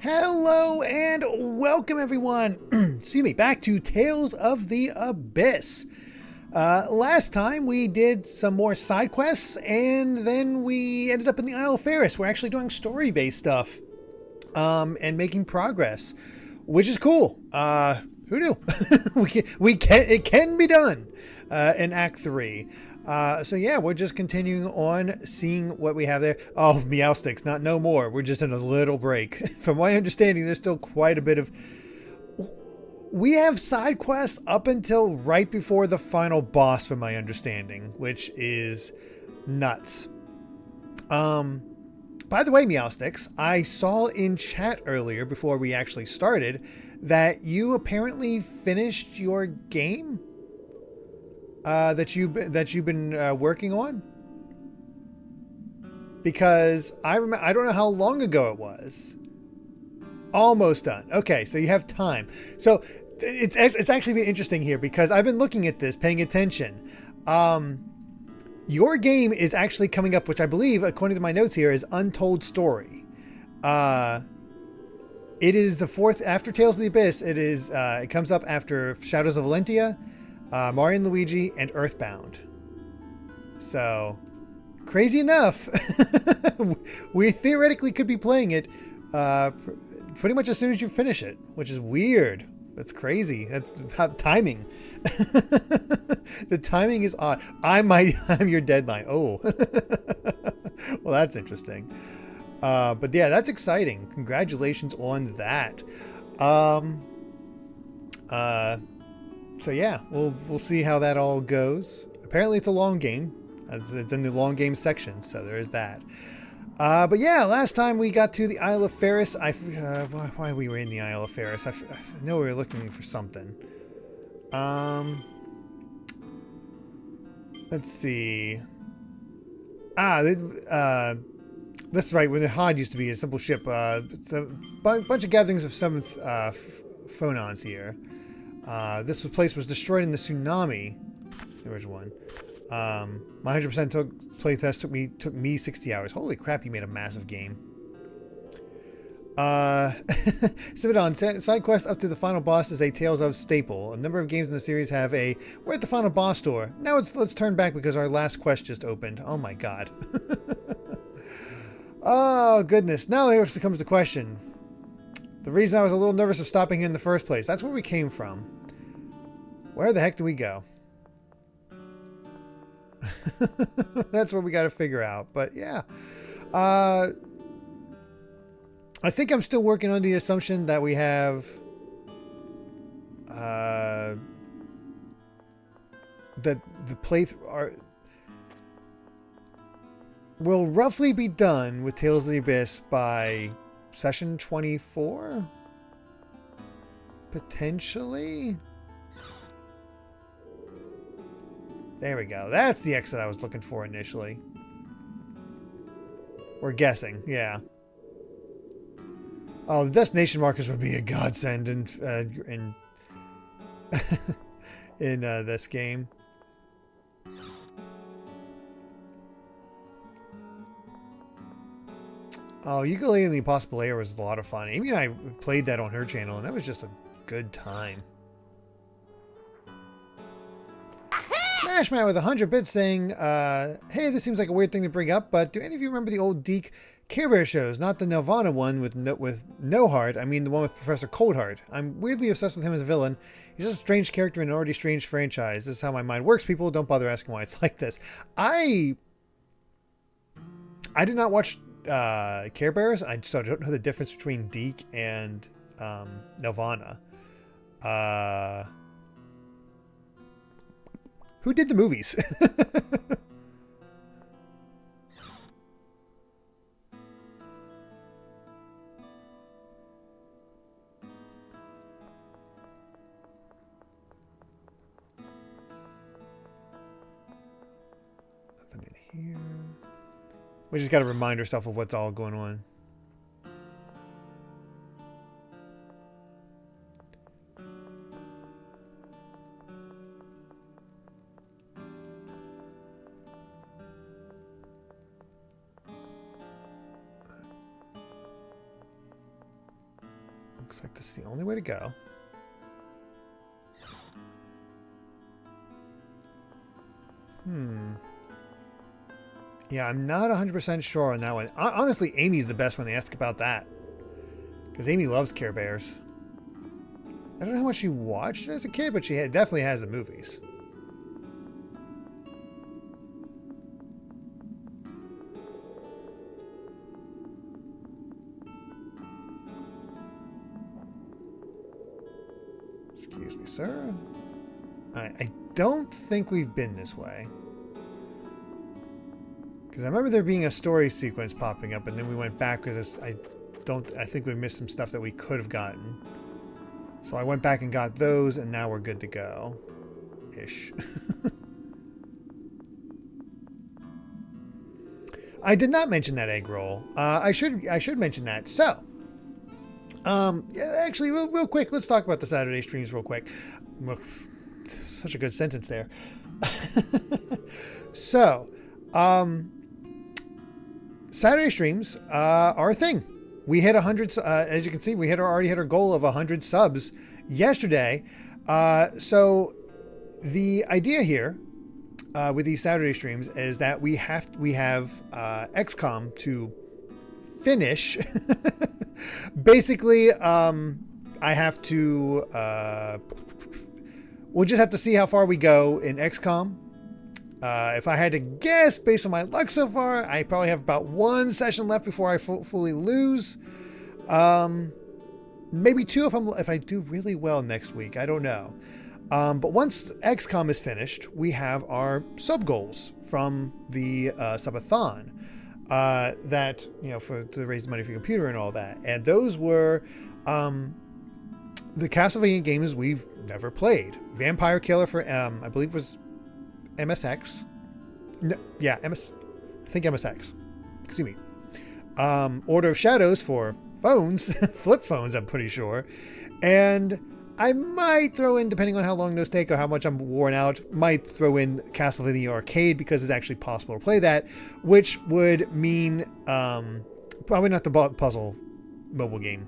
Hello and welcome everyone, excuse me, back to Tales of the Abyss. Last time we did some more side quests and then we ended up in the Isle of Ferris. We're actually doing story-based stuff and making progress, which is cool. Who knew? It can be done in Act 3. So yeah, we're just continuing on seeing what we have there. Oh, Meowsticks, no more. We're just in a little break. From my understanding, there's still quite a bit of... We have side quests up until right before the final boss, from my understanding, which is nuts. By the way, Meowsticks, I saw in chat earlier before we actually started that you apparently finished your game that you've been working on, because I don't know how long ago it was. Almost done. Okay, so you have time. So it's actually been interesting here because I've been looking at this, paying attention. Your game is actually coming up, which I believe, according to my notes here, is Untold Story. It is the fourth after Tales of the Abyss. It comes up after Shadows of Valentia, Mario and Luigi, and Earthbound. So, crazy enough, we theoretically could be playing it pretty much as soon as you finish it, which is weird. That's crazy. That's about timing. The timing is odd. I'm your deadline. Oh, well, that's interesting. But yeah, that's exciting. Congratulations on that. So yeah, we'll see how that all goes. Apparently it's a long game. It's in the long game section, so there is that. But yeah, last time we got to the Isle of Ferris. Why we were in the Isle of Ferris? I know we were looking for something. Let's see. That's right. When the Hod used to be a simple ship. It's a bunch of gatherings of seventh phonons here. This place was destroyed in the tsunami. The original one. My 100% playtest took me 60 hours. Holy crap! You made a massive game. Cividon, side quest up to the final boss is a Tales of staple. A number of games in the series have a we're at the final boss door. Now let's turn back because our last quest just opened. Oh my god. Oh goodness. Now here comes the question. The reason I was a little nervous of stopping here in the first place. That's where we came from. Where the heck do we go? That's what we got to figure out. But yeah. I think I'm still working on the assumption that we have that the playthrough will roughly be done with Tales of the Abyss by session 24? Potentially? There we go. That's the exit I was looking for initially. We're guessing, yeah. Oh, the destination markers would be a godsend in this game. Oh, Ukulele and the Impossible Lair was a lot of fun. Amy and I played that on her channel, and that was just a good time. Smashman with 100 bits saying, hey, this seems like a weird thing to bring up, but do any of you remember the old Deke Care Bear shows? Not the Nirvana one with no heart. I mean the one with Professor Coldheart. I'm weirdly obsessed with him as a villain. He's just a strange character in an already strange franchise. This is how my mind works, people. Don't bother asking why it's like this. I did not watch Care Bears. I don't know the difference between Deke and Nirvana. Who did the movies? Nothing in here. We just got to remind ourselves of what's all going on. Looks like this is the only way to go. Yeah, I'm not 100% sure on that one. Honestly, Amy's the best one to ask about that. Because Amy loves Care Bears. I don't know how much she watched as a kid, but she definitely has the movies. Excuse me, sir. I don't think we've been this way. Because I remember there being a story sequence popping up, and then we went back because I think we missed some stuff that we could have gotten. So I went back and got those, and now we're good to go. Ish. I did not mention that egg roll. I should mention that. So, yeah, actually, real quick, let's talk about the Saturday streams real quick. Such a good sentence there. So, Saturday streams are a thing. We hit 100, as you can see, we already hit our goal of 100 subs yesterday. So the idea here with these Saturday streams is that we have XCOM to finish. Basically, I have to. We'll just have to see how far we go in XCOM. If I had to guess, based on my luck so far, I probably have about one session left before I fully lose. Maybe two if I do really well next week. I don't know. But once XCOM is finished, we have our sub goals from the subathon that to raise money for your computer and all that. And those were the Castlevania games we've never played. Vampire Killer for I believe it was MSX. No, yeah, I think MSX. Excuse me. Order of Shadows for phones, flip phones, I'm pretty sure. And I might throw in, depending on how long those take or how much I'm worn out, might throw in Castlevania Arcade because it's actually possible to play that, which would mean probably not the puzzle mobile game,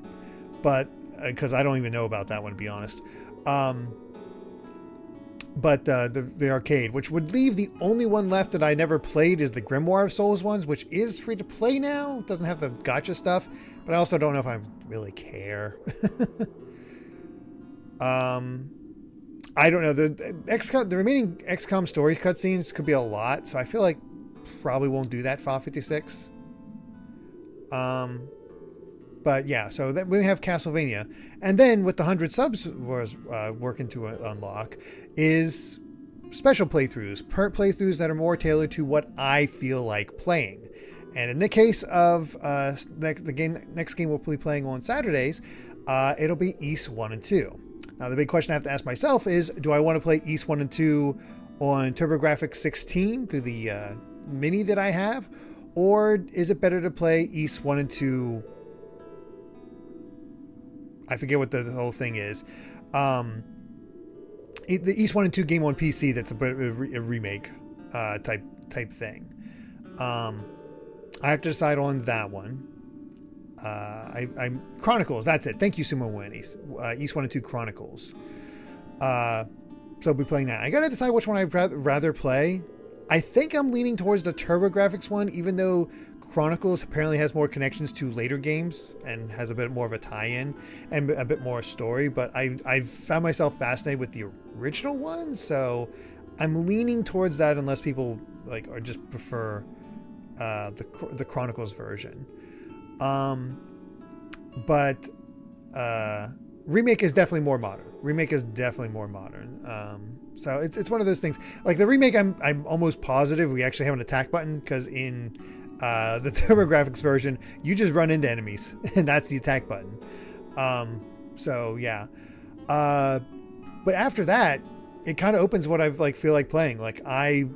but because I don't even know about that one, to be honest. But the arcade, which would leave the only one left that I never played, is the Grimoire of Souls ones, which is free to play now. It doesn't have the gotcha stuff, but I also don't know if I really care. I don't know. The remaining XCOM story cutscenes could be a lot, so I feel like probably won't do that for Fallout 56. But yeah, so that we have Castlevania, and then with the 100 subs was working to unlock is special playthroughs, playthroughs that are more tailored to what I feel like playing. And in the case of the next game we'll be playing on Saturdays, it'll be East 1 and 2. Now the big question I have to ask myself is, do I want to play East 1 and 2 on TurboGrafx 16 through the mini that I have, or is it better to play East 1 and 2? I forget what the whole thing is. The East 1 and 2 game on PC that's a remake type thing. I have to decide on that one. I'm Chronicles. That's it. Thank you, Sumo Wendy's. East 1 and 2 Chronicles. So I'll be playing that. I gotta decide which one I'd rather play. I think I'm leaning towards the TurboGrafx one, even though Chronicles apparently has more connections to later games and has a bit more of a tie-in and a bit more story. But I've found myself fascinated with the original one, so I'm leaning towards that unless people or just prefer the Chronicles version. But remake is definitely more modern. So it's one of those things. Like the remake, I'm almost positive we actually have an attack button, because in the TurboGrafx version, you just run into enemies and that's the attack button. So yeah. But after that, it kind of opens what I feel like playing. I'm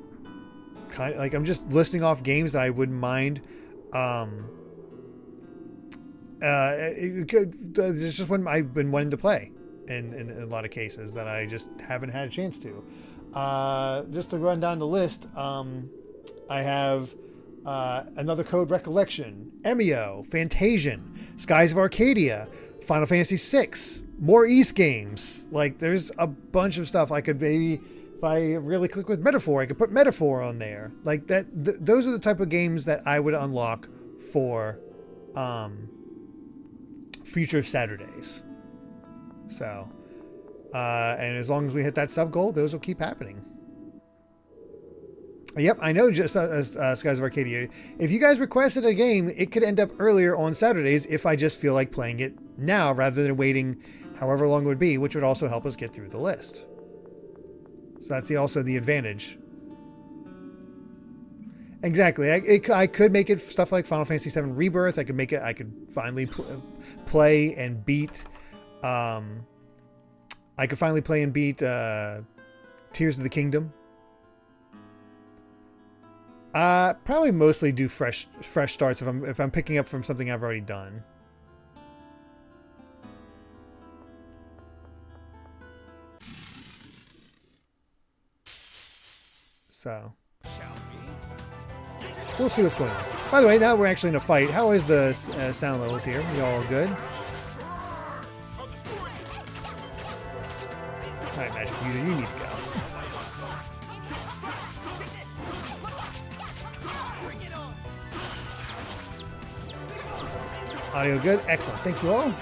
just listing off games that I wouldn't mind. It's just one I've been wanting to play in a lot of cases that I just haven't had a chance to. Just to run down the list, I have Another Code Recollection, Emio, Fantasian, Skies of Arcadia, Final Fantasy VI, more East games. Like, there's a bunch of stuff I could maybe, if I really click with Metaphor, I could put Metaphor on there. Like that. Those are the type of games that I would unlock for future Saturdays. So, and as long as we hit that sub goal, those will keep happening. Yep, I know. Just Skies of Arcadia. If you guys requested a game, it could end up earlier on Saturdays if I just feel like playing it now rather than waiting however long it would be, which would also help us get through the list. So that's also the advantage. Exactly. I could make it stuff like Final Fantasy VII Rebirth. I could make it. I could finally play and beat. I could finally play and beat Tears of the Kingdom. Probably mostly do fresh starts if I'm picking up from something I've already done. So we'll see what's going on. By the way, now we're actually in a fight. How is the sound levels here? We all good? All right, Magic User, you need to go. Audio good? Excellent. Thank you all.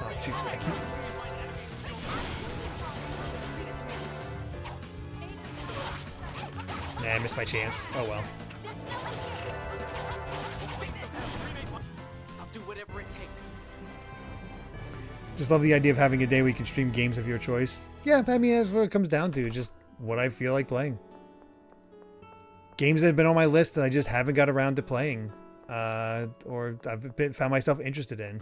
Oh, shoot. Nah, I missed my chance. Oh, well. I'll do whatever it takes. Just love the idea of having a day where you can stream games of your choice. Yeah, I mean, that's what it comes down to. Just what I feel like playing. Games that have been on my list that I just haven't got around to playing. Or I've found myself interested in.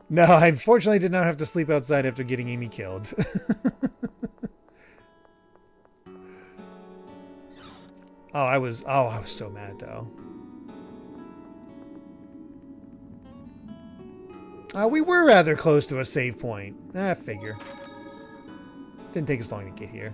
No, I unfortunately did not have to sleep outside after getting Amy killed. I was so mad though. We were rather close to a save point. Figure. Didn't take us long to get here.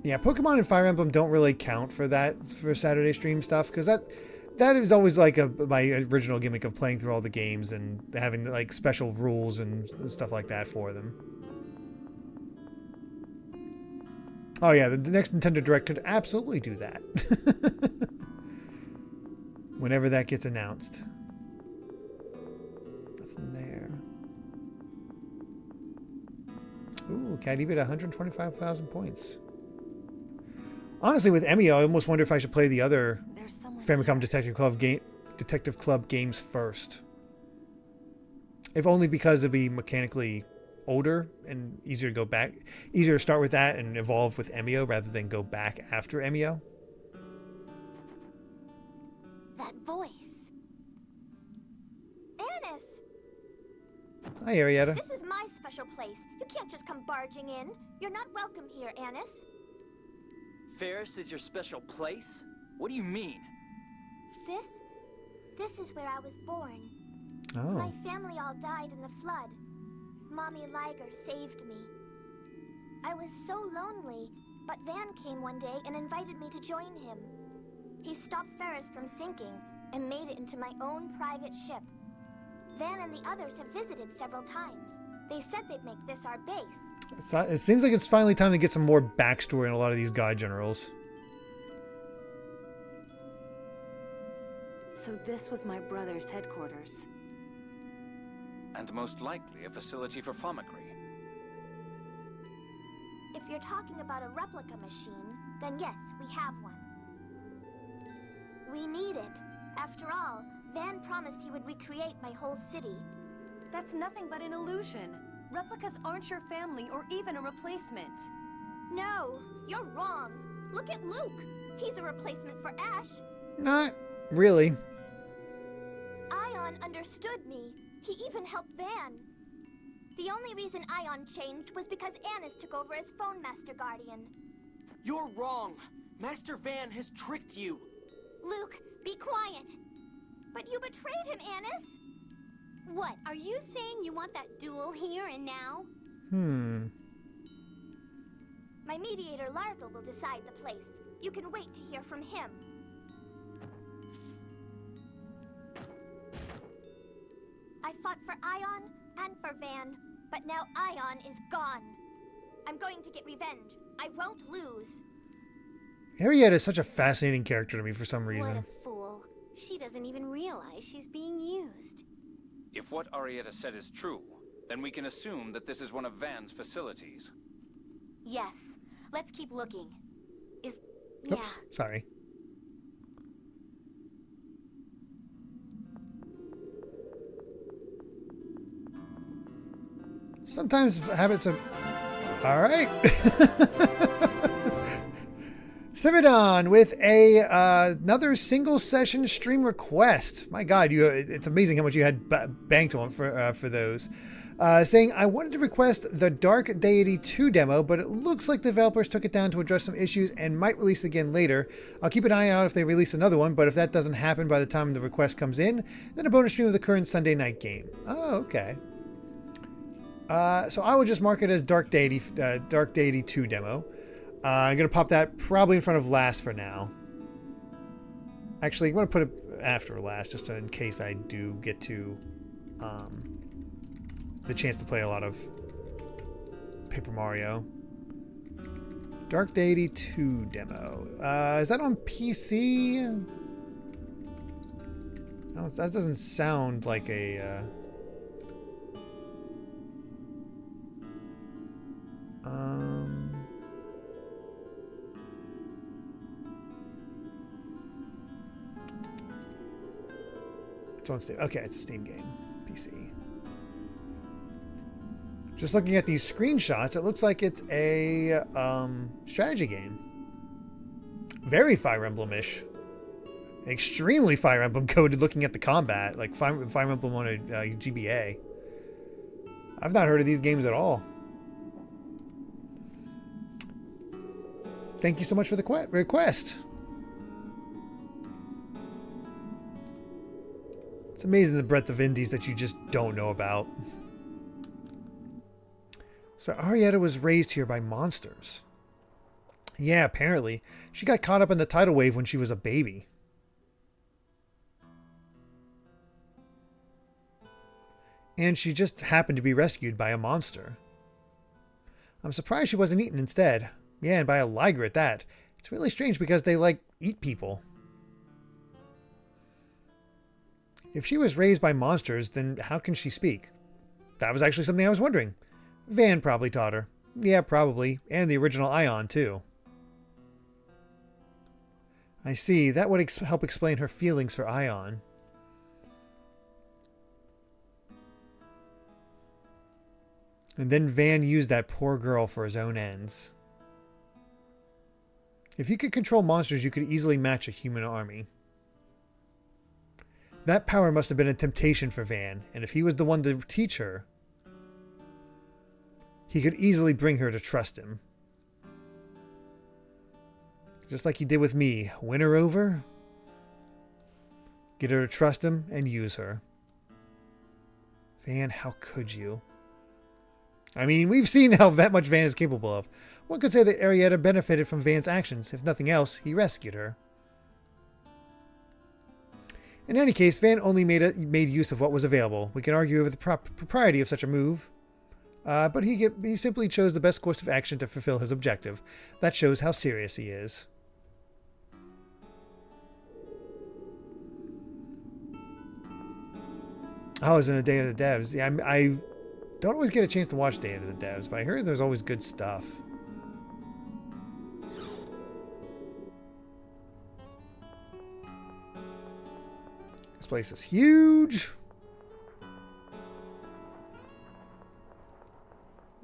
Yeah, Pokemon and Fire Emblem don't really count for that, for Saturday stream stuff, because that is always like my original gimmick of playing through all the games and having like special rules and stuff like that for them. Oh yeah, the next Nintendo Direct could absolutely do that. Whenever that gets announced. Nothing there. Ooh, Cadivia at 125,000 points. Honestly, with Emio, I almost wonder if I should play the other Famicom Detective Club games first. If only because it'd be mechanically older and easier to go back, easier to start with that and evolve with Emio rather than go back after Emio. That voice. Anise! Hi, Arietta. This is my special place. You can't just come barging in. You're not welcome here, Anise. Ferris is your special place? What do you mean? This is where I was born. Oh. My family all died in the flood. Mommy Liger saved me. I was so lonely, but Van came one day and invited me to join him. He stopped Ferris from sinking and made it into my own private ship. Van and the others have visited several times. They said they'd make this our base. It seems like it's finally time to get some more backstory in a lot of these guy generals. So this was my brother's headquarters. And most likely a facility for Famicry. If you're talking about a replica machine, then yes, we have one. We need it. After all, Van promised he would recreate my whole city. That's nothing but an illusion. Replicas aren't your family or even a replacement. No, you're wrong. Look at Luke. He's a replacement for Ash. Not really. Ion understood me. He even helped Van. The only reason Ion changed was because Anise took over as Phone Master Guardian. You're wrong. Master Van has tricked you. Luke, be quiet. But you betrayed him, Anise. What, are you saying you want that duel here and now? My mediator Largo will decide the place. You can wait to hear from him. I fought for Ion and for Van, but now Ion is gone. I'm going to get revenge. I won't lose. Arietta is such a fascinating character to me for some reason. What a fool. She doesn't even realize she's being used. If what Arietta said is true, then we can assume that this is one of Van's facilities. Yes. Let's keep looking. Oops, sorry. Sometimes habits of... Alright. Simidon with another single session stream request. My God, it's amazing how much you had banked on for those. Saying, I wanted to request the Dark Deity 2 demo, but it looks like the developers took it down to address some issues and might release it again later. I'll keep an eye out if they release another one, but if that doesn't happen by the time the request comes in, then a bonus stream of the current Sunday night game. Oh, okay. So I will just mark it as Dark Deity 2 demo. I'm going to pop that probably in front of last for now. Actually, I'm going to put it after last, just in case I do get to the chance to play a lot of Paper Mario. Dark Deity 2 demo. Is that on PC? No, that doesn't sound like a... It's on Steam. Okay, it's a Steam game. PC. Just looking at these screenshots, it looks like it's a strategy game. Very Fire Emblem-ish. Extremely Fire Emblem coded looking at the combat. Like Fire Emblem on a GBA. I've not heard of these games at all. Thank you so much for the request. It's amazing the breadth of indies that you just don't know about. So Arietta was raised here by monsters. Yeah, apparently. She got caught up in the tidal wave when she was a baby. And she just happened to be rescued by a monster. I'm surprised she wasn't eaten instead. Yeah, and by a liger at that. It's really strange because they, like, eat people. If she was raised by monsters, then how can she speak? That was actually something I was wondering. Van probably taught her. Yeah, probably. And the original Ion, too. I see. That would help explain her feelings for Ion. And then Van used that poor girl for his own ends. If you could control monsters, you could easily match a human army. That power must have been a temptation for Van, and if he was the one to teach her, he could easily bring her to trust him. Just like he did with me. Win her over, get her to trust him, and use her. Van, how could you? I mean, we've seen how much Van is capable of. One could say that Arietta benefited from Van's actions. If nothing else, he rescued her. In any case, Van only made use of what was available. We can argue over the propriety of such a move. But he simply chose the best course of action to fulfill his objective. That shows how serious he is. I was in a Day of the Devs. Yeah, I don't always get a chance to watch Day of the Devs, but I heard there's always good stuff. This place is huge.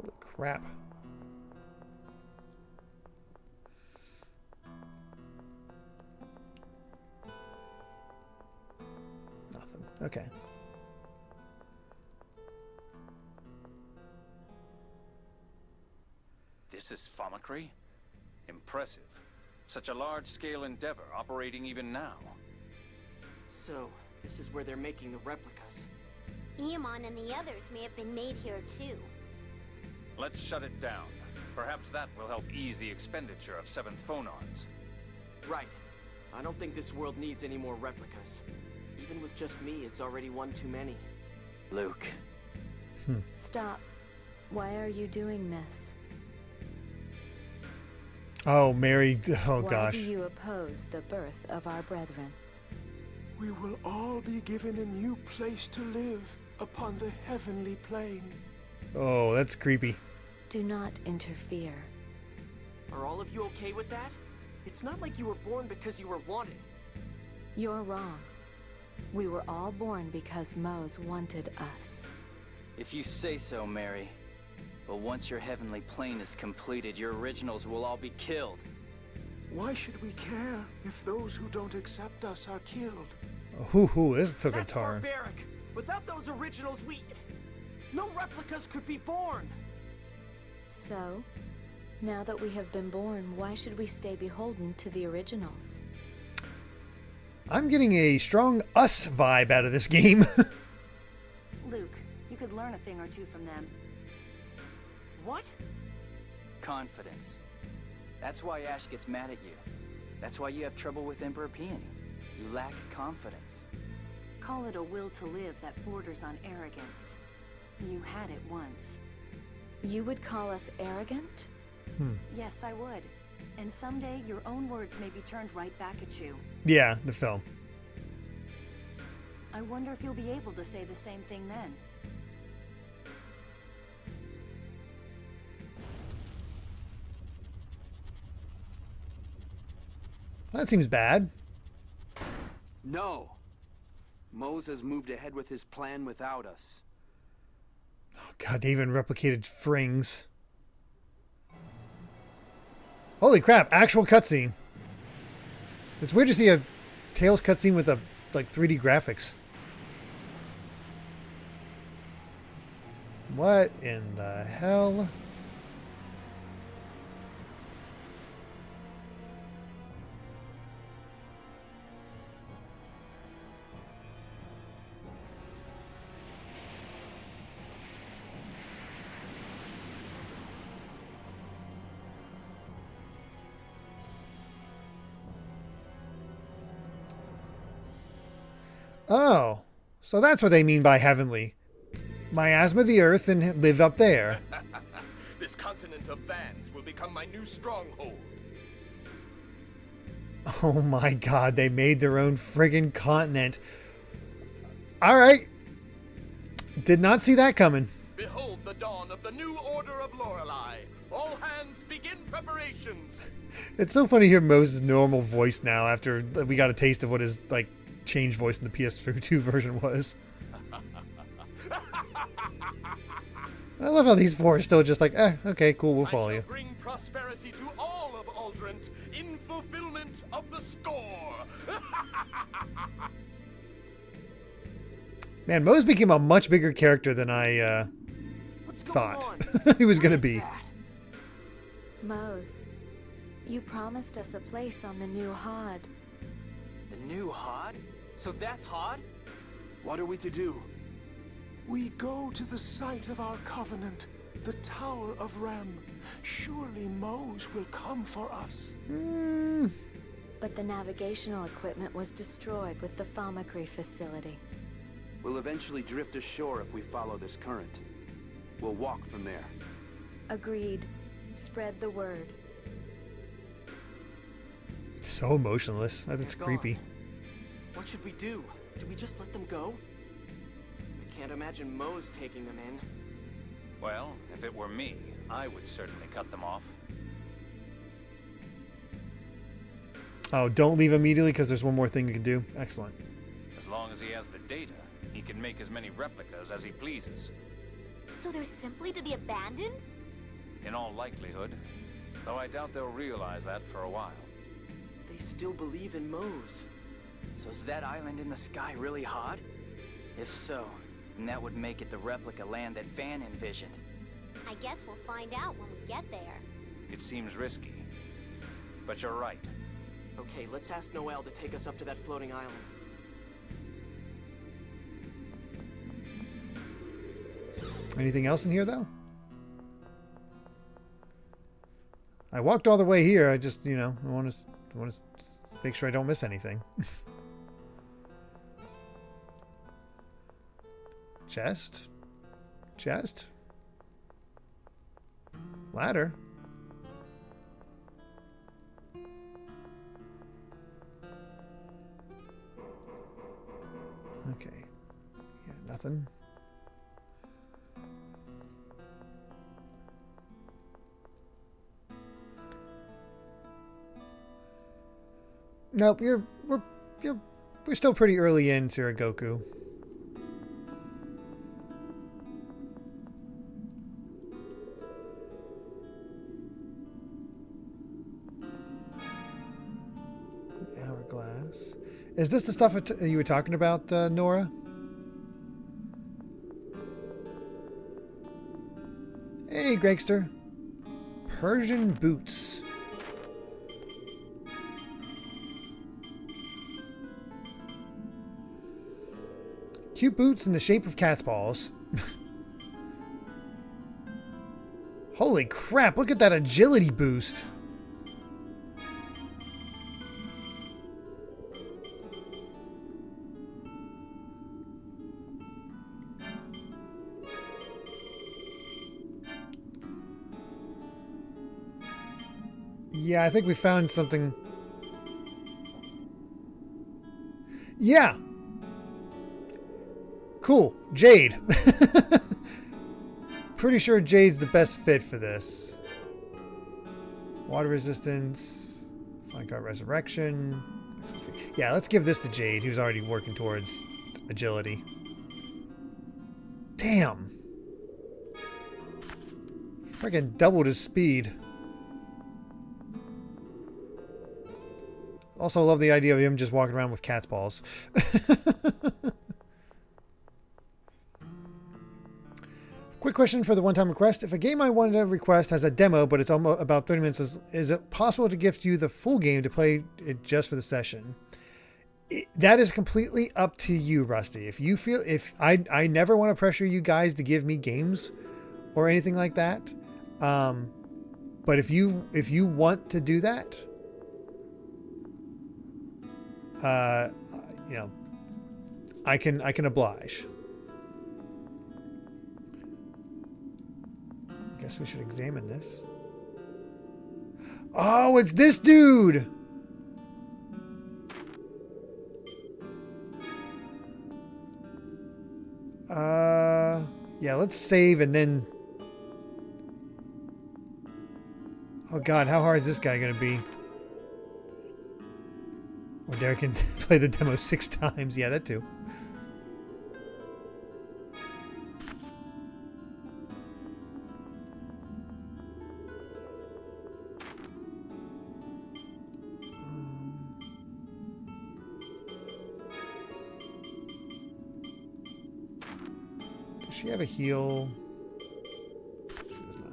Holy crap. Nothing. Okay. This is Famacry? Impressive. Such a large-scale endeavor operating even now. So, this is where they're making the replicas. Eamon and the others may have been made here too. Let's shut it down. Perhaps that will help ease the expenditure of 7th phonons. Right. I don't think this world needs any more replicas. Even with just me, it's already one too many. Luke. Stop. Why are you doing this? Oh, Mary. Oh, Why gosh. do you oppose the birth of our brethren? We will all be given a new place to live upon the heavenly plane. Oh, that's creepy. Do not interfere. Are all of you okay with that? It's not like you were born because you were wanted. You're wrong. We were all born because Mohs wanted us. If you say so, Mary. But once your heavenly plane is completed, your originals will all be killed. Why should we care if those who don't accept us are killed? This took a That's turn. barbaric. Without those originals, no replicas could be born. So, now that we have been born, why should we stay beholden to the originals? I'm getting a strong us vibe out of this game. Luke, you could learn a thing or two from them. What? Confidence. That's why Ash gets mad at you. That's why you have trouble with Emperor Peony. You lack confidence. Call it a will to live that borders on arrogance. You had it once. You would call us arrogant? Yes, I would. And someday your own words may be turned right back at you. Yeah, the film. I wonder if you'll be able to say the same thing then. That seems bad. No. Mohs has moved ahead with his plan without us. Oh, God, they even replicated Frings. Holy crap, actual cutscene. It's weird to see a Tales cutscene with like 3D graphics. What in the hell? Oh, so that's what they mean by heavenly. Miasma the earth and live up there. This continent of Vans will become my new stronghold. Oh my God, they made their own friggin' continent. Alright. Did not see that coming. Behold the dawn of the new order of Lorelei. All hands begin preparations. It's so funny to hear Moses' normal voice now after we got a taste of what his like changed voice in the PS2 version was. I love how these four are still just like, okay, cool, we'll follow you. Bring prosperity to all of Aldrent in fulfillment of the score. Man, Mohs became a much bigger character than I What's going thought on? he was What going to is be. that? Mohs, you promised us a place on the new Hod. The new Hod? So that's Hod? What are we to do? We go to the site of our covenant, the Tower of Rem. Surely Mohs will come for us. But the navigational equipment was destroyed with the Thaumacrief facility. We'll eventually drift ashore if we follow this current. We'll walk from there. Agreed. Spread the word. So emotionless. That's They're creepy. gone. What should we do? Do we just let them go? I can't imagine Mohs taking them in. Well, if it were me, I would certainly cut them off. Oh, don't leave immediately because there's one more thing you can do. Excellent. As long as he has the data, he can make as many replicas as he pleases. So they're simply to be abandoned? In all likelihood. Though I doubt they'll realize that for a while. They still believe in Mohs. So is that island in the sky really Hod? If so, then that would make it the replica land that Van envisioned. I guess we'll find out when we get there. It seems risky. But you're right. Okay, let's ask Noel to take us up to that floating island. Anything else in here, though? I walked all the way here. I just, you know, I want to make sure I don't miss anything. Chest. Chest. Ladder. Okay. Yeah, nothing. Nope, we're still pretty early in Goku. Hourglass. Is this the stuff you were talking about, Nora? Hey, Gregster. Persian boots. Cute boots in the shape of cat's paws. Holy crap, look at that agility boost. Yeah, I think we found something. Yeah. Cool. Jade. Pretty sure Jade's the best fit for this. Water resistance. Flank Art Resurrection. Yeah, let's give this to Jade, who's already working towards agility. Damn. Freaking doubled his speed. Also love the idea of him just walking around with cat's paws. Quick question for the one-time request. If a game I wanted to request has a demo, but it's almost about 30 minutes, is it possible to gift you the full game to play it just for the session? That is completely up to you, Rusty. If you feel, I never want to pressure you guys to give me games or anything like that. But if you want to do that, you know, I can oblige. Guess we should examine this. Oh, it's this dude. Yeah, let's save and then. Oh God, how hard is this guy gonna be? Or Derrick can play the demo 6 times. Yeah, that too. Does she have a heal? She does not.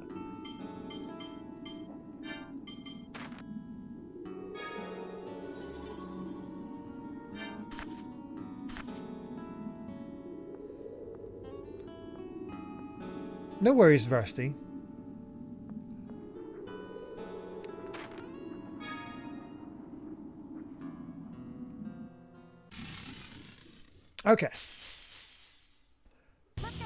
No worries, Rusty. Okay. Let's go.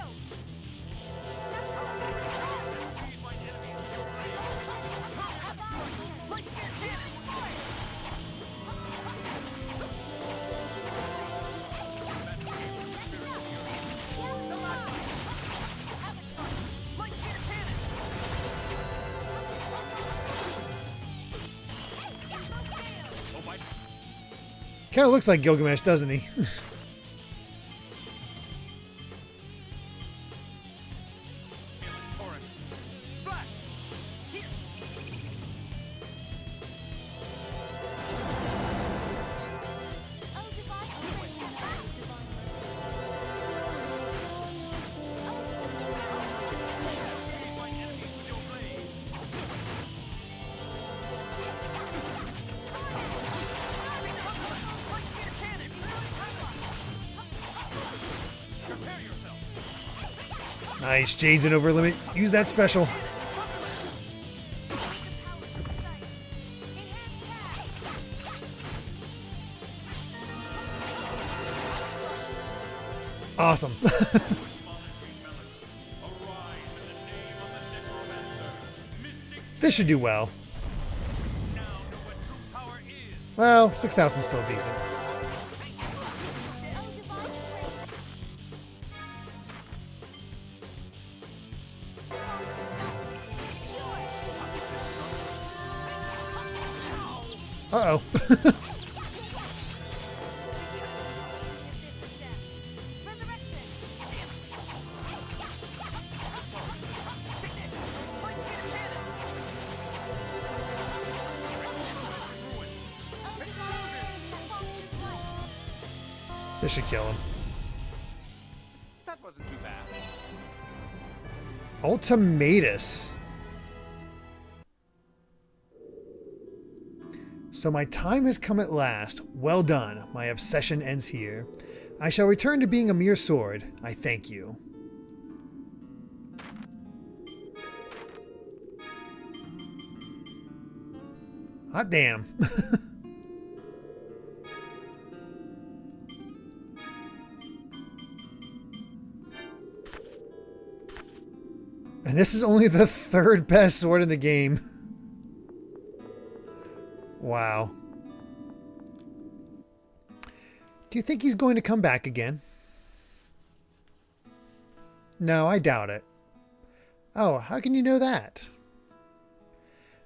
Kind of looks like Gilgamesh, doesn't he? Nice. Jade's an over limit. Use that special. Awesome. This should do well. Well, 6,000 is still decent. Uh-oh. This should kill him. That wasn't too bad. Ultimatus. So my time has come at last. Well done. My obsession ends here. I shall return to being a mere sword. I thank you. Hot damn. And this is only the third best sword in the game. Wow. Do you think he's going to come back again? No, I doubt it. Oh, how can you know that?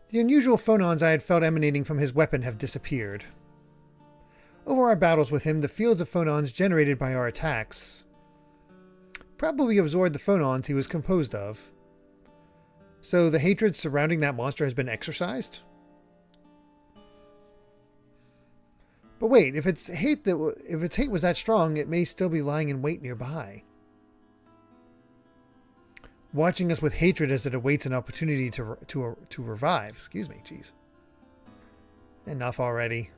The unusual phonons I had felt emanating from his weapon have disappeared. Over our battles with him, the fields of phonons generated by our attacks probably absorbed the phonons he was composed of. So the hatred surrounding that monster has been exorcised? But wait, if its hate was that strong, it may still be lying in wait nearby, watching us with hatred as it awaits an opportunity to revive. Excuse me, jeez. Enough already.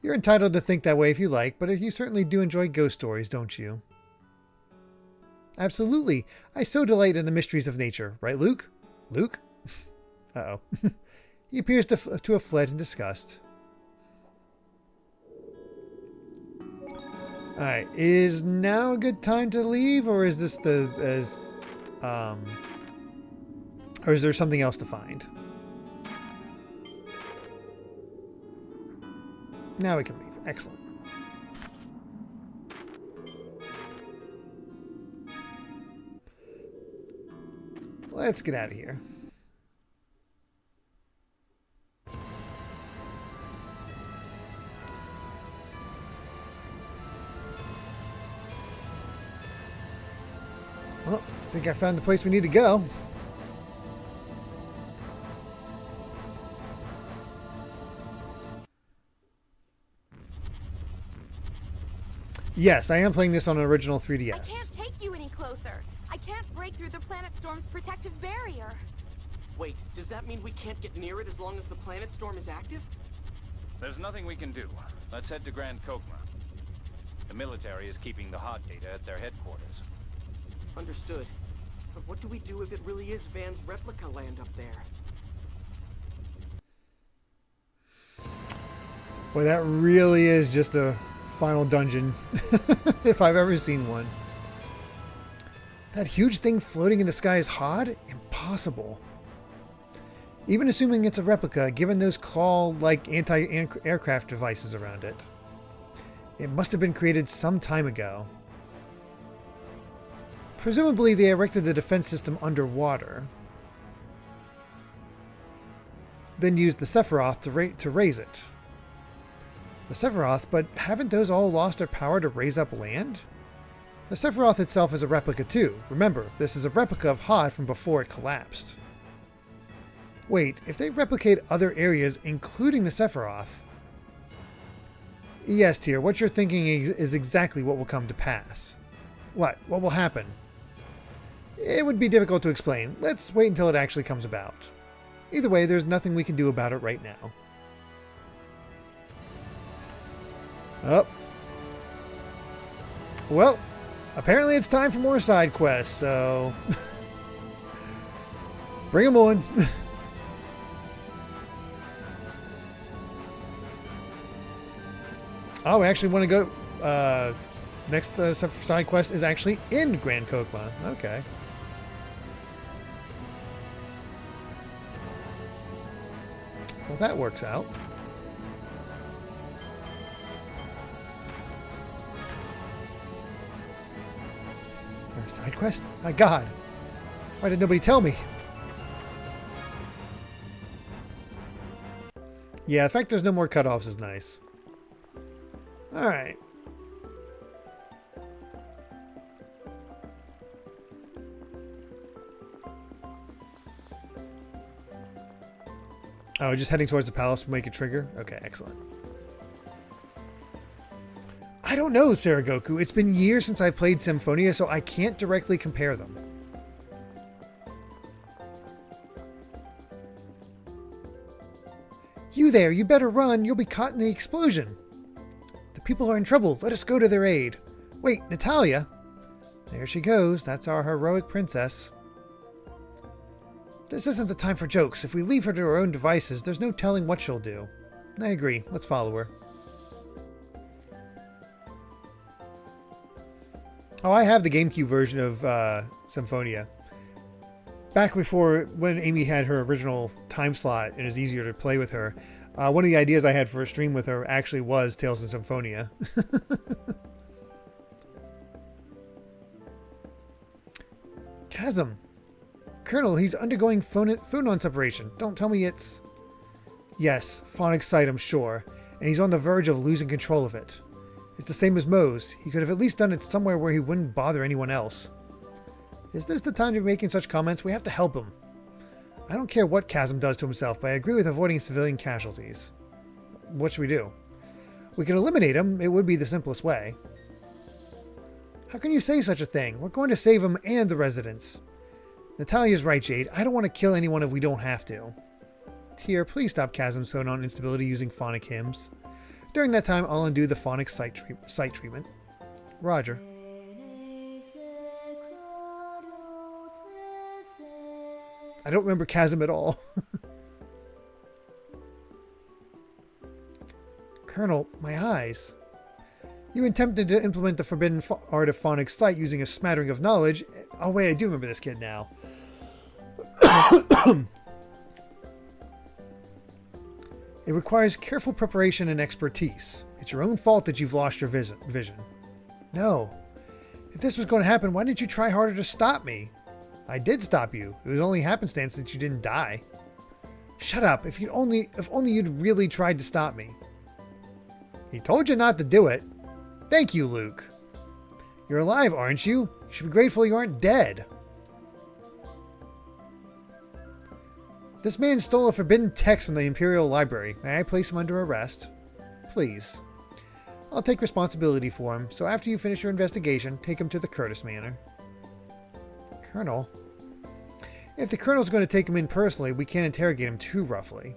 You're entitled to think that way if you like, but you certainly do enjoy ghost stories, don't you? Absolutely. I so delight in the mysteries of nature, right, Luke? Luke? Uh-oh. He appears to have fled in disgust. Alright, is now a good time to leave, or is this or is there something else to find? Now we can leave. Excellent. Let's get out of here. Well, I think I found the place we need to go. Yes, I am playing this on an original 3DS. I can't take you any closer. I can't break through the planet storm's protective barrier. Wait, does that mean we can't get near it as long as the planet storm is active? There's nothing we can do. Let's head to Grand Kogma. The military is keeping the hot data at their headquarters. Understood. But what do we do if it really is Van's replica land up there? Boy, that really is just a final dungeon, if I've ever seen one. That huge thing floating in the sky is Hod? Impossible. Even assuming it's a replica, given those claw-like anti-aircraft devices around it. It must have been created some time ago. Presumably they erected the defense system underwater, then used the Sephiroth to raise it. The Sephiroth, but haven't those all lost their power to raise up land? The Sephiroth itself is a replica too. Remember, this is a replica of Hod from before it collapsed. Wait, if they replicate other areas, including the Sephiroth... Yes, Tyr, what you're thinking is exactly what will come to pass. What? What will happen? It would be difficult to explain. Let's wait until it actually comes about. Either way, there's nothing we can do about it right now. Oh. Well, apparently it's time for more side quests, so bring them on. Oh, we actually want to go. Next side quest is actually in Grand Kokma. Okay. Well, that works out. A side quest? My God. Why did nobody tell me? Yeah, the fact there's no more cutoffs is nice. Alright. Oh, just heading towards the palace will make it trigger? Okay, excellent. I don't know, Saragoku. It's been years since I played Symphonia, so I can't directly compare them. You there, you better run. You'll be caught in the explosion. The people are in trouble. Let us go to their aid. Wait, Natalia? There she goes. That's our heroic princess. This isn't the time for jokes. If we leave her to her own devices, there's no telling what she'll do. I agree. Let's follow her. Oh, I have the GameCube version of Symphonia. Back before, when Amy had her original time slot and it was easier to play with her, one of the ideas I had for a stream with her actually was Tales of Symphonia. Chasm. Colonel, he's undergoing phonon separation. Don't tell me it's... Yes, phonic sight, I'm sure. And he's on the verge of losing control of it. It's the same as Mohs. He could have at least done it somewhere where he wouldn't bother anyone else. Is this the time to be making such comments? We have to help him. I don't care what Chasm does to himself, but I agree with avoiding civilian casualties. What should we do? We can eliminate him. It would be the simplest way. How can you say such a thing? We're going to save him and the residents. Natalia's right, Jade. I don't want to kill anyone if we don't have to. Tyr, please stop Chasm's phonon instability using phonic hymns. During that time, I'll undo the phonic sight treatment. Roger. I don't remember Chasm at all. Colonel, my eyes. You attempted to implement the forbidden art of phonic sight using a smattering of knowledge. Oh wait, I do remember this kid now. It requires careful preparation and expertise. It's your own fault that you've lost your vision. No. If this was going to happen, why didn't you try harder to stop me? I did stop you. It was only happenstance that you didn't die. Shut up. If only you'd really tried to stop me. He told you not to do it. Thank you, Luke. You're alive, aren't you? You should be grateful you aren't dead. This man stole a forbidden text from the Imperial Library. May I place him under arrest? Please. I'll take responsibility for him, so after you finish your investigation, take him to the Curtis Manor. Colonel? If the Colonel's going to take him in personally, we can't interrogate him too roughly.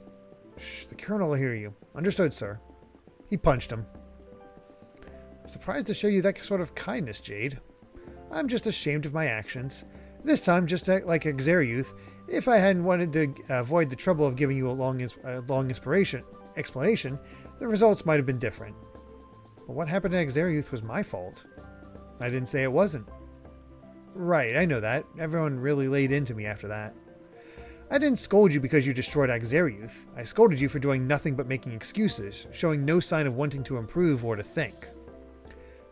Shh, the Colonel will hear you. Understood, sir. He punched him. I'm surprised to show you that sort of kindness, Jade. I'm just ashamed of my actions. This time, just like Xeriuth, if I hadn't wanted to avoid the trouble of giving you a long explanation, the results might have been different. But what happened to Xeriuth was my fault. I didn't say it wasn't. Right, I know that. Everyone really laid into me after that. I didn't scold you because you destroyed Xeriuth. I scolded you for doing nothing but making excuses, showing no sign of wanting to improve or to think.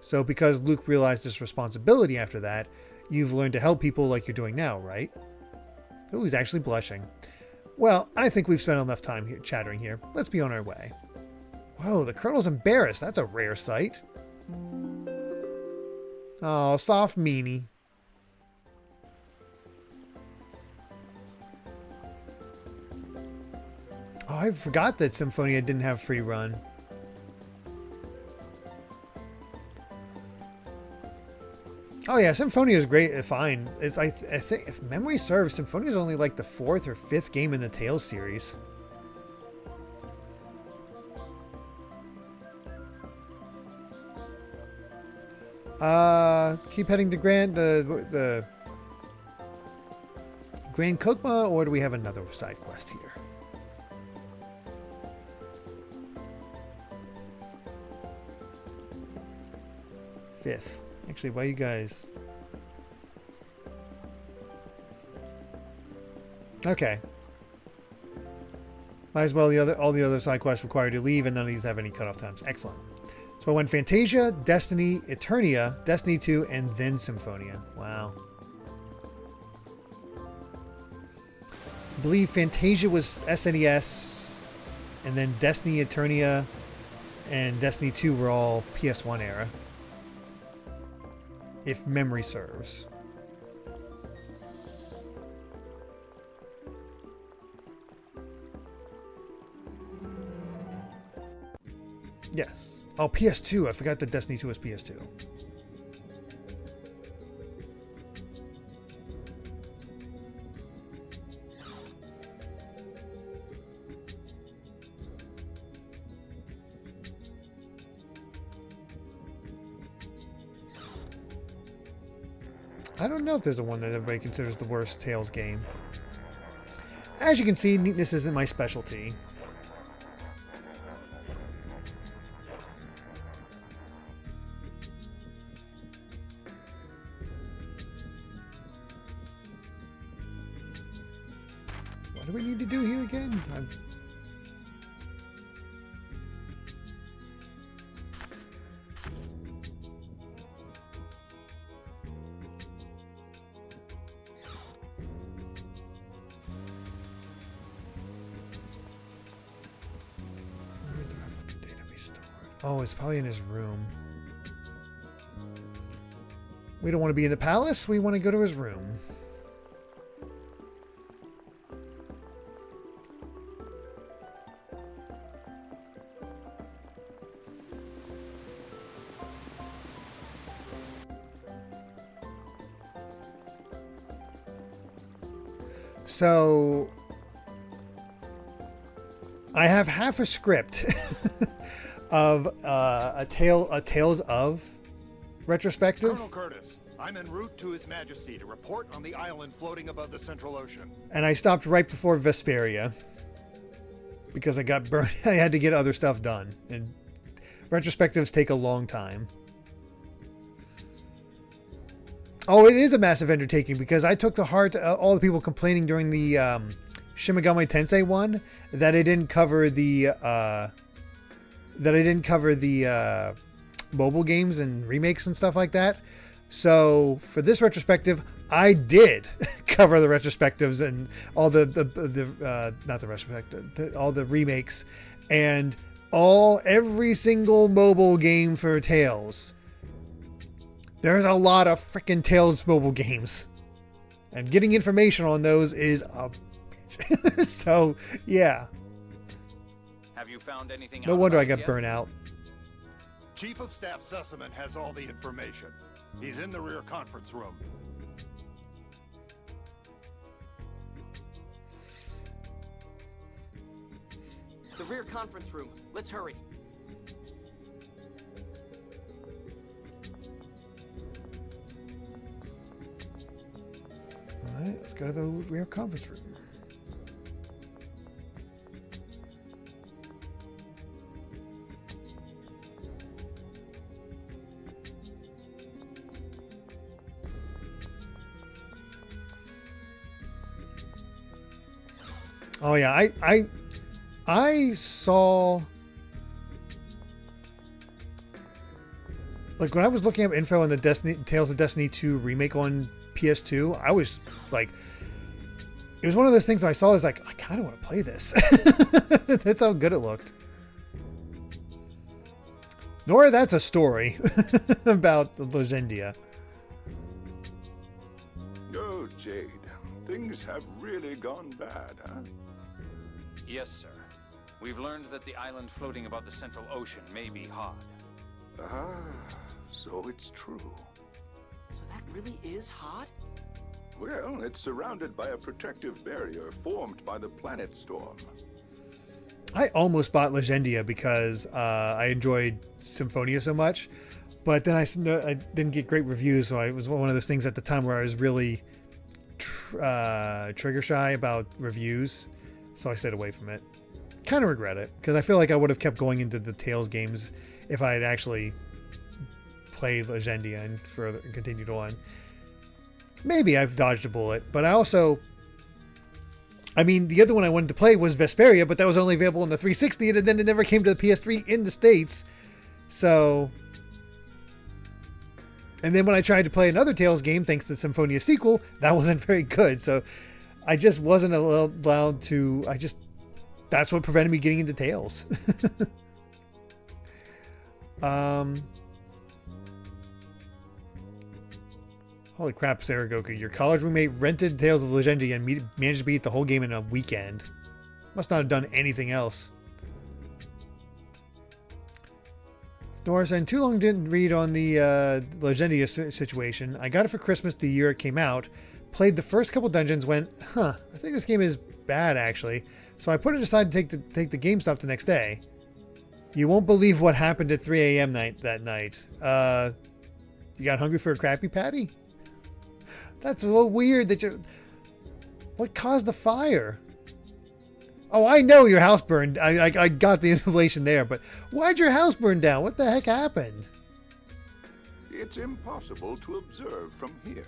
So because Luke realized his responsibility after that, you've learned to help people like you're doing now, right? Ooh, he's actually blushing. Well, I think we've spent enough time here chattering here. Let's be on our way. Whoa, the Colonel's embarrassed. That's a rare sight. Oh, soft meanie. Oh, I forgot that Symphonia didn't have free run. Oh yeah, Symphonia is great, fine. It's I think if memory serves, Symphonia is only like the 4th or 5th game in the Tales series. Keep heading to the Grand Kokma, or do we have another side quest here? Fifth. Actually, why you guys? Okay. Might as well all the other side quests require you to leave, and none of these have any cutoff times. Excellent. So I went Fantasia, Destiny, Eternia, Destiny 2, and then Symphonia. Wow. I believe Fantasia was SNES, and then Destiny, Eternia, and Destiny 2 were all PS1 era. If memory serves. Yes. Oh, PS2. I forgot that Destiny 2 was PS2. I don't know if there's a one that everybody considers the worst Tales game. As you can see, neatness isn't my specialty. What do we need to do here again? Oh, it's probably in his room. We don't want to be in the palace. We want to go to his room. So I have half a script of a Tales of retrospective. Colonel Curtis, I'm en route to His Majesty to report on the island floating above the Central Ocean. And I stopped right before Vesperia because I got burned. I had to get other stuff done, and retrospectives take a long time. Oh, it is a massive undertaking because I took to heart all the people complaining during the Shimigami Tensei one that I didn't cover the mobile games and remakes and stuff like that. So for this retrospective, I did cover the retrospectives and all all the remakes and every single mobile game for Tales. There's a lot of freaking Tales mobile games, and getting information on those is a bitch. So yeah. Have you found anything? No wonder I got burnt out. Chief of Staff Sussman has all the information. He's in the rear conference room. The rear conference room. Let's hurry. All right, let's go to the rear conference room. Oh yeah, I saw, like, when I was looking up info on the Tales of Destiny 2 remake on PS2, I was like, it was one of those things I saw. I was like, I kind of want to play this. That's how good it looked. Nor that's a story about Legendia. Oh, Jade, things have really gone bad, huh? Yes, sir. We've learned that the island floating above the Central Ocean may be Hod. Ah, so it's true. So that really is Hod? Well, it's surrounded by a protective barrier formed by the planet storm. I almost bought Legendia because I enjoyed Symphonia so much, But then I didn't get great reviews, so it was one of those things at the time where I was really trigger shy about reviews, so I stayed away from it. Kind of regret it, because I feel like I would have kept going into the Tales games if I had actually played Legendia and further and continued on. Maybe I've dodged a bullet, but I mean, the other one I wanted to play was Vesperia, but that was only available on the 360, and then it never came to the PS3 in the States. So, and then when I tried to play another Tales game, thanks to the Symphonia sequel, that wasn't very good. So I just wasn't allowed to, that's what prevented me getting into Tales. Holy crap, Saragoku. Your college roommate rented Tales of Legendia and managed to beat the whole game in a weekend. Must not have done anything else. Doris, and too long didn't read on the Legendia situation. I got it for Christmas the year it came out. Played the first couple dungeons, went, I think this game is bad actually. So I put it aside to take the GameStop the next day. You won't believe what happened at 3 a.m. that night. You got hungry for a Krabby Patty? That's so weird that you... What caused the fire? Oh, I know your house burned. I got the information there, but why'd your house burn down? What the heck happened? It's impossible to observe from here.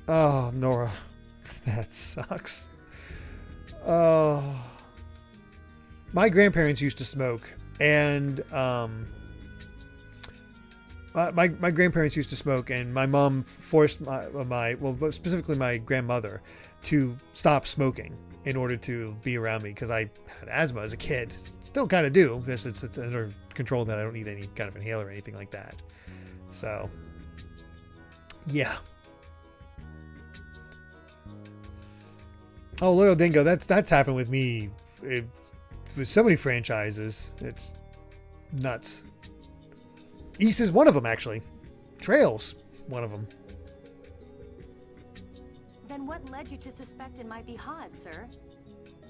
Oh, Nora. That sucks. Oh. My grandparents used to smoke, and my grandparents used to smoke, and my mom forced specifically my grandmother to stop smoking in order to be around me, because I had asthma as a kid. Still kind of do, just it's under control that I don't need any kind of inhaler or anything like that. So, yeah. Oh, Loyal Dingo, that's happened with me with so many franchises. It's nuts. East is one of them, actually. Trails, one of them. Then what led you to suspect it might be Hod, sir?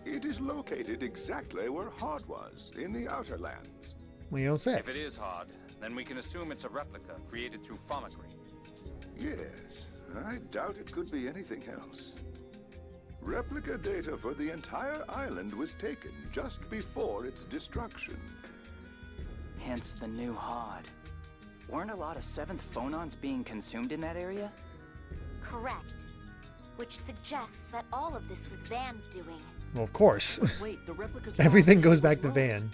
It is located exactly where Hod was, in the Outer Lands. Well, you don't say. If it is Hod, then we can assume it's a replica created through Fomicry. Yes, I doubt it could be anything else. Replica data for the entire island was taken just before its destruction. Hence the new Hod. Weren't a lot of 7th phonons being consumed in that area? Correct. Which suggests that all of this was Van's doing. Well, of course. Wait, the replicas Everything goes back to Van.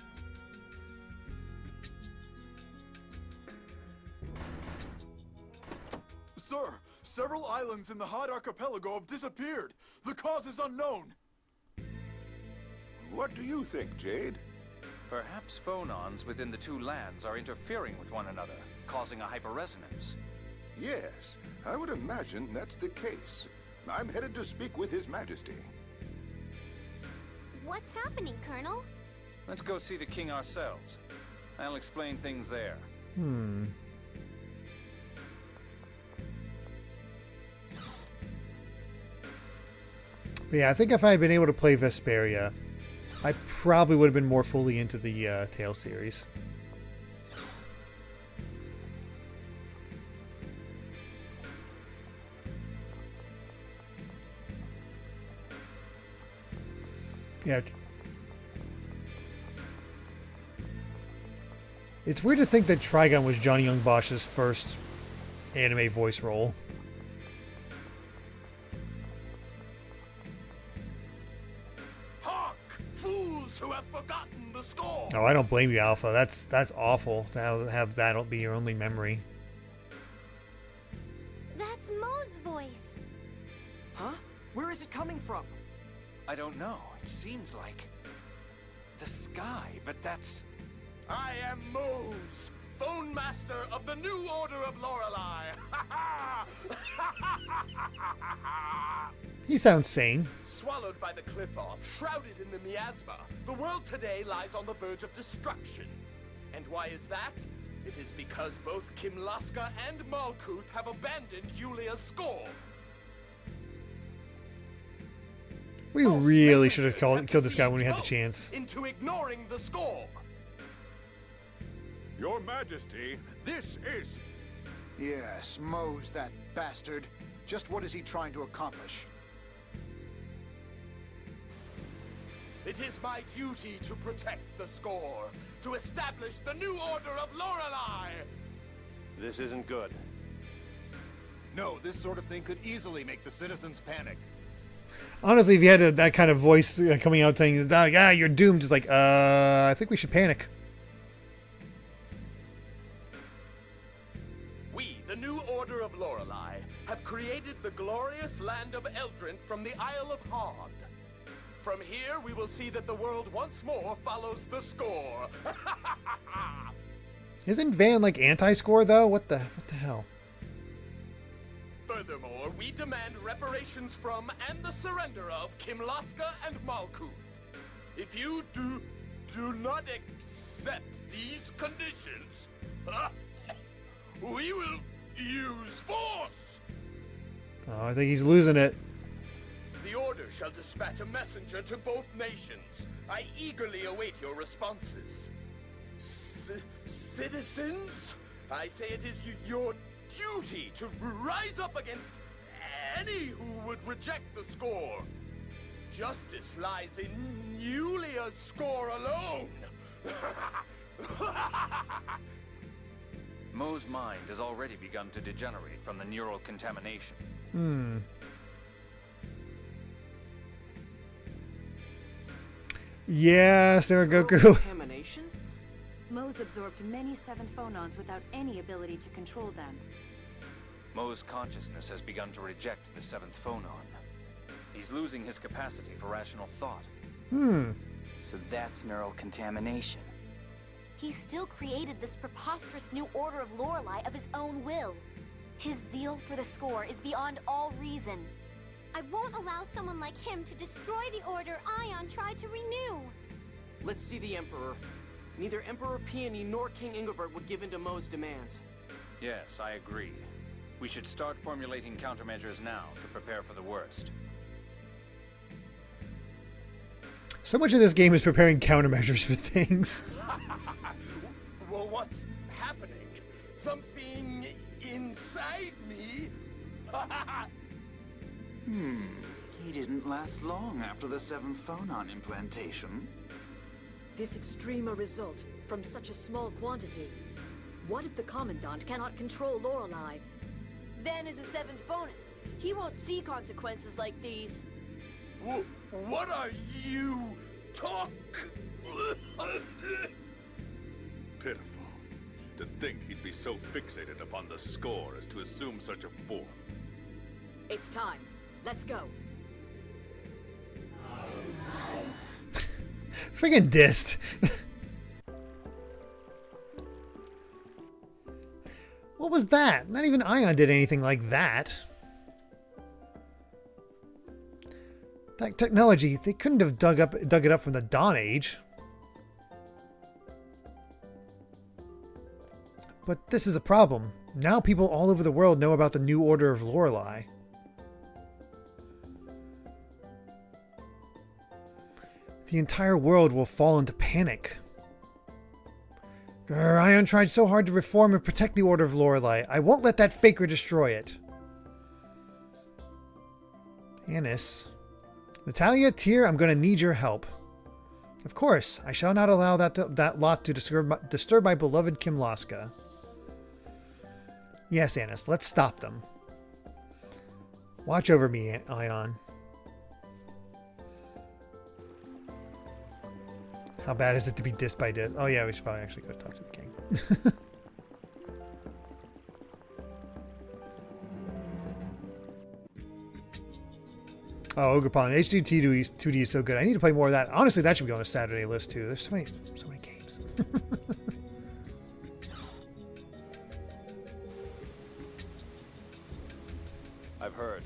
Sir, several islands in the Hod Archipelago have disappeared. The cause is unknown. What do you think, Jade? Perhaps phonons within the two lands are interfering with one another, causing a hyperresonance. Yes, I would imagine that's the case. I'm headed to speak with His Majesty. What's happening, Colonel? Let's go see the king ourselves. I'll explain things there. Yeah, I think if I had been able to play Vesperia, I probably would have been more fully into the Tales series. Yeah. It's weird to think that Trigon was Johnny Young Bosch's first anime voice role. Hark! Fools who have forgotten the score! Oh, I don't blame you, Alpha. That's awful to have that be your only memory. That's Mohs' voice. Huh? Where is it coming from? I don't know. It seems like the sky, but that's... I am Mohs, Phone Master of the New Order of Lorelei. He sounds sane. Swallowed by the cliff off, shrouded in the miasma, the world today lies on the verge of destruction. And why is that? It is because both Kimlaska and Malkuth have abandoned Yulia's score. We really should have killed this guy when we had the chance. Into ignoring the score. Your Majesty, this is... Yes, Mohs, that bastard. Just what is he trying to accomplish? It is my duty to protect the score, to establish the new order of Lorelei! This isn't good. No, this sort of thing could easily make the citizens panic. Honestly, if you had that kind of voice coming out saying, yeah, you're doomed, just like, I think we should panic. We, the new order of Lorelei, have created the glorious land of Eldrint from the Isle of Hod. From here, we will see that the world once more follows the score. Isn't Van like anti-score though? What the hell? Furthermore, we demand reparations from and the surrender of Kimlaska and Malkuth. If you do not accept these conditions, we will use force. Oh, I think he's losing it. The Order shall dispatch a messenger to both nations. I eagerly await your responses. Citizens, I say it is your duty to rise up against any who would reject the score. Justice lies in Yulia's score alone. Mohs' mind has already begun to degenerate from the neural contamination. Yeah, Sarah Goku. Contamination? Mohs absorbed many seventh phonons without any ability to control them. Mohs' consciousness has begun to reject the seventh phonon. He's losing his capacity for rational thought. So that's neural contamination. He still created this preposterous new order of Lorelei of his own will. His zeal for the score is beyond all reason. I won't allow someone like him to destroy the order Ion tried to renew. Let's see the Emperor. Neither Emperor Peony nor King Ingobert would give in to Mohs' demands. Yes, I agree. We should start formulating countermeasures now to prepare for the worst. So much of this game is preparing countermeasures for things. Well, what's happening? Something inside me? He didn't last long after the seventh phonon implantation. This extreme a result from such a small quantity. What if the Commandant cannot control Lorelei? Van is a seventh bonus. He won't see consequences like these. What are you Pitiful. To think he'd be so fixated upon the score as to assume such a form. It's time. Let's go. Friggin' dissed. What was that? Not even Ion did anything like that. That technology, they couldn't have dug it up from the Dawn Age. But this is a problem. Now people all over the world know about the new order of Lorelei. The entire world will fall into panic. Ion tried so hard to reform and protect the Order of Lorelei. I won't let that faker destroy it. Anise. Natalia, Tyr, I'm going to need your help. Of course, I shall not allow that lot to disturb my beloved Kimlaska. Yes, Anise, let's stop them. Watch over me, Ion. How bad is it to be dissed by diss? Oh yeah, we should probably actually go talk to the king. Oh, Ogrepon. HD 2D is so good. I need to play more of that. Honestly, that should be on a Saturday list too. There's so many games. I've heard.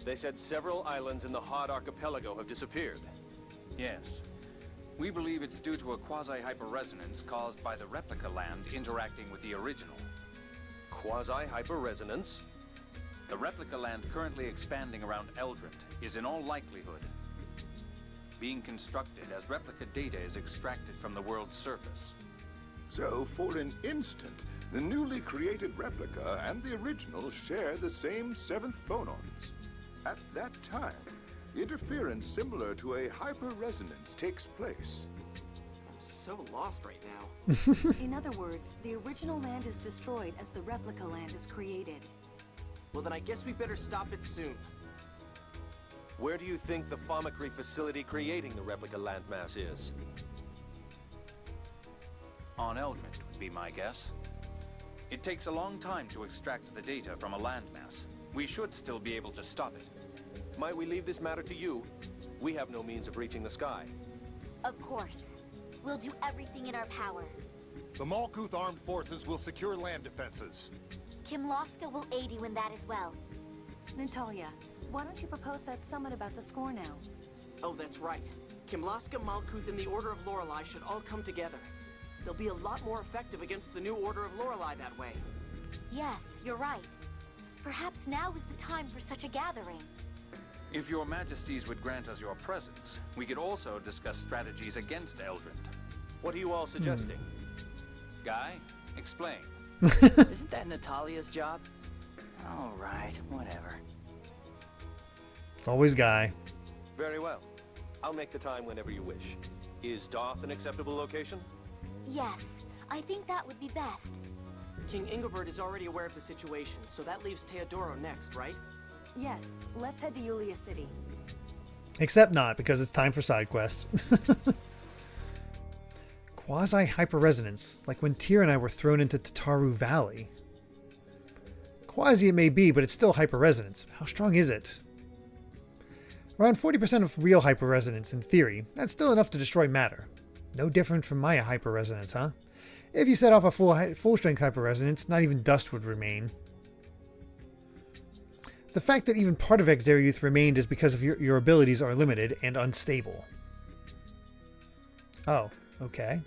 They said several islands in the Hod archipelago have disappeared. Yes. We believe it's due to a quasi-hyperresonance caused by the replica land interacting with the original. Quasi-hyperresonance? The replica land currently expanding around Eldrint is in all likelihood being constructed as replica data is extracted from the world's surface. So, for an instant, the newly created replica and the original share the same 7th phonons. At that time, interference similar to a hyperresonance takes place. I'm so lost right now. In other words, the original land is destroyed as the replica land is created. Well, then I guess we better stop it soon. Where do you think the Famicry facility creating the replica landmass is? On Eldred would be my guess. It takes a long time to extract the data from a landmass. We should still be able to stop it. Might we leave this matter to you? We have no means of reaching the sky. Of course. We'll do everything in our power. The Malkuth armed forces will secure land defenses. Kimloska will aid you in that as well. Natalia, why don't you propose that summit about the score now? Oh, that's right. Kimloska, Malkuth, and the Order of Lorelei should all come together. They'll be a lot more effective against the new Order of Lorelei that way. Yes, you're right. Perhaps now is the time for such a gathering. If your majesties would grant us your presence, we could also discuss strategies against Eldred. What are you all suggesting? Guy, explain. Isn't that Natalia's job? All right, whatever. It's always Guy. Very well. I'll make the time whenever you wish. Is Doth an acceptable location? Yes, I think that would be best. King Ingobert is already aware of the situation, so that leaves Teodoro next, right? Yes, let's head to Yulia City. Except not, because it's time for side quests. Quasi-hyperresonance, like when Tyr and I were thrown into Tataru Valley. Quasi it may be, but it's still hyperresonance. How strong is it? Around 40% of real hyperresonance in theory. That's still enough to destroy matter. No different from my hyperresonance, huh? If you set off a full-strength hyperresonance, not even dust would remain. The fact that even part of Exariuth remained is because of your abilities are limited and unstable. Oh, okay.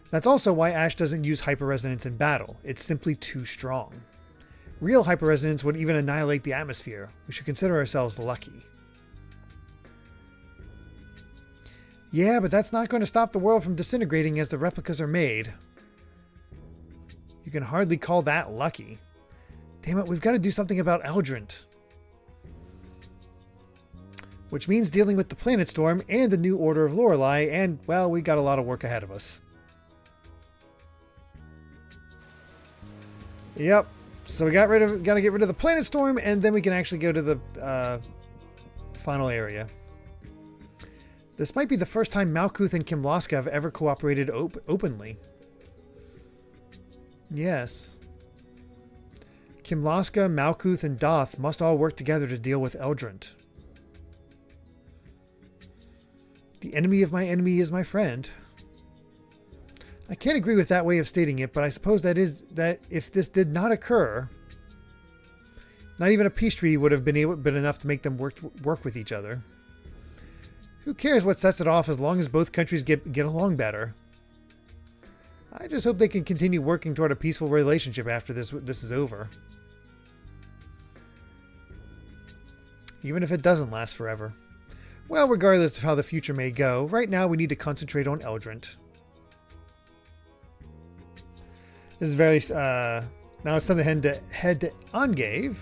That's also why Ash doesn't use hyperresonance in battle. It's simply too strong. Real hyperresonance would even annihilate the atmosphere. We should consider ourselves lucky. Yeah, but that's not going to stop the world from disintegrating as the replicas are made. You can hardly call that lucky. Damn it, we've got to do something about Eldred. Which means dealing with the Planet Storm and the new Order of Lorelei, and, well, we got a lot of work ahead of us. Yep. So we gotta get rid of the Planet Storm, and then we can actually go to the final area. This might be the first time Malkuth and Kimloska have ever cooperated openly. Yes. Kimloska, Malkuth, and Doth must all work together to deal with Eldred. The enemy of my enemy is my friend. I can't agree with that way of stating it, but I suppose that if this did not occur, not even a peace treaty would have been enough to make them work with each other. Who cares what sets it off as long as both countries get along better? I just hope they can continue working toward a peaceful relationship after this is over. Even if it doesn't last forever. Well, regardless of how the future may go, right now we need to concentrate on Eldred. This is very, now it's time to head to Angave.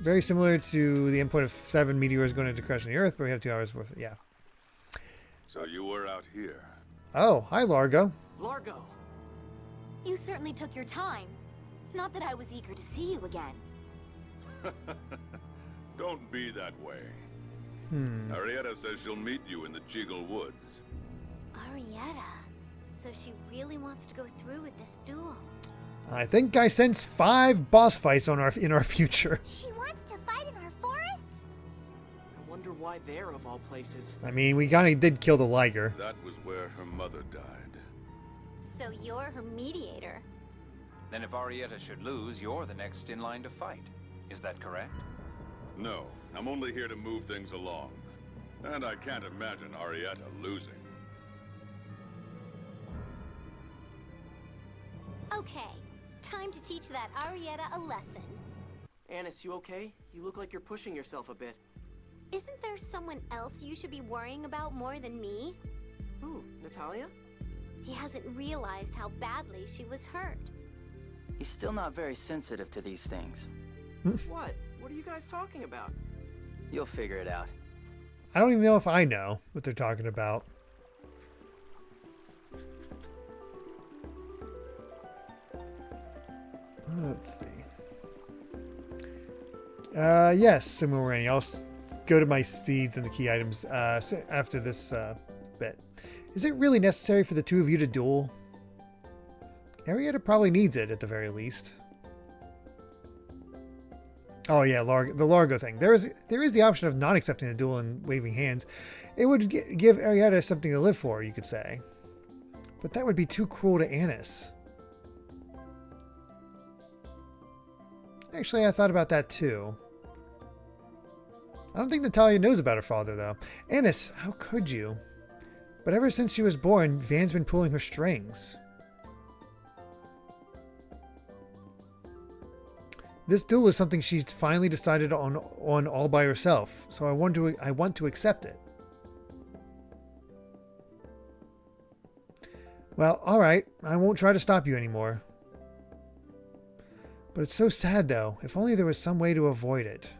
Very similar to the endpoint of 7 meteors going into crash on the Earth, but we have 2 hours worth, yeah. So you were out here. Oh, hi Largo. Largo! You certainly took your time. Not that I was eager to see you again. Don't be that way. Arietta says she'll meet you in the Jiggle Woods. Arietta. So she really wants to go through with this duel. I think I sense 5 boss fights in our future. She wants to fight in our forest? I wonder why there, of all places. I mean, we kinda did kill the Liger. That was where her mother died. So you're her mediator. Then if Arietta should lose, you're the next in line to fight. Is that correct? No, I'm only here to move things along. And I can't imagine Arietta losing. Okay, time to teach that Arietta a lesson. Anise, you okay? You look like you're pushing yourself a bit. Isn't there someone else you should be worrying about more than me? Who, Natalia? He hasn't realized how badly she was hurt. He's still not very sensitive to these things. What? What are you guys talking about? You'll figure it out. I don't even know if I know what they're talking about. Let's see. Yes, Simurani. I'll go to my seeds and the key items after this bit. Is it really necessary for the two of you to duel? Arietta probably needs it at the very least. Oh yeah, the Largo thing. There is the option of not accepting the duel and waving hands. It would give Arietta something to live for, you could say. But that would be too cruel to Anise. Actually, I thought about that too. I don't think Natalia knows about her father, though. Anise, how could you? But ever since she was born, Van's been pulling her strings. This duel is something she's finally decided on all by herself, so I want to accept it. Well, alright, I won't try to stop you anymore. But it's so sad, though. If only there was some way to avoid it.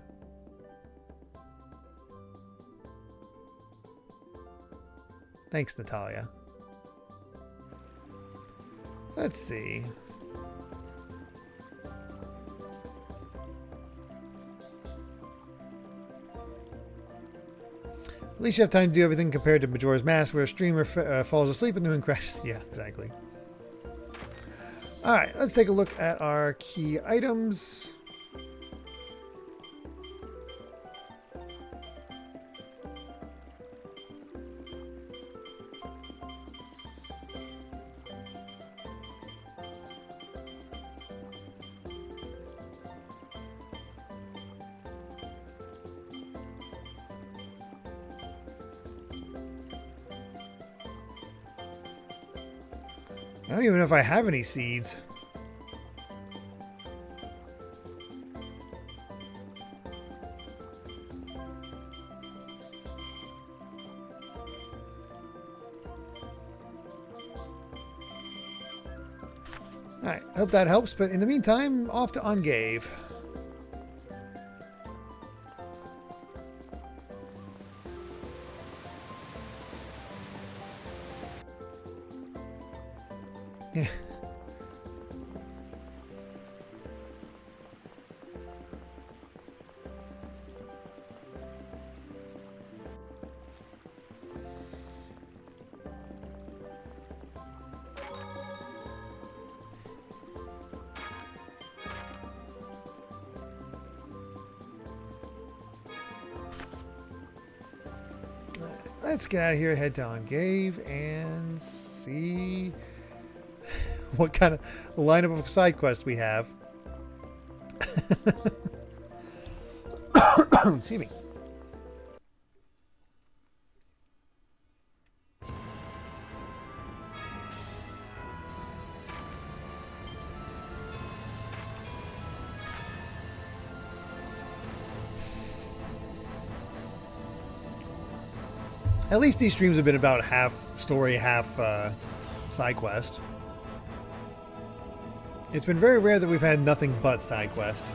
Thanks, Natalia. Let's see. At least you have time to do everything compared to Majora's Mask, where a streamer falls asleep and the moon crashes. Yeah, exactly. Alright, let's take a look at our key items. I don't even know if I have any seeds. Alright, hope that helps, but in the meantime, off to Ungave. Yeah. Let's get out of here, head to Ungave, and see what kind of lineup of side quests we have. Excuse me. At least these streams have been about half story, half side quest. It's been very rare that we've had nothing but side quest.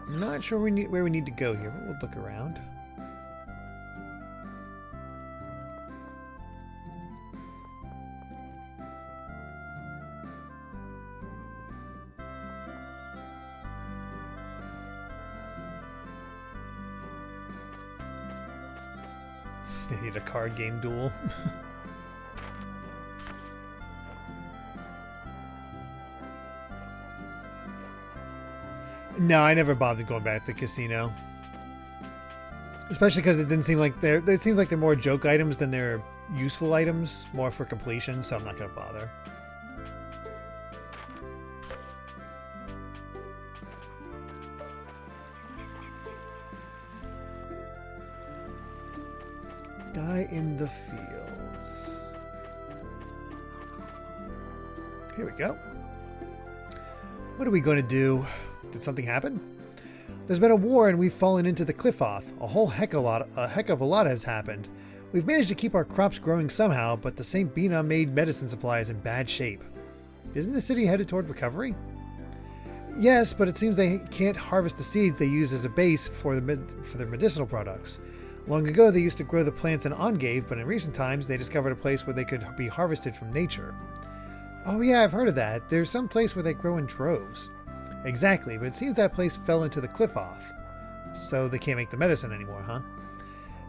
I'm not sure where we need to go here, but we'll look around. I need a card game duel. No, I never bothered going back to the casino. Especially because it didn't seem like it seems like they're more joke items than they're useful items, more for completion, so I'm not going to bother. Die in the field. Here we go. What are we going to do? Did something happen? There's been a war and we've fallen into the cliff off. A heck of a lot has happened. We've managed to keep our crops growing somehow, but the St. Bina-made medicine supply is in bad shape. Isn't the city headed toward recovery? Yes, but it seems they can't harvest the seeds they use as a base for their medicinal products. Long ago, they used to grow the plants in Ongave, but in recent times, they discovered a place where they could be harvested from nature. Oh yeah, I've heard of that. There's some place where they grow in droves. Exactly, but it seems that place fell into the cliff off. So they can't make the medicine anymore, huh?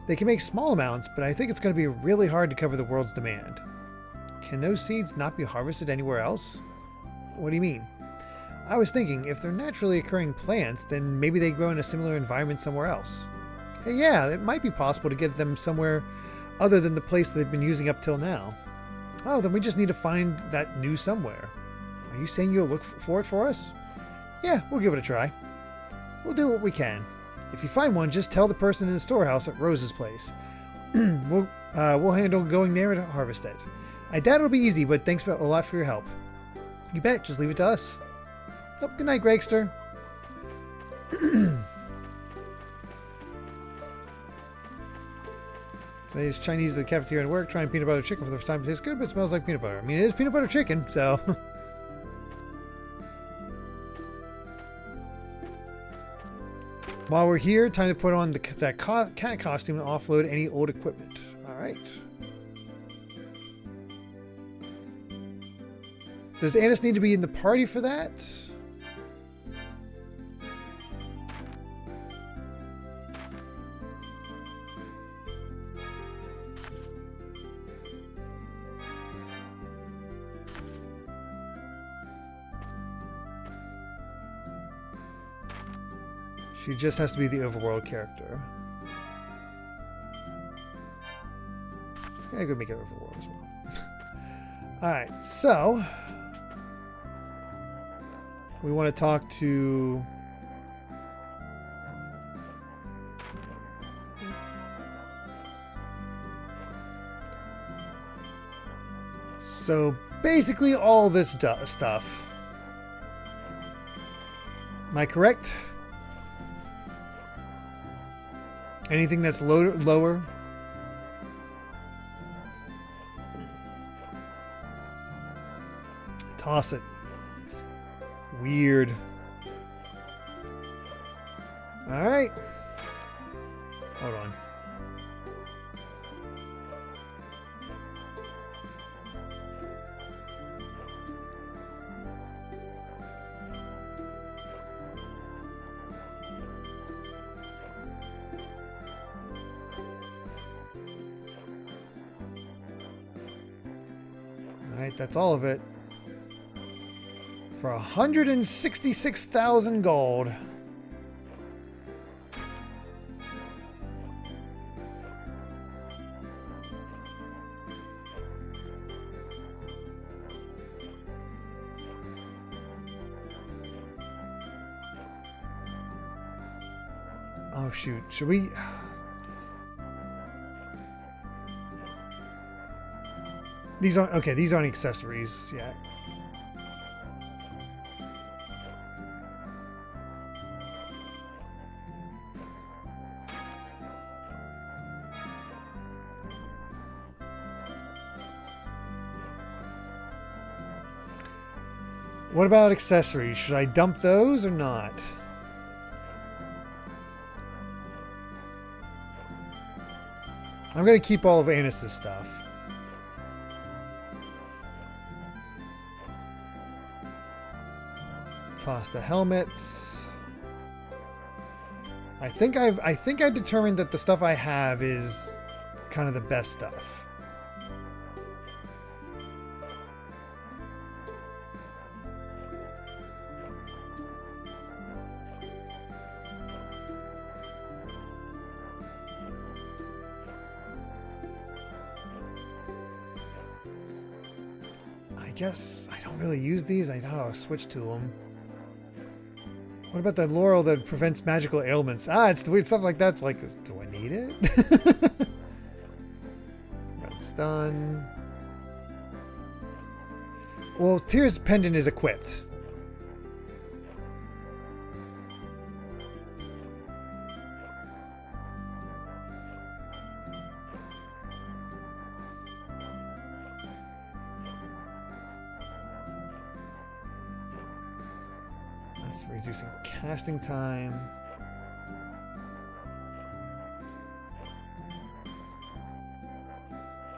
They can make small amounts, but I think it's going to be really hard to cover the world's demand. Can those seeds not be harvested anywhere else? What do you mean? I was thinking, if they're naturally occurring plants, then maybe they grow in a similar environment somewhere else. Hey, yeah, it might be possible to get them somewhere other than the place they've been using up till now. Oh, then we just need to find that new somewhere. Are you saying you'll look for it for us? Yeah, we'll give it a try. We'll do what we can. If you find one, just tell the person in the storehouse at Rose's place. We'll handle going there and harvest it. I doubt it'll be easy, but thanks a lot for your help. You bet, just leave it to us. Oh, good night, Gregster. Today's Chinese at the cafeteria and work, trying peanut butter chicken for the first time. It tastes good, but it smells like peanut butter. I mean, it is peanut butter chicken, so... While we're here, time to put on that cat costume and offload any old equipment. All right. Does Anise need to be in the party for that? She just has to be the overworld character. Yeah, I could make it overworld as well. Alright, so we want to talk to basically all this stuff. Am I correct? Anything that's lower? Toss it. Weird. All right. Hold on. That's all of it. For 166,000 gold. Oh shoot, should we... These aren't, okay, these aren't accessories yet. What about accessories? Should I dump those or not? I'm going to keep all of Anise's stuff. Toss the helmets. I think I determined that the stuff I have is kind of the best stuff. I guess I don't really use these. I know how to switch to them. What about the laurel that prevents magical ailments? Ah, it's the weird stuff like that. It's like, do I need it? Got stun. Well, Tyr's pendant is equipped. That's reducing casting time.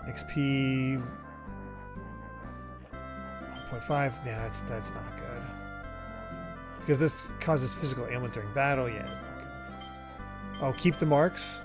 XP 1.5. Yeah, that's not good. Because this causes physical ailment during battle. Yeah, it's not good. Oh, keep the marks.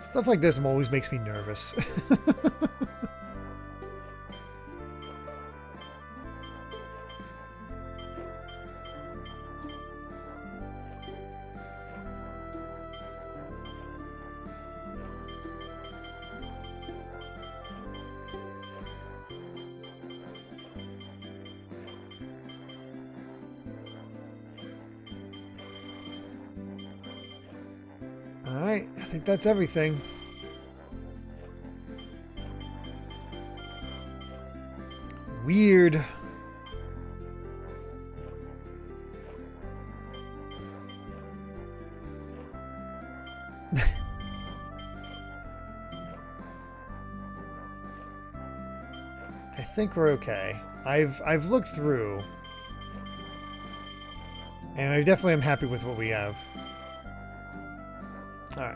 Stuff like this always makes me nervous. Alright, I think that's everything. Weird. I think we're okay. I've looked through, and I definitely am happy with what we have. All right.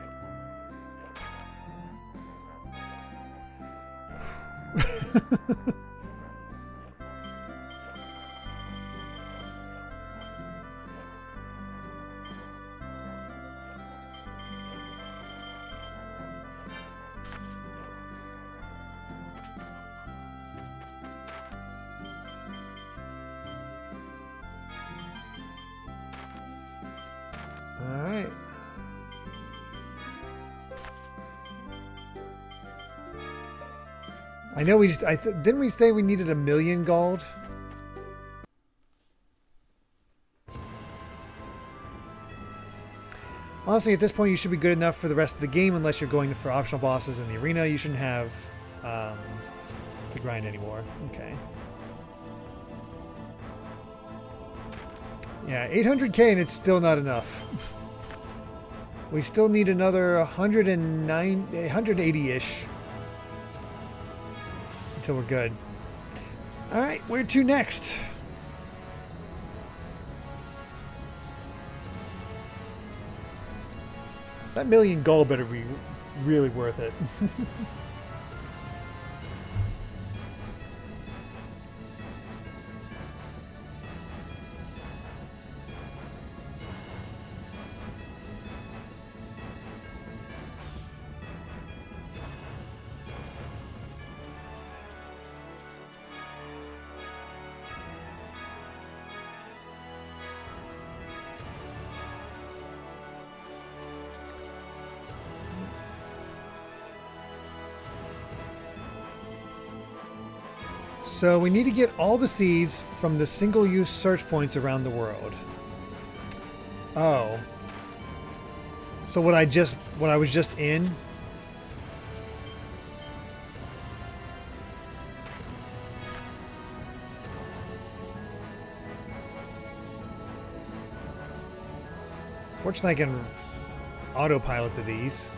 All right. I know we just didn't we say we needed 1 million gold? Honestly, at this point, you should be good enough for the rest of the game, unless you're going for optional bosses in the arena. You shouldn't have to grind anymore. Okay. Yeah, 800k and it's still not enough. We still need another 180-ish until we're good. All right, where to next? That 1 million gold better be really worth it. So we need to get all the seeds from the single-use search points around the world. Oh. So what I was just in? Fortunately, I can autopilot to these.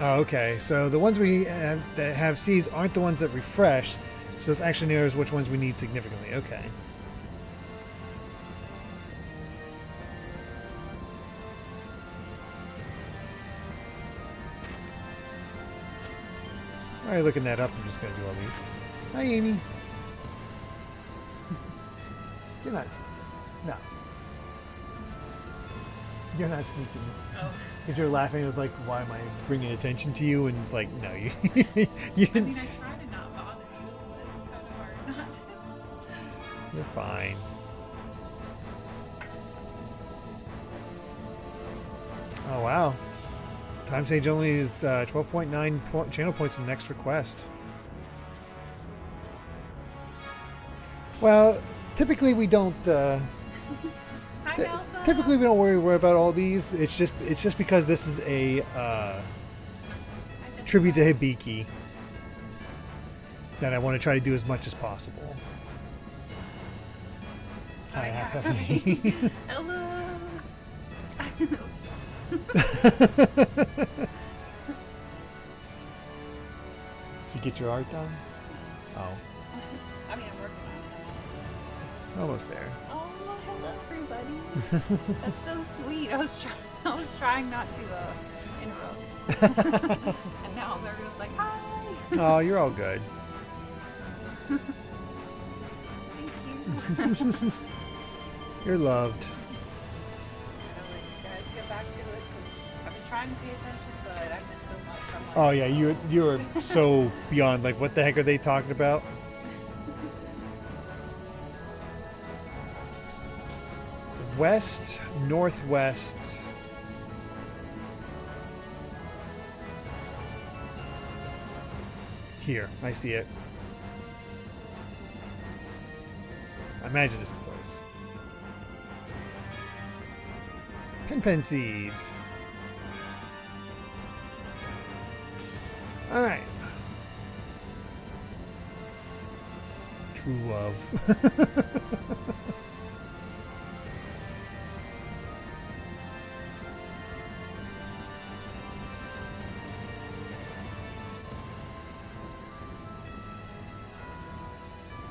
Oh, okay. So the ones we have that have seeds aren't the ones that refresh. So this actually narrows which ones we need significantly. Okay. All right, looking that up, I'm just going to do all these. Hi, Amy. You're not. No. You're not sneaking. Oh. Because you're laughing. It's like, why am I bringing attention to you? And it's like, no, you. I mean, I try to not You're fine. Oh, wow. Time stage only is 12.9 channel points in the next request. Well, typically we don't. Typically we don't worry about all these. It's just because this is a tribute to Hibiki that I want to try to do as much as possible. Hi, half of me. Hello. Did you get your art done? Oh. I mean, I'm working on it. I'm almost there. Oh, hello, everybody. That's so sweet. I was trying not to interrupt. And now everyone's like, hi. Oh, you're all good. Thank you. You're loved. I'll let you guys get back to it because I've been trying to pay attention, but I miss so much. I'm like, Oh yeah, you're so beyond. Like, what the heck are they talking about? West, northwest. Here, I see it. I imagine this is the place. Pen seeds. All right. True love.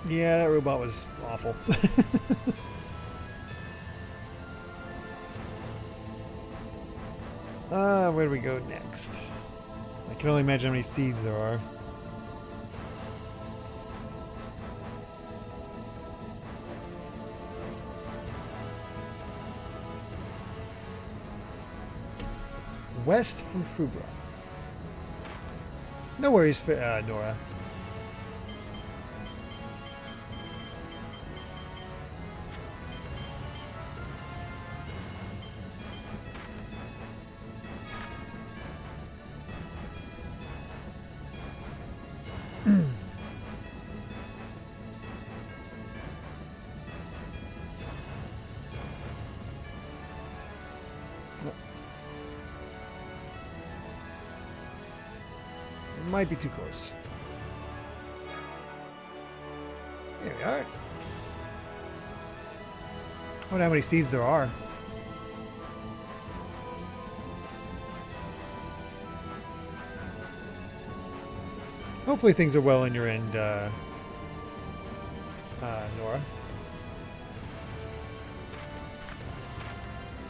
Yeah, that robot was awful. Where do we go next? I can only imagine how many seeds there are. West from Fubra. No worries, Nora. Might be too close. There we are. I wonder how many seeds there are. Hopefully things are well in your end, Nora.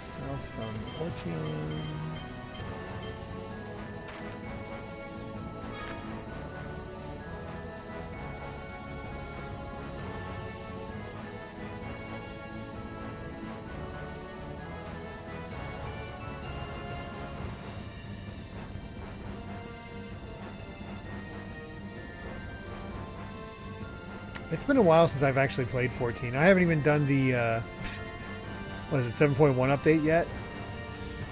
South from Ortion. It's been a while since I've actually played 14. I haven't even done the, what is it, 7.1 update yet?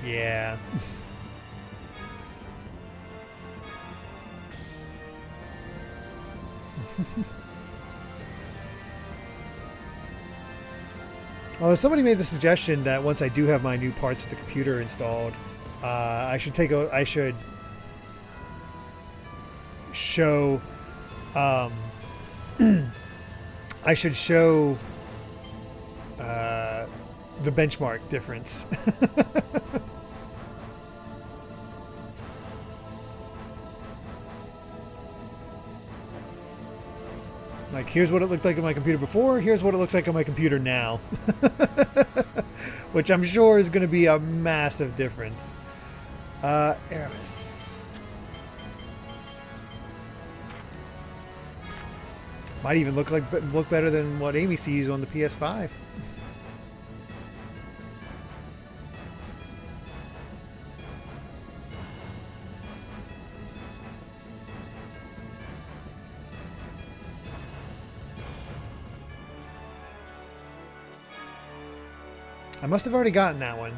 Yeah. Although somebody made the suggestion that once I do have my new parts of the computer installed, I should show, I should show the benchmark difference. Like, here's what it looked like on my computer before, here's what it looks like on my computer now. Which I'm sure is going to be a massive difference. Aramis. Might even look better than what Amy sees on the PS5. I must have already gotten that one.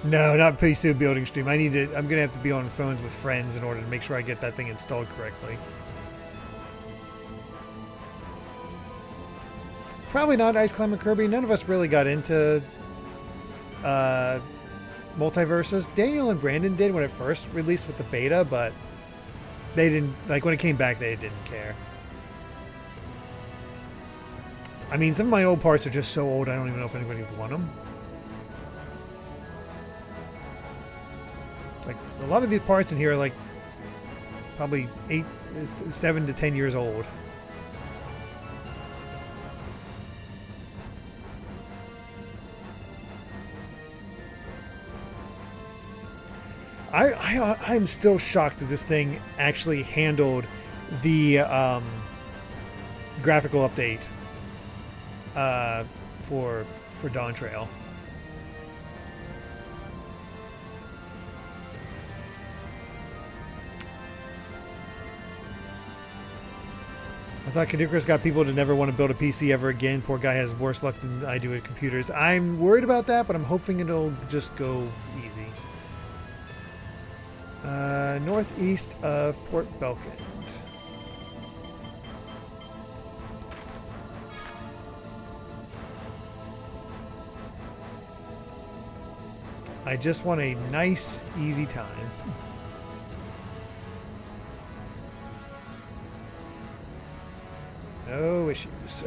No, not PC building stream. I'm gonna have to be on phones with friends in order to make sure I get that thing installed correctly. Probably not Ice Climber Kirby. None of us really got into multiverses. Daniel and Brandon did when it first released with the beta, but they didn't, like, when it came back, they didn't care. I mean, some of my old parts are just so old, I don't even know if anybody would want them. Like, a lot of these parts in here are, like, probably 7 to 10 years old. I'm still shocked that this thing actually handled the graphical update for Dawn Trail. I thought Caduceus got people to never want to build a PC ever again. Poor guy has worse luck than I do with computers. I'm worried about that, but I'm hoping it'll just go easy. Northeast of Port Belkand. I just want a nice, easy time. No issues.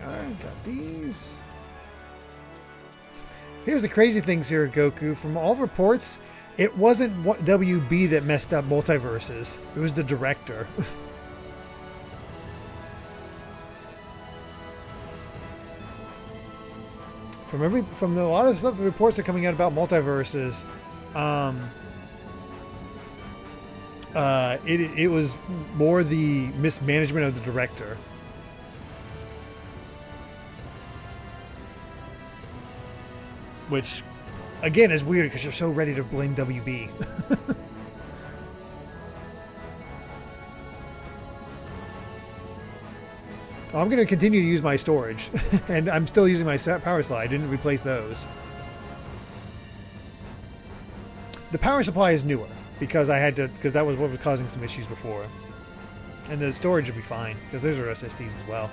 Alright, got these. Here's the crazy things here, Goku. From all reports, it wasn't WB that messed up multiverses. It was the director. From a lot of stuff, the reports are coming out about multiverses. It was more the mismanagement of the director. Which, again, is weird because you're so ready to blame WB. I'm going to continue to use my storage, and I'm still using my power slide. I didn't replace those. The power supply is newer because because that was what was causing some issues before. And the storage will be fine because those are SSDs as well.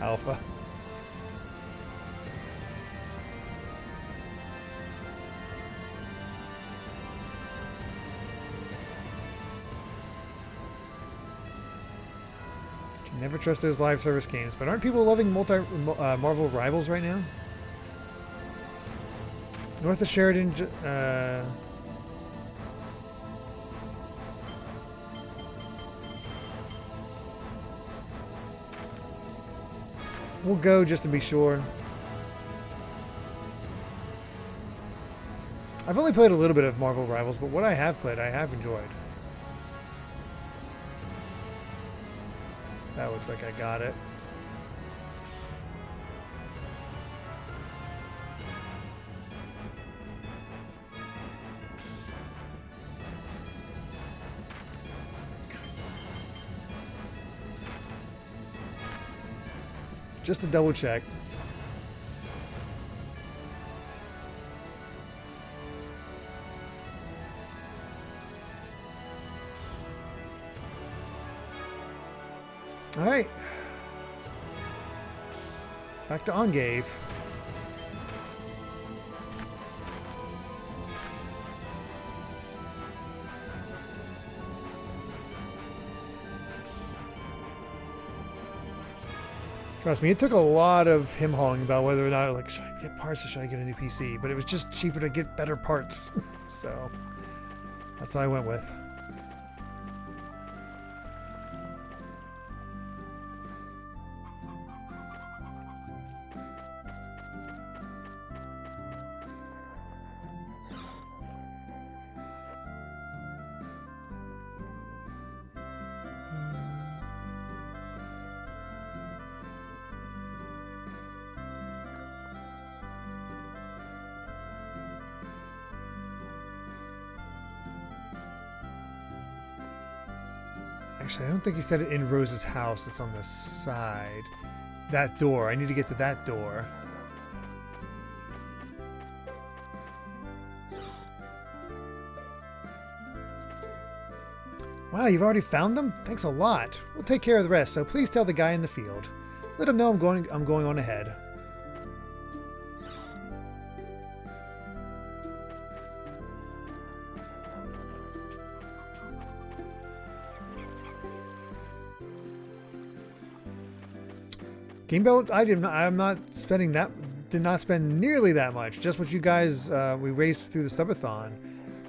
Alpha. Can never trust those live service games, but aren't people loving Marvel Rivals right now? North of Sheridan, we'll go just to be sure. I've only played a little bit of Marvel Rivals, but what I have played, I have enjoyed. That looks like I got it. Just to double check. All right. Back to Ongave. Trust me, it took a lot of him hawing about whether or not, like, should I get parts or should I get a new PC? But it was just cheaper to get better parts. So that's what I went with. Actually, I don't think he said it in Rose's house. It's on the side. That door. I need to get to that door. Wow, you've already found them? Thanks a lot. We'll take care of the rest, so please tell the guy in the field. Let him know I'm going on ahead. Gamebelt, I'm not spending that, did not spend nearly that much. Just what you guys, we raised through the subathon.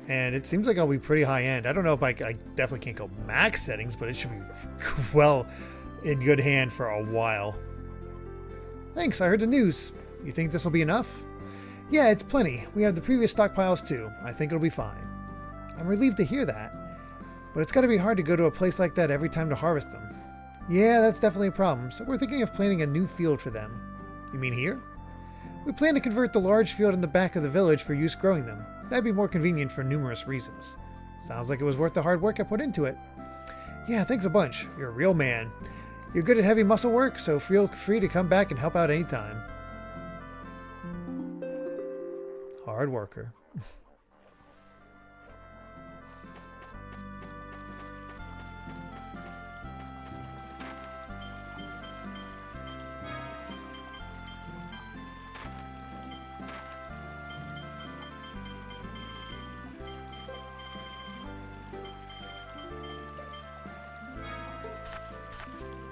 And it seems like I'll be pretty high end. I don't know if I definitely can't go max settings, but it should be well in good hand for a while. Thanks, I heard the news. You think this will be enough? Yeah, it's plenty. We have the previous stockpiles too. I think it'll be fine. I'm relieved to hear that. But it's gotta be hard to go to a place like that every time to harvest them. Yeah, that's definitely a problem. So we're thinking of planning a new field for them. You mean here? We plan to convert the large field in the back of the village for use growing them. That'd be more convenient for numerous reasons. Sounds like it was worth the hard work I put into it. Yeah, thanks a bunch. You're a real man. You're good at heavy muscle work, so feel free to come back and help out anytime. Hard worker.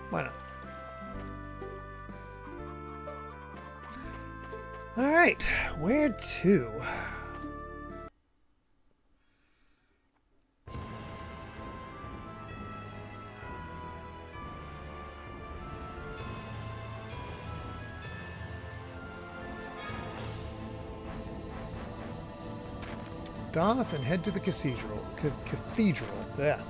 Why not? All right, where to? Doth and head to the cathedral. Cathedral. Yeah.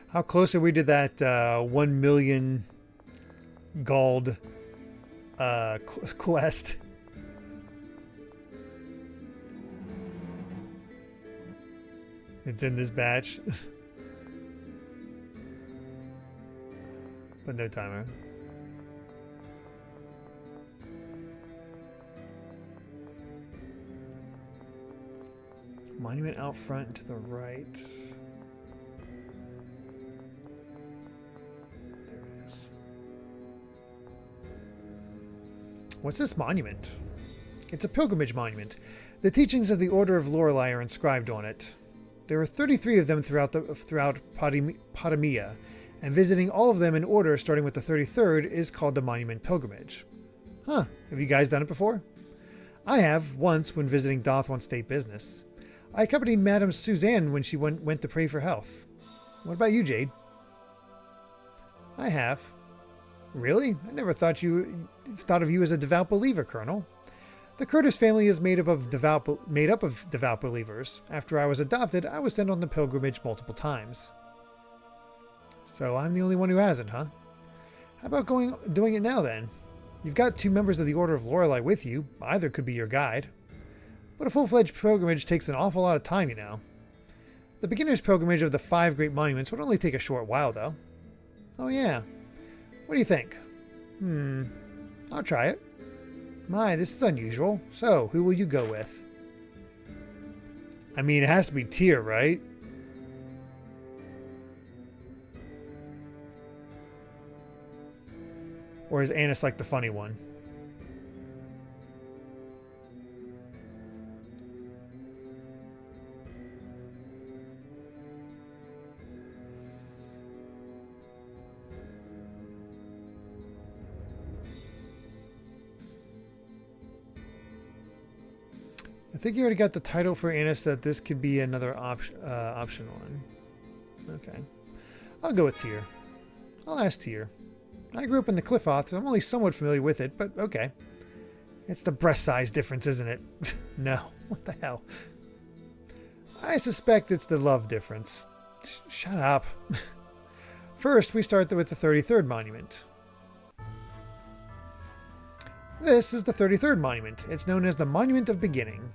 How close are we to that 1 million gold quest? It's in this batch. But no timer. Monument out front to the right. What's this monument? It's a pilgrimage monument. The teachings of the Order of Lorelei are inscribed on it. There are 33 of them throughout Potamia, and visiting all of them in order starting with the 33rd is called the Monument Pilgrimage. Huh, have you guys done it before? I have, once when visiting Doth on state business. I accompanied Madame Suzanne when she went to pray for health. What about you, Jade? I have. Really? I never thought of you as a devout believer, Colonel. The Curtis family is made up of devout believers. After I was adopted, I was sent on the pilgrimage multiple times. So I'm the only one who hasn't, huh? How about doing it now then? You've got 2 members of the Order of Lorelei with you. Either could be your guide. But a full-fledged pilgrimage takes an awful lot of time, you know. The beginner's pilgrimage of the 5 great monuments would only take a short while, though. Oh yeah. What do you think? I'll try it. My, this is unusual. So, who will you go with? I mean, it has to be Tyr, right? Or is Anise like the funny one? I think you already got the title for Anise that this could be another option one. Okay. I'll go with Tyr. I'll ask Tyr. I grew up in the Cliff Oath, so I'm only somewhat familiar with it, but okay. It's the breast size difference, isn't it? No. What the hell? I suspect it's the love difference. Shut up. First, we start with the 33rd monument. This is the 33rd monument. It's known as the Monument of Beginning.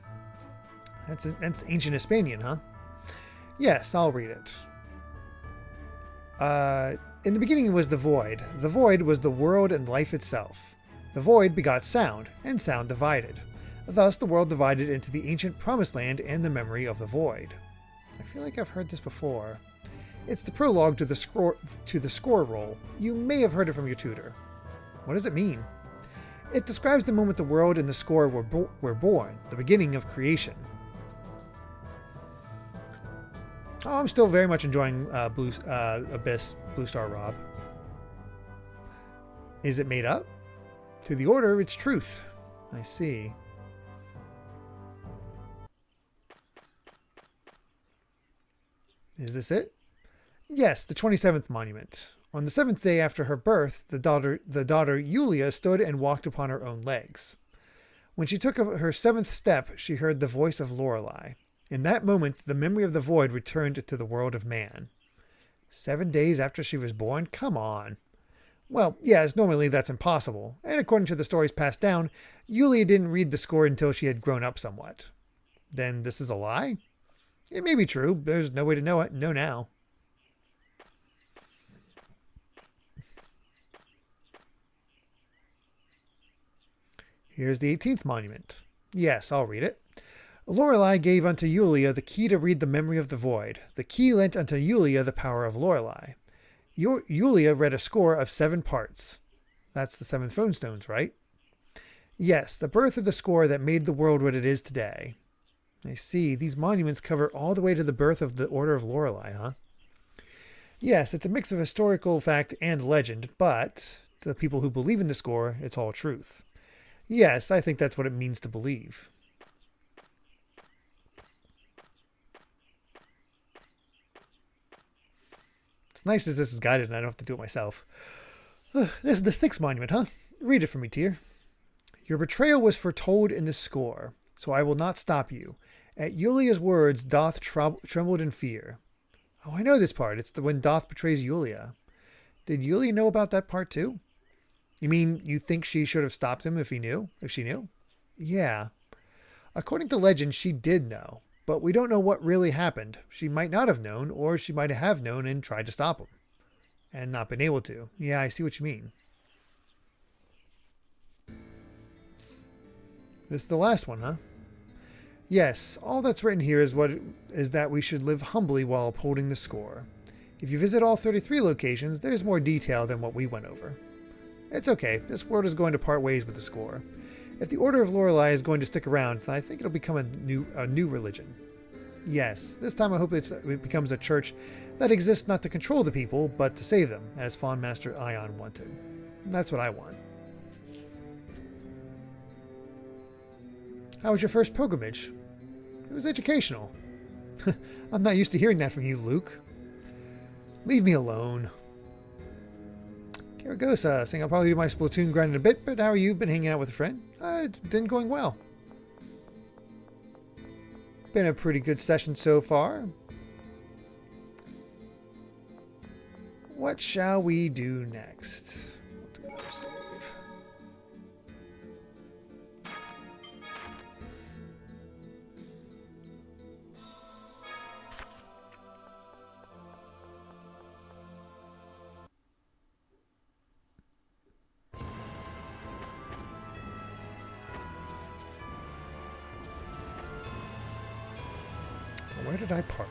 That's ancient Hispanian, huh? Yes, I'll read it. In the beginning was the void. The void was the world and life itself. The void begot sound, and sound divided. Thus, the world divided into the ancient promised land and the memory of the void. I feel like I've heard this before. It's the prologue to the score roll. You may have heard it from your tutor. What does it mean? It describes the moment the world and the score were born, the beginning of creation. Oh, I'm still very much enjoying Abyss, Blue Star Rob. Is it made up? To the order, it's truth. I see. Is this it? Yes, the 27th monument. On the 7th day after her birth, the daughter Yulia stood and walked upon her own legs. When she took her 7th step, she heard the voice of Lorelei. In that moment, the memory of the void returned to the world of man. 7 days after she was born? Come on. Well, yes, normally that's impossible, and according to the stories passed down, Yulia didn't read the score until she had grown up somewhat. Then this is a lie? It may be true, but there's no way to know now. Here's the 18th monument. Yes, I'll read it. Lorelei gave unto Yulia the key to read the memory of the void. The key lent unto Yulia the power of Lorelei. Yulia read a score of 7 parts. That's the 7 phone stones, right? Yes, the birth of the score that made the world what it is today. I see. These monuments cover all the way to the birth of the Order of Lorelei, huh? Yes, it's a mix of historical fact and legend, but to the people who believe in the score, it's all truth. Yes, I think that's what it means to believe. It's nice as this is guided and I don't have to do it myself. This is the 6th monument, huh? Read it for me, Tyr. Your betrayal was foretold in the score, so I will not stop you. At Yulia's words, Doth trembled in fear. Oh, I know this part. It's when Doth betrays Yulia. Did Yulia know about that part too? You mean you think she should have stopped him if she knew? Yeah. According to legend, she did know, but we don't know what really happened. She might not have known, or she might have known and tried to stop him. And not been able to. Yeah, I see what you mean. This is the last one, huh? Yes, all that's written here is that we should live humbly while upholding the score. If you visit all 33 locations, there's more detail than what we went over. It's okay, this world is going to part ways with the score. If the Order of Lorelei is going to stick around, then I think it'll become a new religion. Yes, this time I hope it becomes a church that exists not to control the people, but to save them, as Fawn Master Ion wanted. And that's what I want. How was your first pilgrimage? It was educational. I'm not used to hearing that from you, Luke. Leave me alone. Karagosa, saying I'll probably do my Splatoon grind in a bit, but how are you? Been hanging out with a friend? It's been going well. Been a pretty good session so far. What shall we do next? We'll do another save. Where did I park?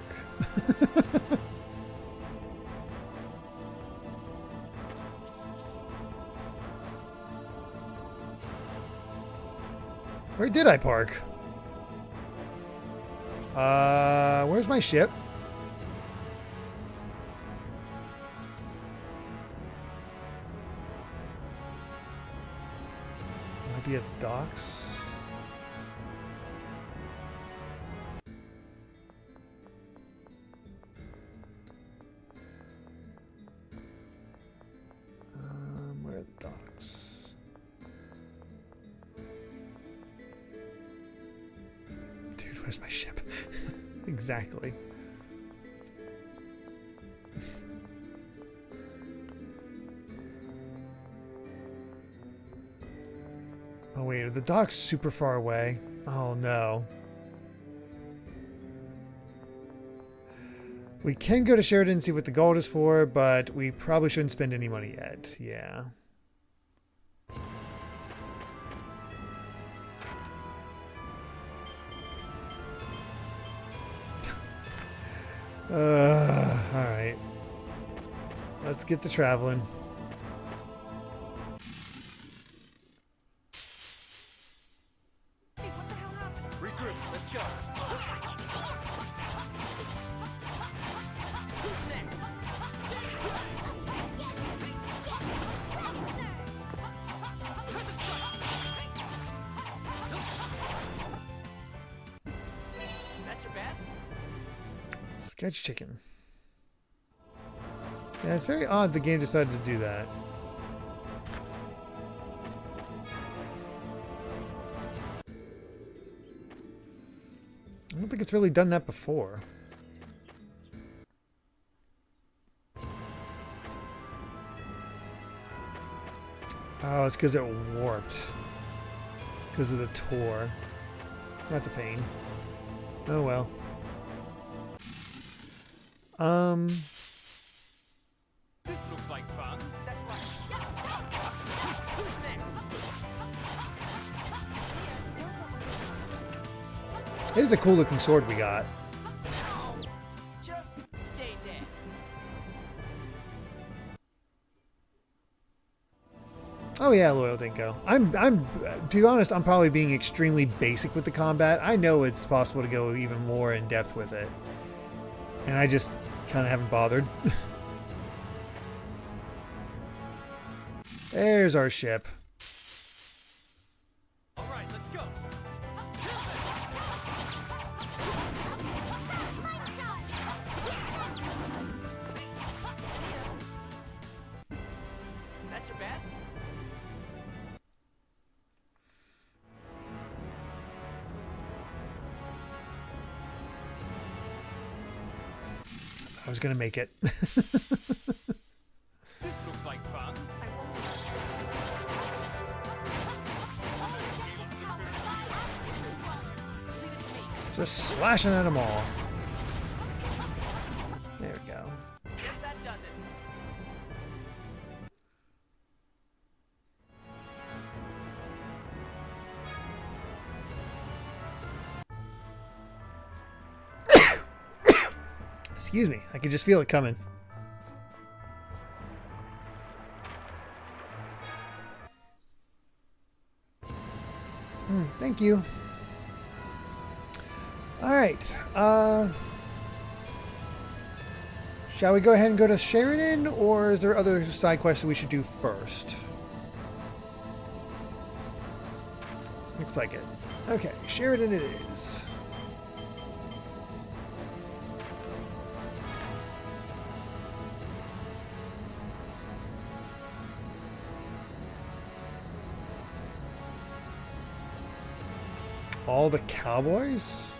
Where did I park? Where's my ship? Might be at the docks. Where's my ship? Exactly. Oh wait, are the docks super far away? Oh no. We can go to Sheridan and see what the gold is for, but we probably shouldn't spend any money yet. Yeah. Alright. Let's get to traveling. Hey, what the hell happened? Regroup, let's go. Who's next? That's your best? Sketch chicken. Yeah, it's very odd the game decided to do that. I don't think it's really done that before. Oh, it's because it warped. Because of the tour. That's a pain. Oh well. This looks like fun. That's right. Who's next? It is a cool looking sword we got. Just stay dead. Oh yeah, Loyal Dinko. I'm to be honest, I'm probably being extremely basic with the combat. I know it's possible to go even more in depth with it. And I just kind of haven't bothered. There's our ship. All right, let's go. That's your best? I was gonna make it. This looks like fun. Just slashing at them all. There we go. Guess that does it. Excuse me, I could just feel it coming. Thank you. All right. Shall we go ahead and go to Sheridan, or is there other side quests that we should do first? Looks like it. Okay, Sheridan it is. All the cowboys?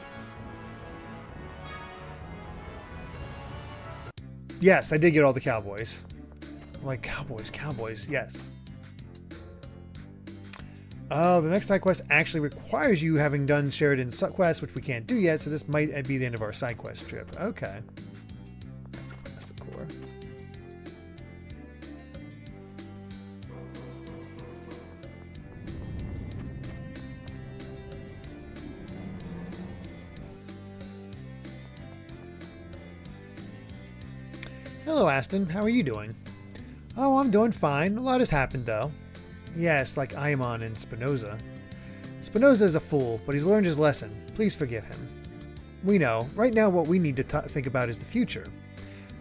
Yes, I did get all the cowboys. I'm like, cowboys, yes. Oh, the next side quest actually requires you having done Sheridan's quest, which we can't do yet, so this might be the end of our side quest trip. Okay. That's the core. Hello, Aston. How are you doing? Oh, I'm doing fine. A lot has happened, though. Yes, like Aimon and Spinoza. Spinoza is a fool, but he's learned his lesson. Please forgive him. We know. Right now, what we need to think about is the future.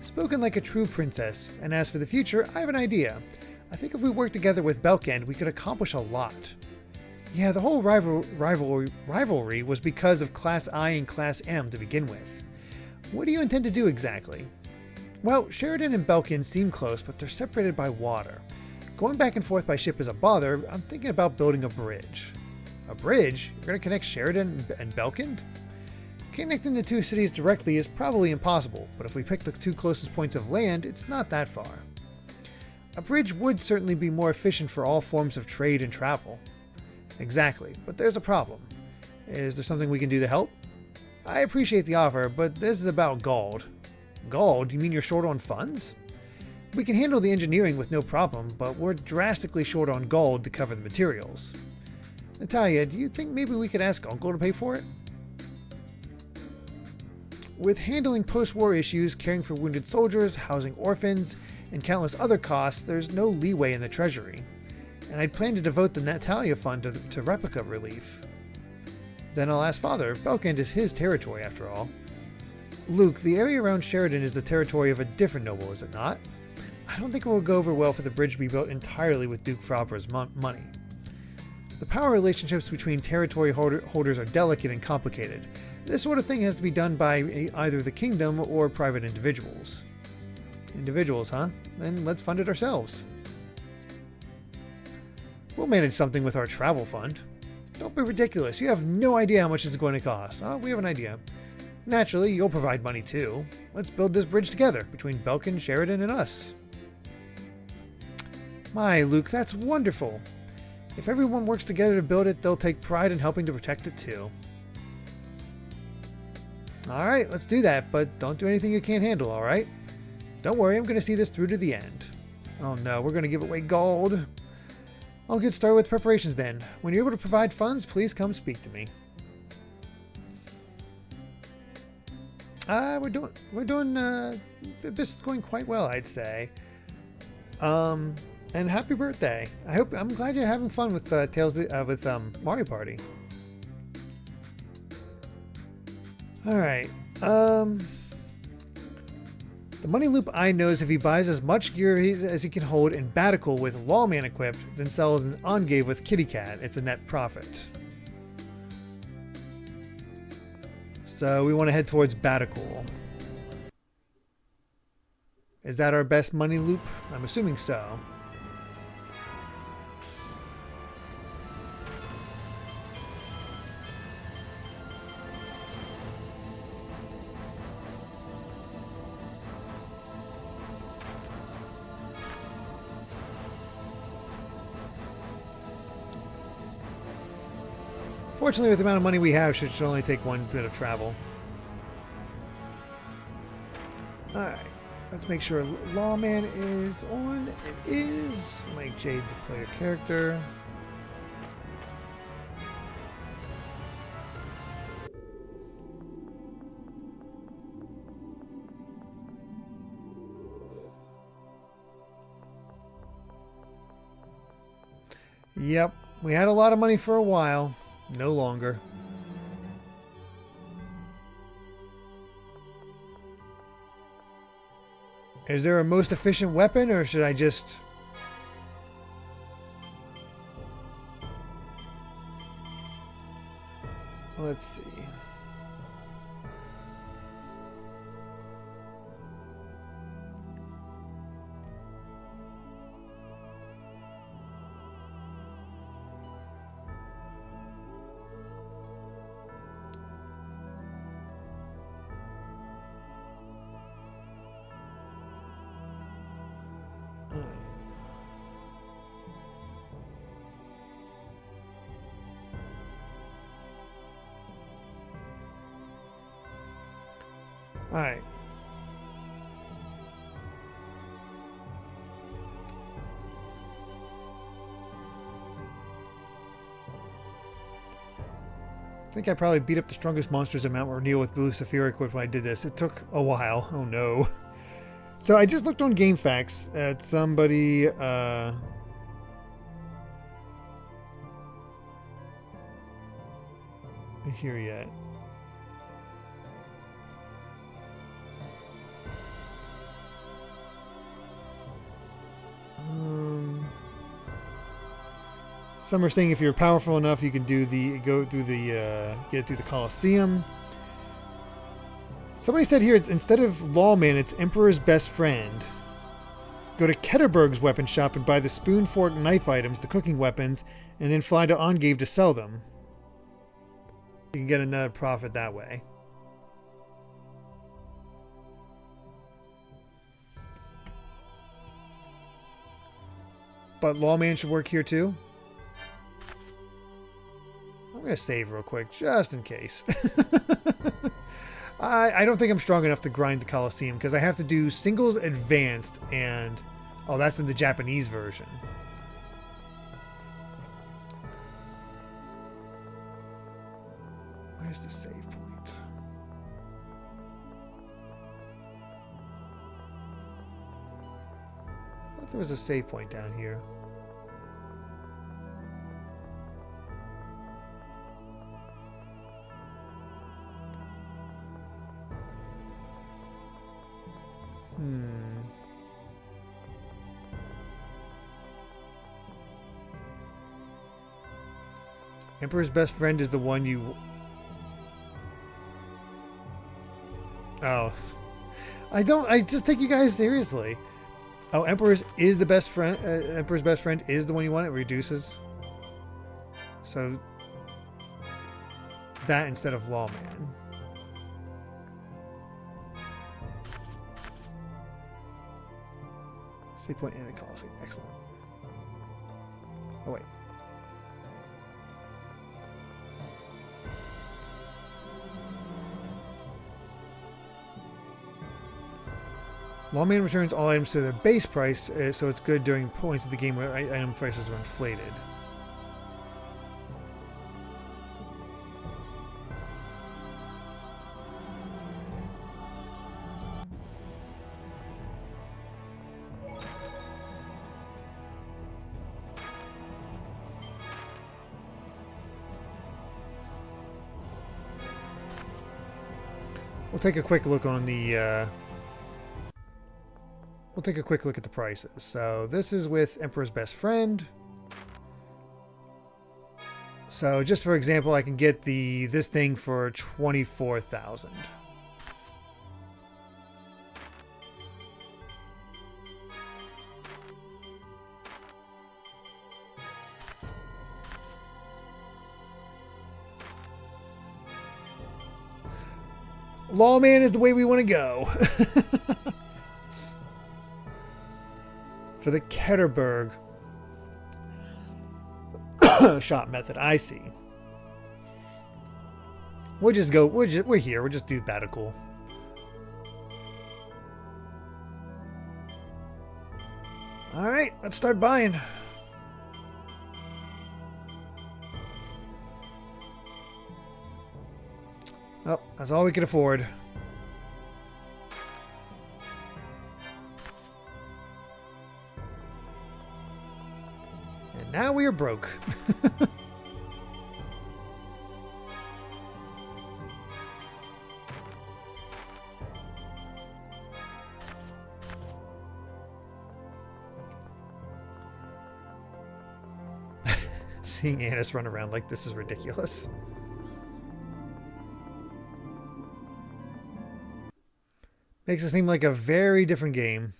Spoken like a true princess, and as for the future, I have an idea. I think if we work together with Belkend, we could accomplish a lot. Yeah, the whole rivalry was because of Class I and Class M to begin with. What do you intend to do exactly? Well, Sheridan and Belkend seem close, but they're separated by water. Going back and forth by ship is a bother. I'm thinking about building a bridge. A bridge? You're going to connect Sheridan and Belkend? Connecting the two cities directly is probably impossible, but if we pick the two closest points of land, it's not that far. A bridge would certainly be more efficient for all forms of trade and travel. Exactly, but there's a problem. Is there something we can do to help? I appreciate the offer, but this is about gold. Gold? You mean you're short on funds? We can handle the engineering with no problem, but we're drastically short on gold to cover the materials. Natalia, do you think maybe we could ask Uncle to pay for it? With handling post-war issues, caring for wounded soldiers, housing orphans, and countless other costs, there's no leeway in the treasury. And I'd plan to devote the Natalia fund to replica relief. Then I'll ask Father. Belkend is his territory after all. Luke, the area around Sheridan is the territory of a different noble, is it not? I don't think it will go over well for the bridge to be built entirely with Duke Frauber's money. The power relationships between territory holders are delicate and complicated. This sort of thing has to be done by either the kingdom or private individuals. Individuals, huh? Then let's fund it ourselves. We'll manage something with our travel fund. Don't be ridiculous. You have no idea how much it's going to cost. Oh, we have an idea. Naturally, you'll provide money too. Let's build this bridge together between Belkin, Sheridan, and us. My, Luke, that's wonderful. If everyone works together to build it, they'll take pride in helping to protect it too. Alright, let's do that, but don't do anything you can't handle, alright? Don't worry, I'm going to see this through to the end. Oh no, we're going to give away gold. I'll get started with preparations then. When you're able to provide funds, please come speak to me. This is going quite well, I'd say. And happy birthday. I'm glad you're having fun with Mario Party. Alright, the money loop I knows if he buys as much gear as he can hold in Batical with Lawman equipped, then sells an Engave with Kitty Cat, it's a net profit. So we want to head towards Batical. Is that our best money loop? I'm assuming so. Fortunately, with the amount of money we have, it should only take one bit of travel. Alright, let's make sure Lawman is on. It is. Make Jade the player character. Yep, we had a lot of money for a while. No longer. Is there a most efficient weapon, or should I just... Let's see. All right. I think I probably beat up the strongest monsters in Mount Ordeal with Blue Saphira equipped when I did this. It took a while. Oh no. So I just looked on GameFAQs at somebody here yet. Some are saying if you're powerful enough, you can get through the Colosseum. Somebody said here, it's instead of Lawman, it's Emperor's Best Friend. Go to Ketterberg's weapon shop and buy the spoon, fork, knife items, the cooking weapons, and then fly to Engave to sell them. You can get another profit that way. but Lawman should work here too. I'm going to save real quick, just in case. I don't think I'm strong enough to grind the Coliseum, because I have to do singles advanced, and... Oh, that's in the Japanese version. Where's the save point? I thought there was a save point down here. Emperor's best friend is the one you... Oh. I just take you guys seriously. Oh, Emperor's is the best friend. Emperor's best friend is the one you want. It reduces. So... that instead of Lawman. Save point in the Coliseum. Excellent. Oh, wait. Lawman returns all items to their base price, so it's good during points of the game where item prices are inflated. We'll take a quick look on the... We'll take a quick look at the prices. So this is with Emperor's Best Friend. So just for example, I can get this thing for 24,000. Lawman is the way we want to go. For the Ketterberg shot method, I see. We'll just go. We're here. We'll just do Baticool. All right, let's start buying. Oh, that's all we can afford. Now we are broke. Seeing Anise run around like this is ridiculous. Makes it seem like a very different game.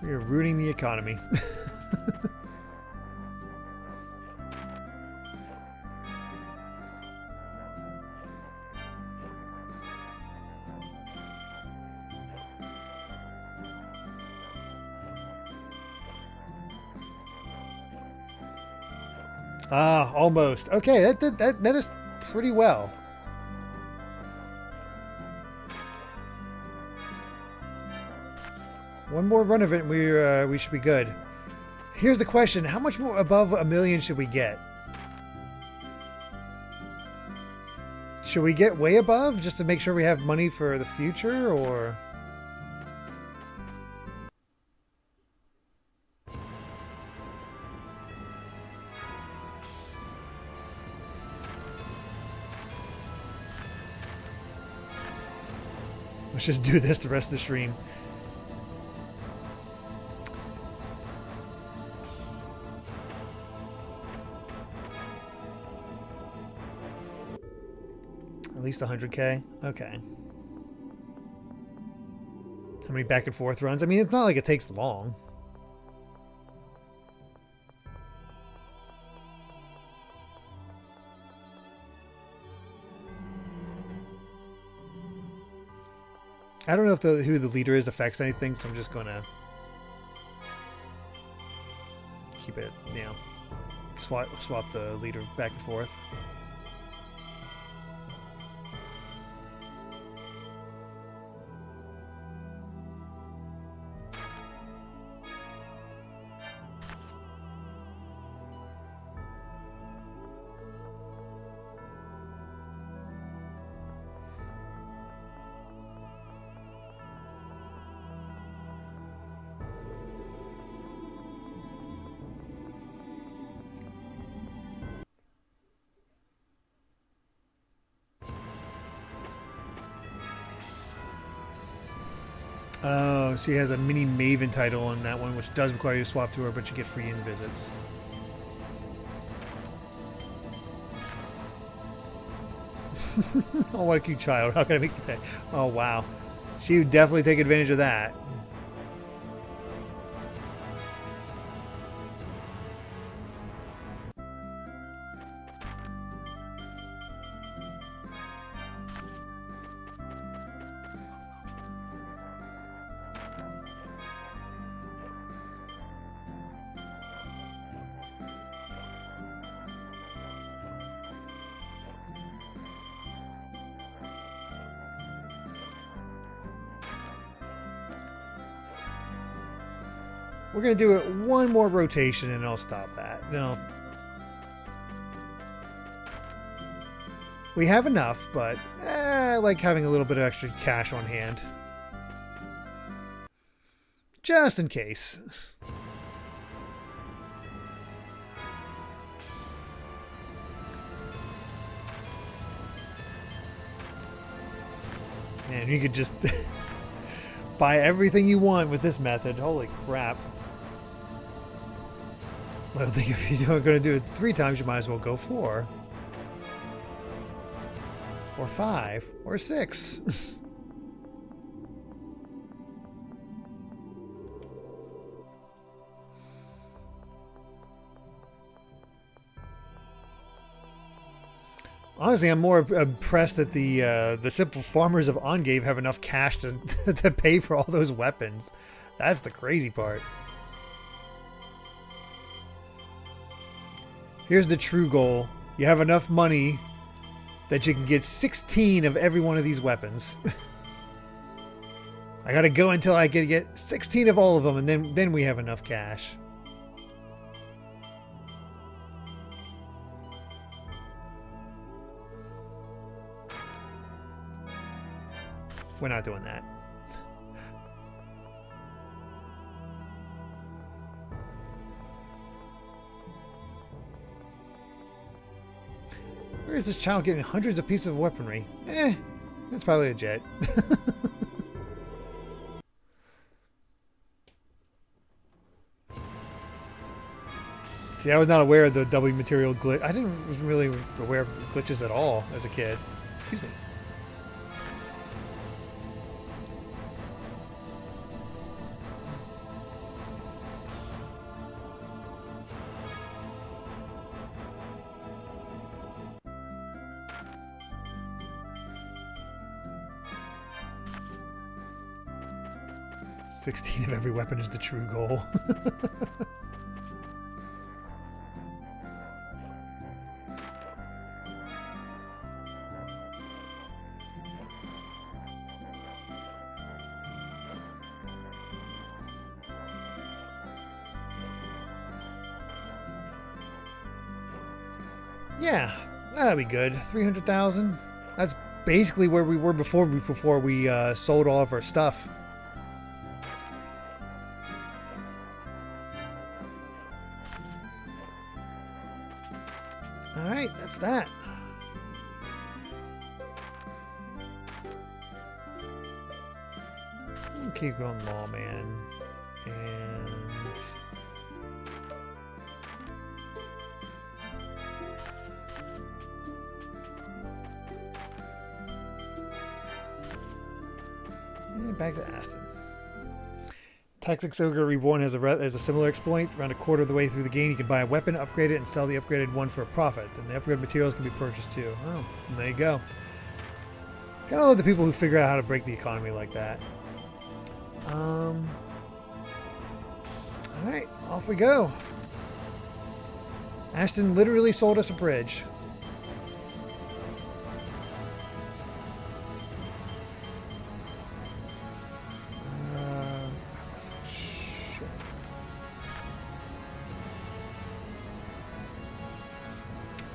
We are rooting the economy. Ah, almost. Okay, that is pretty well. One more run of it and we should be good. Here's the question. How much more above 1 million should we get? Should we get way above just to make sure we have money for the future, or... Let's just do this the rest of the stream. At least 100K? Okay. How many back and forth runs? I mean, it's not like it takes long. I don't know if who the leader is affects anything, so I'm just gonna keep it, you know, swap the leader back and forth. Oh, she has a mini Maven title on that one, which does require you to swap to her, but you get free in visits. Oh, what a cute child. How can I make you pay? Oh, wow. She would definitely take advantage of that. We're going to do it one more rotation and I'll stop that. No. We have enough, but I like having a little bit of extra cash on hand. Just in case. Man, you could just buy everything you want with this method. Holy crap. I think if you're going to do it 3 times, you might as well go 4. Or 5. Or 6. Honestly, I'm more impressed that the simple farmers of Ongave have enough cash to, to pay for all those weapons. That's the crazy part. Here's the true goal. You have enough money that you can get 16 of every one of these weapons. I gotta go until I can get 16 of all of them, and then we have enough cash. We're not doing that. Where is this child getting hundreds of pieces of weaponry? That's probably a jet. See, I was not aware of the W material glitch. I wasn't really aware of glitches at all as a kid. Excuse me. $16 of every weapon is the true goal. Yeah, that'll be good. 300,000. That's basically where we were before we sold all of our stuff. All right, that's that. We'll keep going, Lawman, and back to Aston. Tactics Ogre Reborn has a similar exploit. Around a quarter of the way through the game, you can buy a weapon, upgrade it, and sell the upgraded one for a profit. Then the upgraded materials can be purchased too. Oh, and there you go. Gotta love the people who figure out how to break the economy like that. Alright, off we go. Ashton literally sold us a bridge.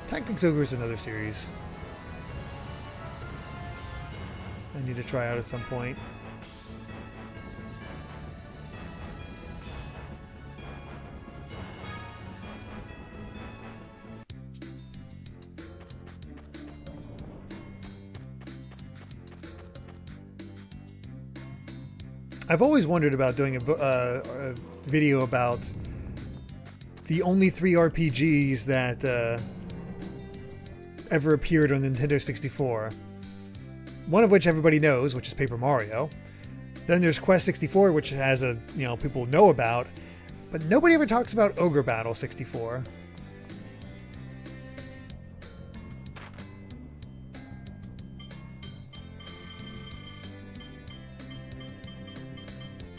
Tactics Ogre is another series I need to try out at some point. I've always wondered about doing a video about the only 3 RPGs that ever appeared on Nintendo 64. One of which everybody knows, which is Paper Mario. Then there's Quest 64, which has people know about, but nobody ever talks about Ogre Battle 64.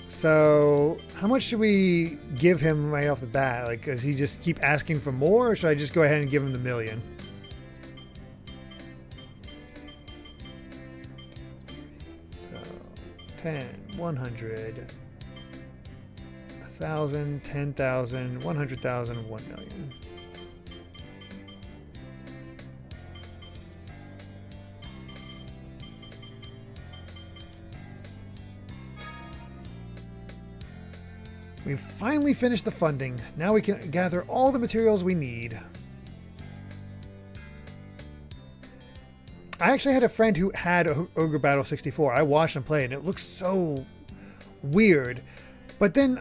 So, how much should we give him right off the bat? Like, does he just keep asking for more, or should I just go ahead and give him the $1,000,000? So, 10, 100, 1,000, 10,000, 100,000, 1,000,000. We've finally finished the funding. Now we can gather all the materials we need. I actually had a friend who had Ogre Battle 64. I watched him play it, and it looks so weird. But then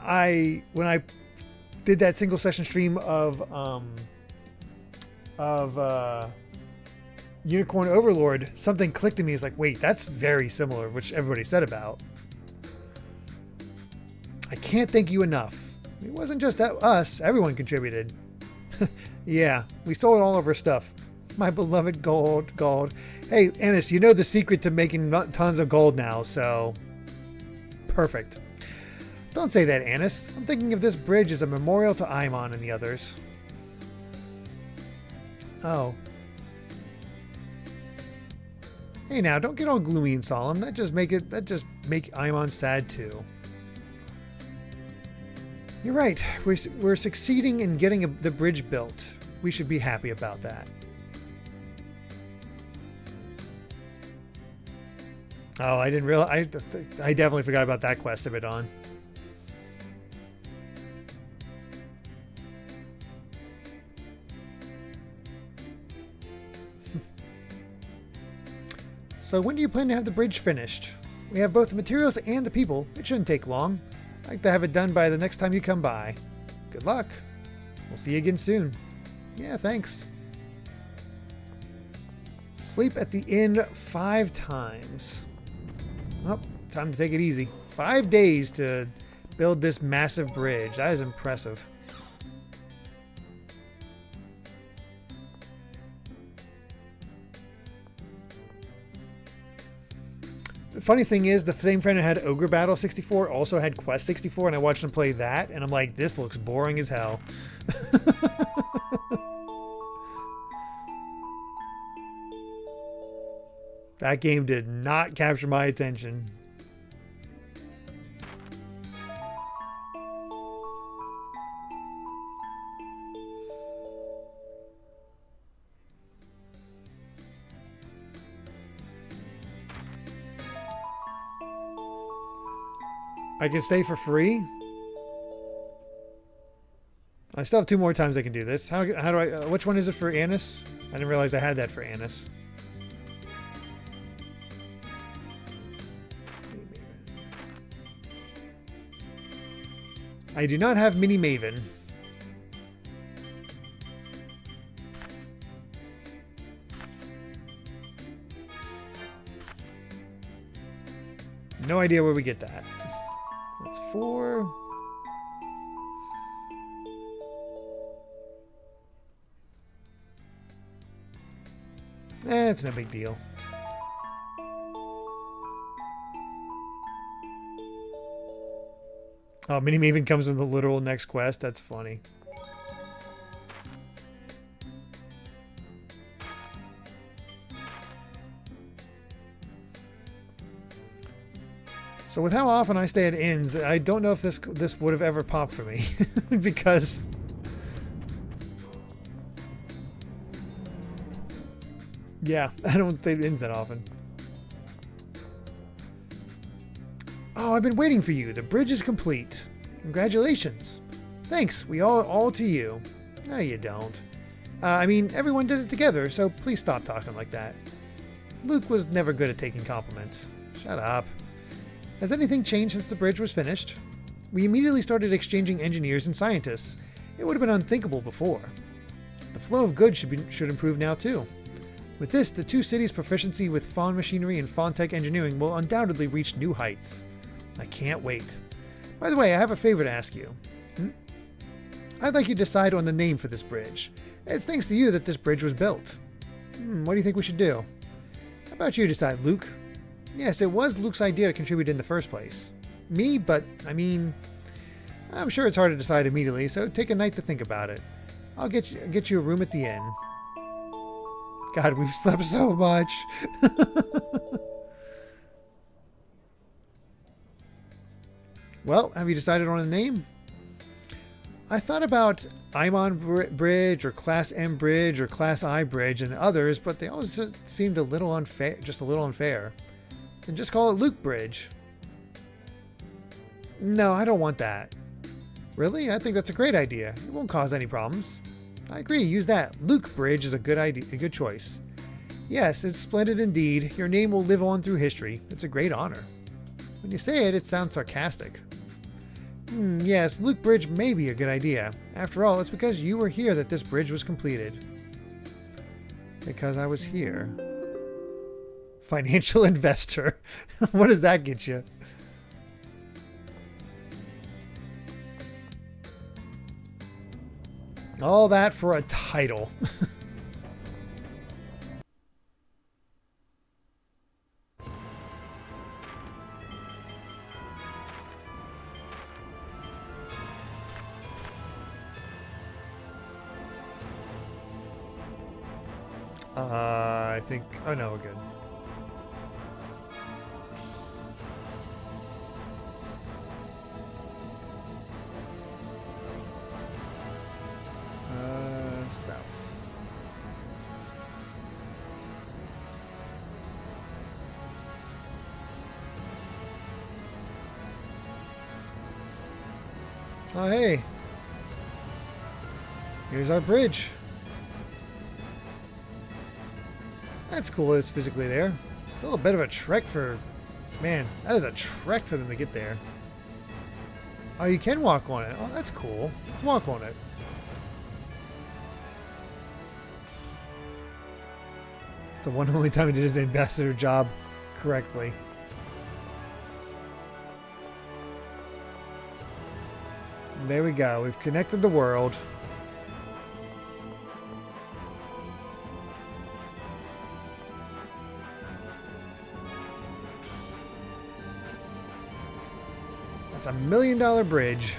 when I did that single session stream of Unicorn Overlord, something clicked in me. It's like, wait, that's very similar, which everybody said about. I can't thank you enough. It wasn't just us. Everyone contributed. Yeah, we sold all of our stuff. My beloved gold. Hey, Anise, you know the secret to making tons of gold now, so... Perfect. Don't say that, Anise. I'm thinking of this bridge as a memorial to Aimon and the others. Oh. Hey now, don't get all gloomy and solemn. That just make Aimon sad too. You're right. We're succeeding in getting the bridge built. We should be happy about that. Oh, I didn't realize. I definitely forgot about that quest a bit on. So when do you plan to have the bridge finished? We have both the materials and the people. It shouldn't take long. I'd like to have it done by the next time you come by. Good luck. We'll see you again soon. Yeah, thanks. Sleep at the inn 5 times. Oh, time to take it easy. 5 days to build this massive bridge. That is impressive. The funny thing is, the same friend who had Ogre Battle 64 also had Quest 64, and I watched him play that, and I'm like, this looks boring as hell. That game did not capture my attention. I can stay for free. I still have 2 more times I can do this. How do I? Which one is it for Anise? I didn't realize I had that for Anise. I do not have Mini Maven. No idea where we get that. Let's 4. It's no big deal. Oh, Mini Maven comes with the literal next quest. That's funny. So with how often I stay at inns, I don't know if this would have ever popped for me. Because... yeah, I don't stay at inns that often. Oh, I've been waiting for you. The bridge is complete. Congratulations. Thanks. We all to you. No, you don't. I mean, everyone did it together, so please stop talking like that. Luke was never good at taking compliments. Shut up. Has anything changed since the bridge was finished? We immediately started exchanging engineers and scientists. It would have been unthinkable before. The flow of goods should improve now too. With this, the two cities' proficiency with Fawn machinery and Fawn tech engineering will undoubtedly reach new heights. I can't wait. By the way, I have a favor to ask you. I'd like you to decide on the name for this bridge. It's thanks to you that this bridge was built. What do you think we should do? How about you decide, Luke? Yes, it was Luke's idea to contribute in the first place. Me, but, I mean, I'm sure it's hard to decide immediately, so take a night to think about it. I'll get you a room at the inn. God, we've slept so much. Well, have you decided on a name? I thought about Imon Bridge or Class M Bridge or Class I Bridge and others, but they always just seemed a little unfair, Then just call it Luke Bridge. No, I don't want that. Really? I think that's a great idea. It won't cause any problems. I agree, use that. Luke Bridge is a good choice. Yes, it's splendid indeed. Your name will live on through history. It's a great honor. When you say it, it sounds sarcastic. Yes, Luke Bridge may be a good idea. After all, it's because you were here that this bridge was completed. Because I was here. Financial investor. What does that get you? All that for a title. I think... oh no, we're good. South. Oh, hey. Here's our bridge. That's cool that it's physically there. Still a bit of a trek for... man, that is a trek for them to get there. Oh, you can walk on it. Oh, that's cool. Let's walk on it. It's the one only time he did his ambassador job correctly. And there we go. We've connected the world. That's $1 million bridge.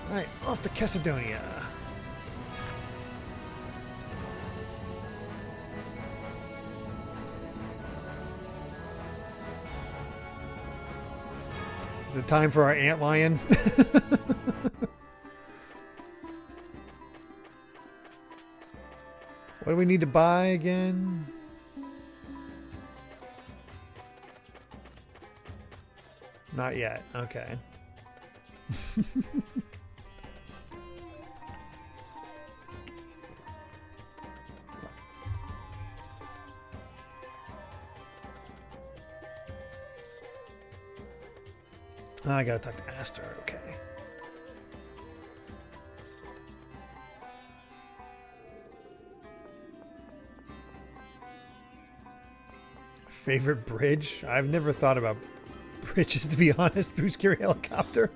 All right, off to Macedonia. Is it time for our antlion? What do we need to buy again? Not yet. Okay. I gotta talk to Aster. Okay. Favorite bridge? I've never thought about bridges, to be honest. Bruce Carey helicopter.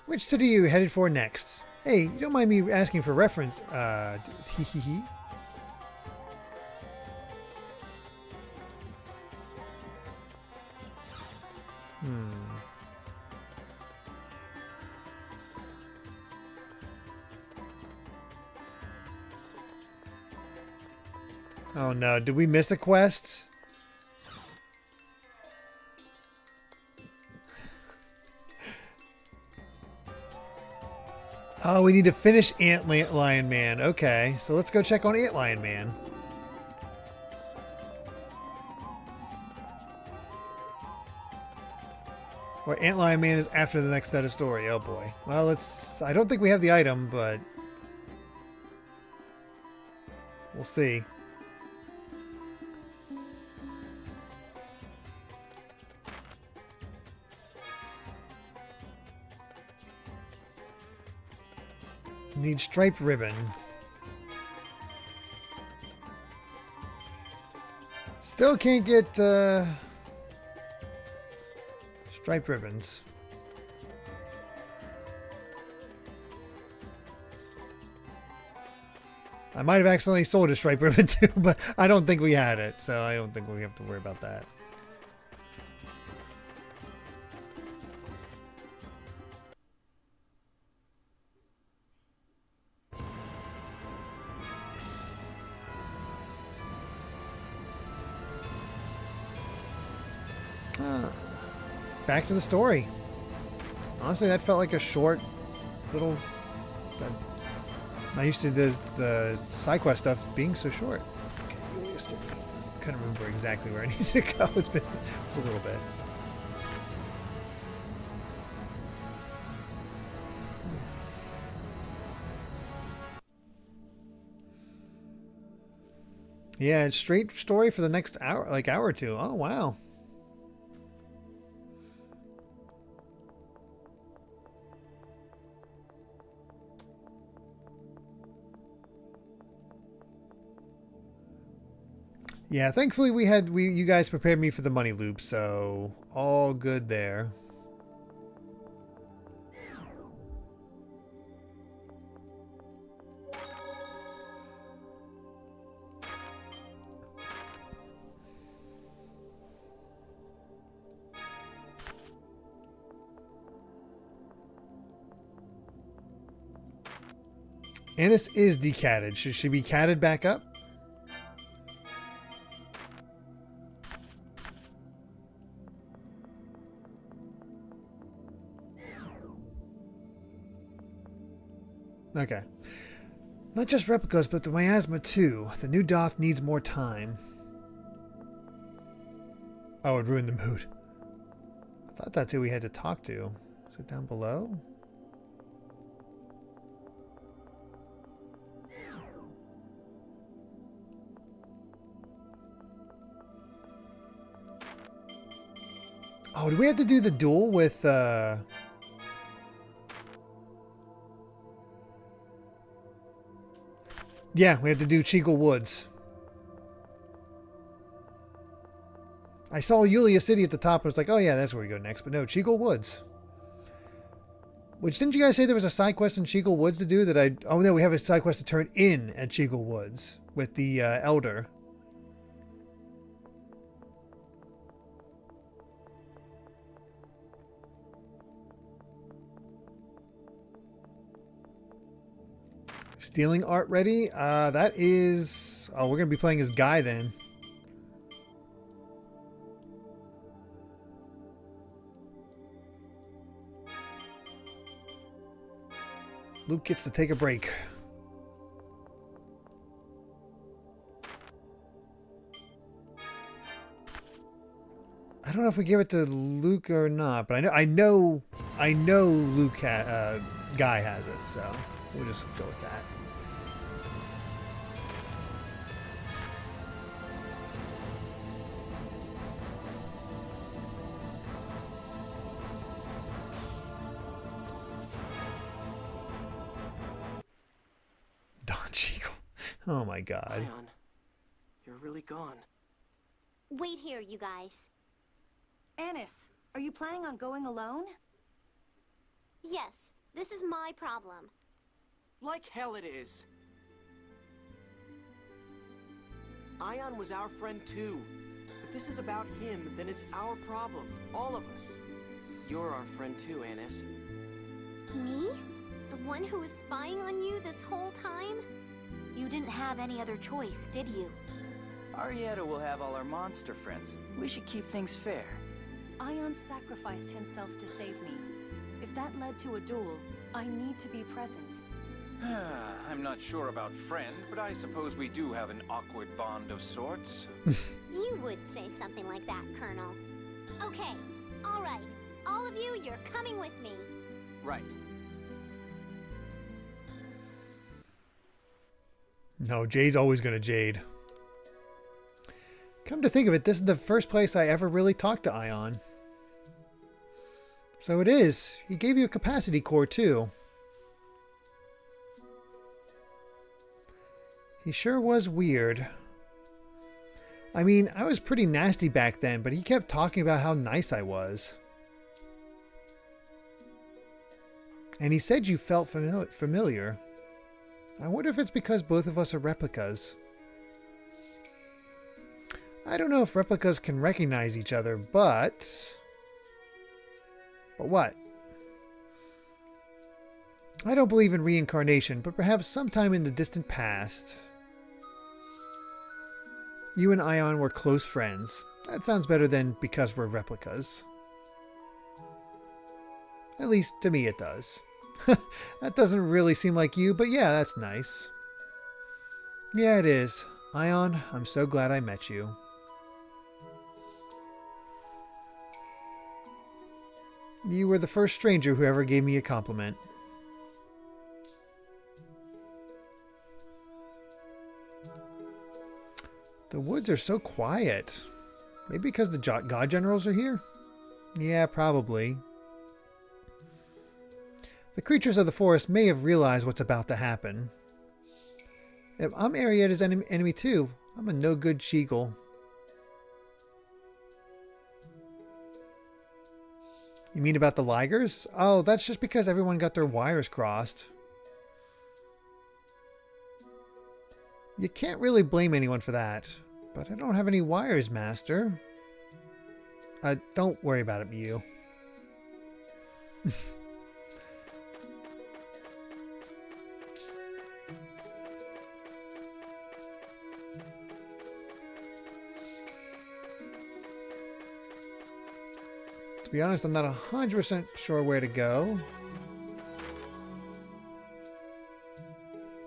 Which city are you headed for next? Hey, you don't mind me asking for reference, hee hee hee. Oh no, did we miss a quest? Oh, we need to finish Antlion Man. Okay, so let's go check on Antlion Man. Or Antlion Man is after the next set of story. Oh boy. Well, let's... I don't think we have the item, but... we'll see. Need striped ribbon. Still can't get striped ribbons. I might have accidentally sold a striped ribbon too, but I don't think we had it, so I don't think we have to worry about that. Back to the story. Honestly, that felt like a short little... I used to do the side quest stuff being so short. Okay, Yulia City. Couldn't remember exactly where I needed to go. It's a little bit. Yeah, it's straight story for the next hour, like hour or two. Oh, wow. Yeah, thankfully you guys prepared me for the money loop, so all good there. Anise is decatted. Should she be catted back up? Okay. Not just replicas, but the miasma too. The new Doth needs more time. Oh, it ruined the mood. I thought that's who we had to talk to. Is it down below? Oh, do we have to do the duel with, Yeah, we have to do Cheagle Woods. I saw Yulia City at the top. I was like, oh yeah, that's where we go next. But no, Cheagle Woods. Which, didn't you guys say there was a side quest in Cheagle Woods to do that I... Oh no, we have a side quest to turn in at Cheagle Woods with the Elder. Stealing art ready? That is... Oh, we're going to be playing as Guy then. Luke gets to take a break. I don't know if we give it to Luke or not, but I know Luke Guy has it, so we'll just go with that. Oh my god. Ion, you're really gone. Wait here, you guys. Anise, are you planning on going alone? Yes, this is my problem. Like hell it is. Ion was our friend too. If this is about him, then it's our problem. All of us. You're our friend too, Anise. Me? The one who was spying on you this whole time? You didn't have any other choice, did you? Arietta will have all our monster friends. We should keep things fair. Ion sacrificed himself to save me. If that led to a duel, I need to be present. I'm not sure about friend, but I suppose we do have an awkward bond of sorts. You would say something like that, Colonel. Okay, all right. All of you, you're coming with me. Right. No, Jade's always going to Jade. Come to think of it, this is the first place I ever really talked to Ion. So it is. He gave you a capacity core too. He sure was weird. I mean, I was pretty nasty back then, but he kept talking about how nice I was. And he said you felt familiar. I wonder if it's because both of us are replicas. I don't know if replicas can recognize each other, but... But what? I don't believe in reincarnation, but perhaps sometime in the distant past... You and Ion were close friends. That sounds better than because we're replicas. At least to me it does. That doesn't really seem like you, but yeah, that's nice. Yeah, it is. Ion, I'm so glad I met you. You were the first stranger who ever gave me a compliment. The woods are so quiet. Maybe because the God Generals are here? Yeah, probably. The creatures of the forest may have realized what's about to happen. If I'm Arietta's enemy too, I'm a no-good Sheagle. You mean about the Ligers? Oh, that's just because everyone got their wires crossed. You can't really blame anyone for that. But I don't have any wires, Master. Don't worry about it, Mew. To be honest, I'm not 100% sure where to go.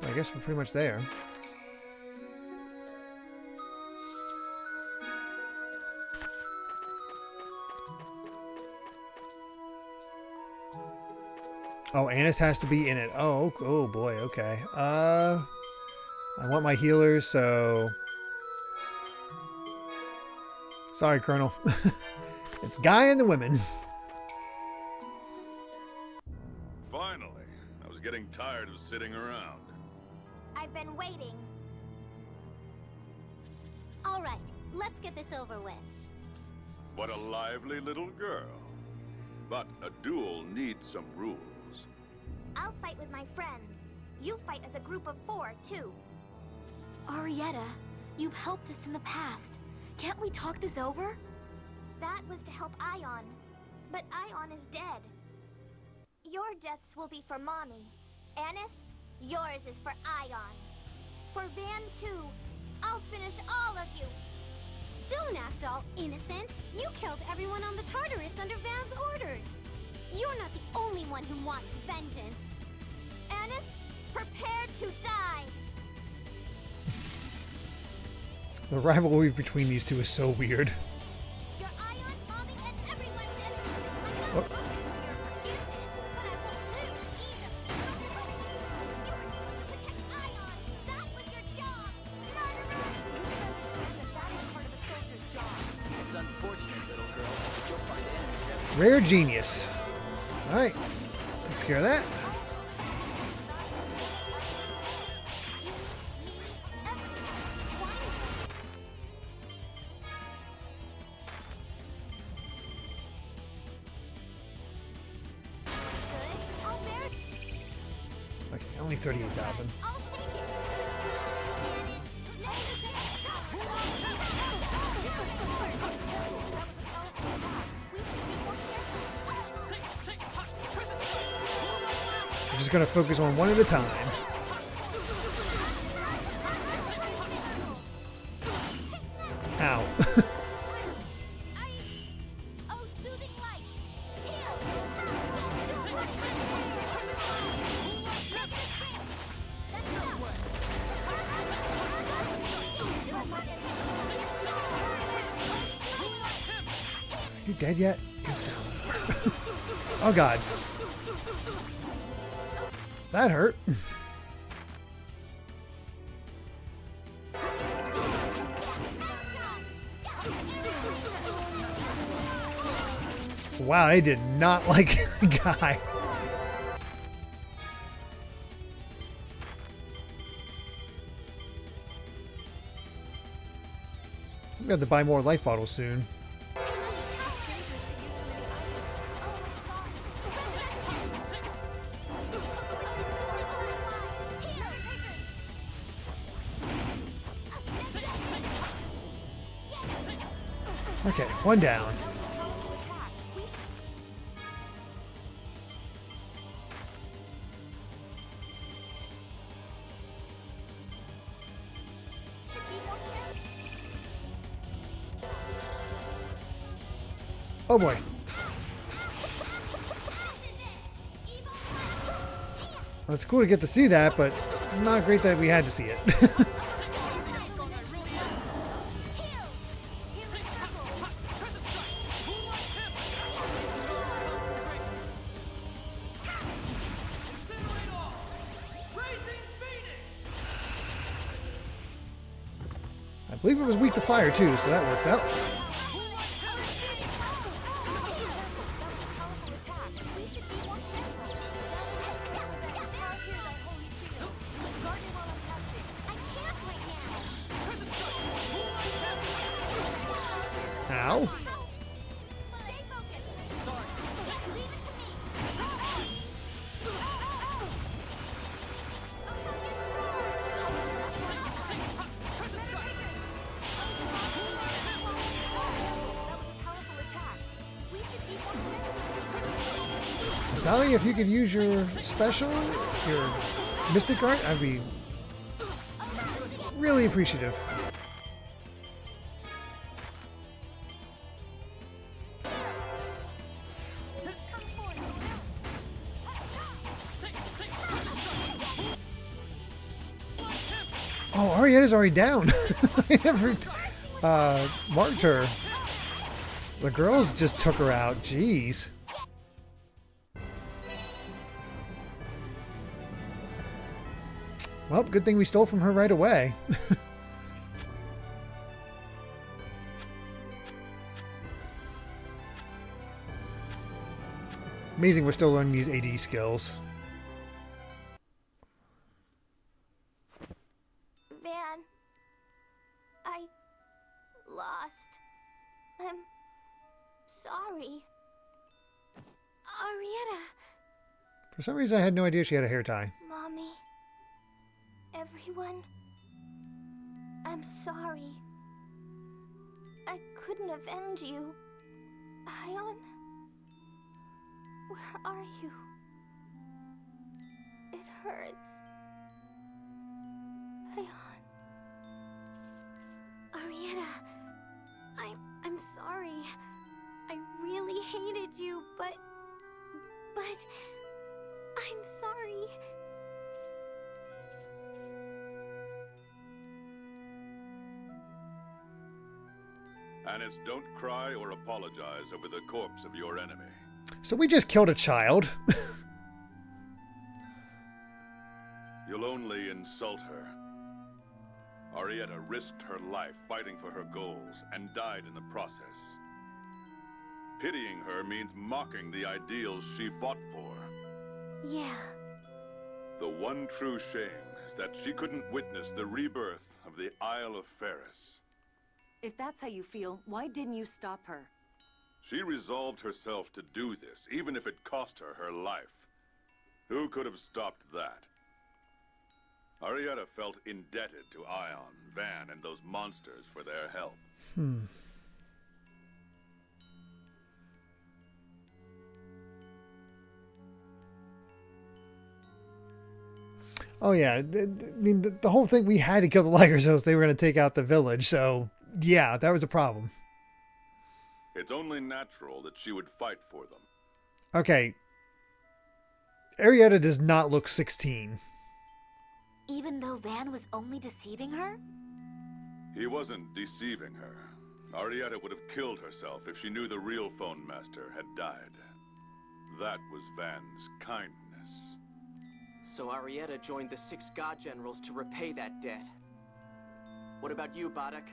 I guess we're pretty much there. Oh, Anise has to be in it. Oh boy, okay. I want my healers, so... Sorry, Colonel. It's Guy and the women. Finally. I was getting tired of sitting around. I've been waiting. All right, let's get this over with. What a lively little girl. But a duel needs some rules. I'll fight with my friends. You fight as a group of 4, too. Arietta, you've helped us in the past. Can't we talk this over? That was to help Ion. But Ion is dead. Your deaths will be for Mommy. Anise, yours is for Ion. For Van, too. I'll finish all of you. Don't act all innocent. You killed everyone on the Tartarus under Van's orders. You're not the only one who wants vengeance. Anise, prepare to die. The rivalry between these two is so weird. Your Ion, Mommy, and everyone did. Oh. But I won't lose either. You were supposed to protect Ion. That was your job. Murderer! You should understand that that is part of a soldier's job. It's unfortunate, little girl. You'll find enemies. Rare genius. Alright. Takes care of that. Only 38,000. I'm just gonna focus on one at a time. Ow. You dead yet? It doesn't work. Oh god. That hurt. Wow, they did not like the guy. We have to buy more life bottles soon. Okay, one down. Oh boy. Well, it's cool to get to see that, but not great that we had to see it. I believe it was weak to fire too, so that works out. Ow. Tally, if you could use your special, your mystic art, I'd be really appreciative. Oh, Arietta's already down. I never marked her. The girls just took her out. Jeez. Well, good thing we stole from her right away. Amazing we're still learning these AD skills. Van, I lost. I'm sorry. Arietta. For some reason I had no idea she had a hair tie. Mommy. Everyone. I'm sorry. I couldn't avenge you. Ion. Where are you? It hurts. Ion. Arietta. I'm sorry. I really hated you, but I'm sorry. Anise, don't cry or apologize over the corpse of your enemy. So we just killed a child. You'll only insult her. Arietta risked her life fighting for her goals and died in the process. Pitying her means mocking the ideals she fought for. Yeah. The one true shame is that she couldn't witness the rebirth of the Isle of Ferris. If that's how you feel, why didn't you stop her? She resolved herself to do this, even if it cost her her life. Who could have stopped that? Arietta felt indebted to Ion, Van, and those monsters for their help. Oh yeah, I mean the whole thing, we had to kill the Ligers, so they were going to take out the village. So yeah, that was a problem. It's only natural that she would fight for them. Okay, Arietta does not look 16. Even though Van was only deceiving her? He wasn't deceiving her. Arietta would have killed herself if she knew the real phone master had died. That was Van's kindness. So Arietta joined the 6 God Generals to repay that debt. What about you, Bardock?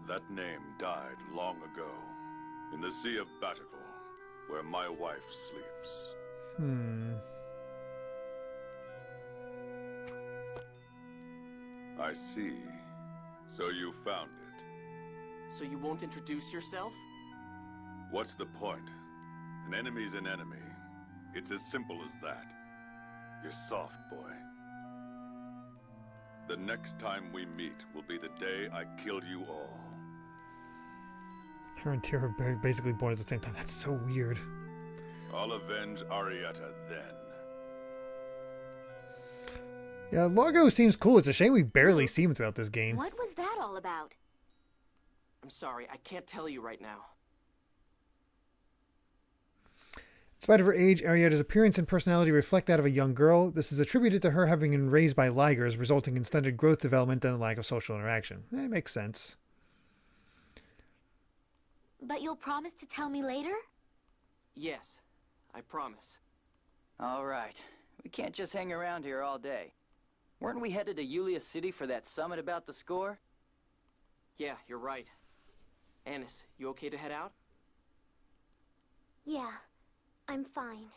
That name died long ago, in the Sea of Batical, where my wife sleeps. I see. So you found it. So you won't introduce yourself? What's the point? An enemy's an enemy. It's as simple as that. You're soft, boy. The next time we meet will be the day I killed you all. Her and Tyr are basically born at the same time. That's so weird. I'll avenge Arietta then. Yeah, Largo seems cool. It's a shame we barely see him throughout this game. What was that all about? I'm sorry, I can't tell you right now. In spite of her age, Arietta's appearance and personality reflect that of a young girl. This is attributed to her having been raised by Ligers, resulting in stunted growth development and a lack of social interaction. It makes sense. But you'll promise to tell me later? Yes, I promise. All right. We can't just hang around here all day. Weren't we headed to Yulia City for that summit about the score? Yeah, you're right. Anise, you okay to head out? Yeah, I'm fine.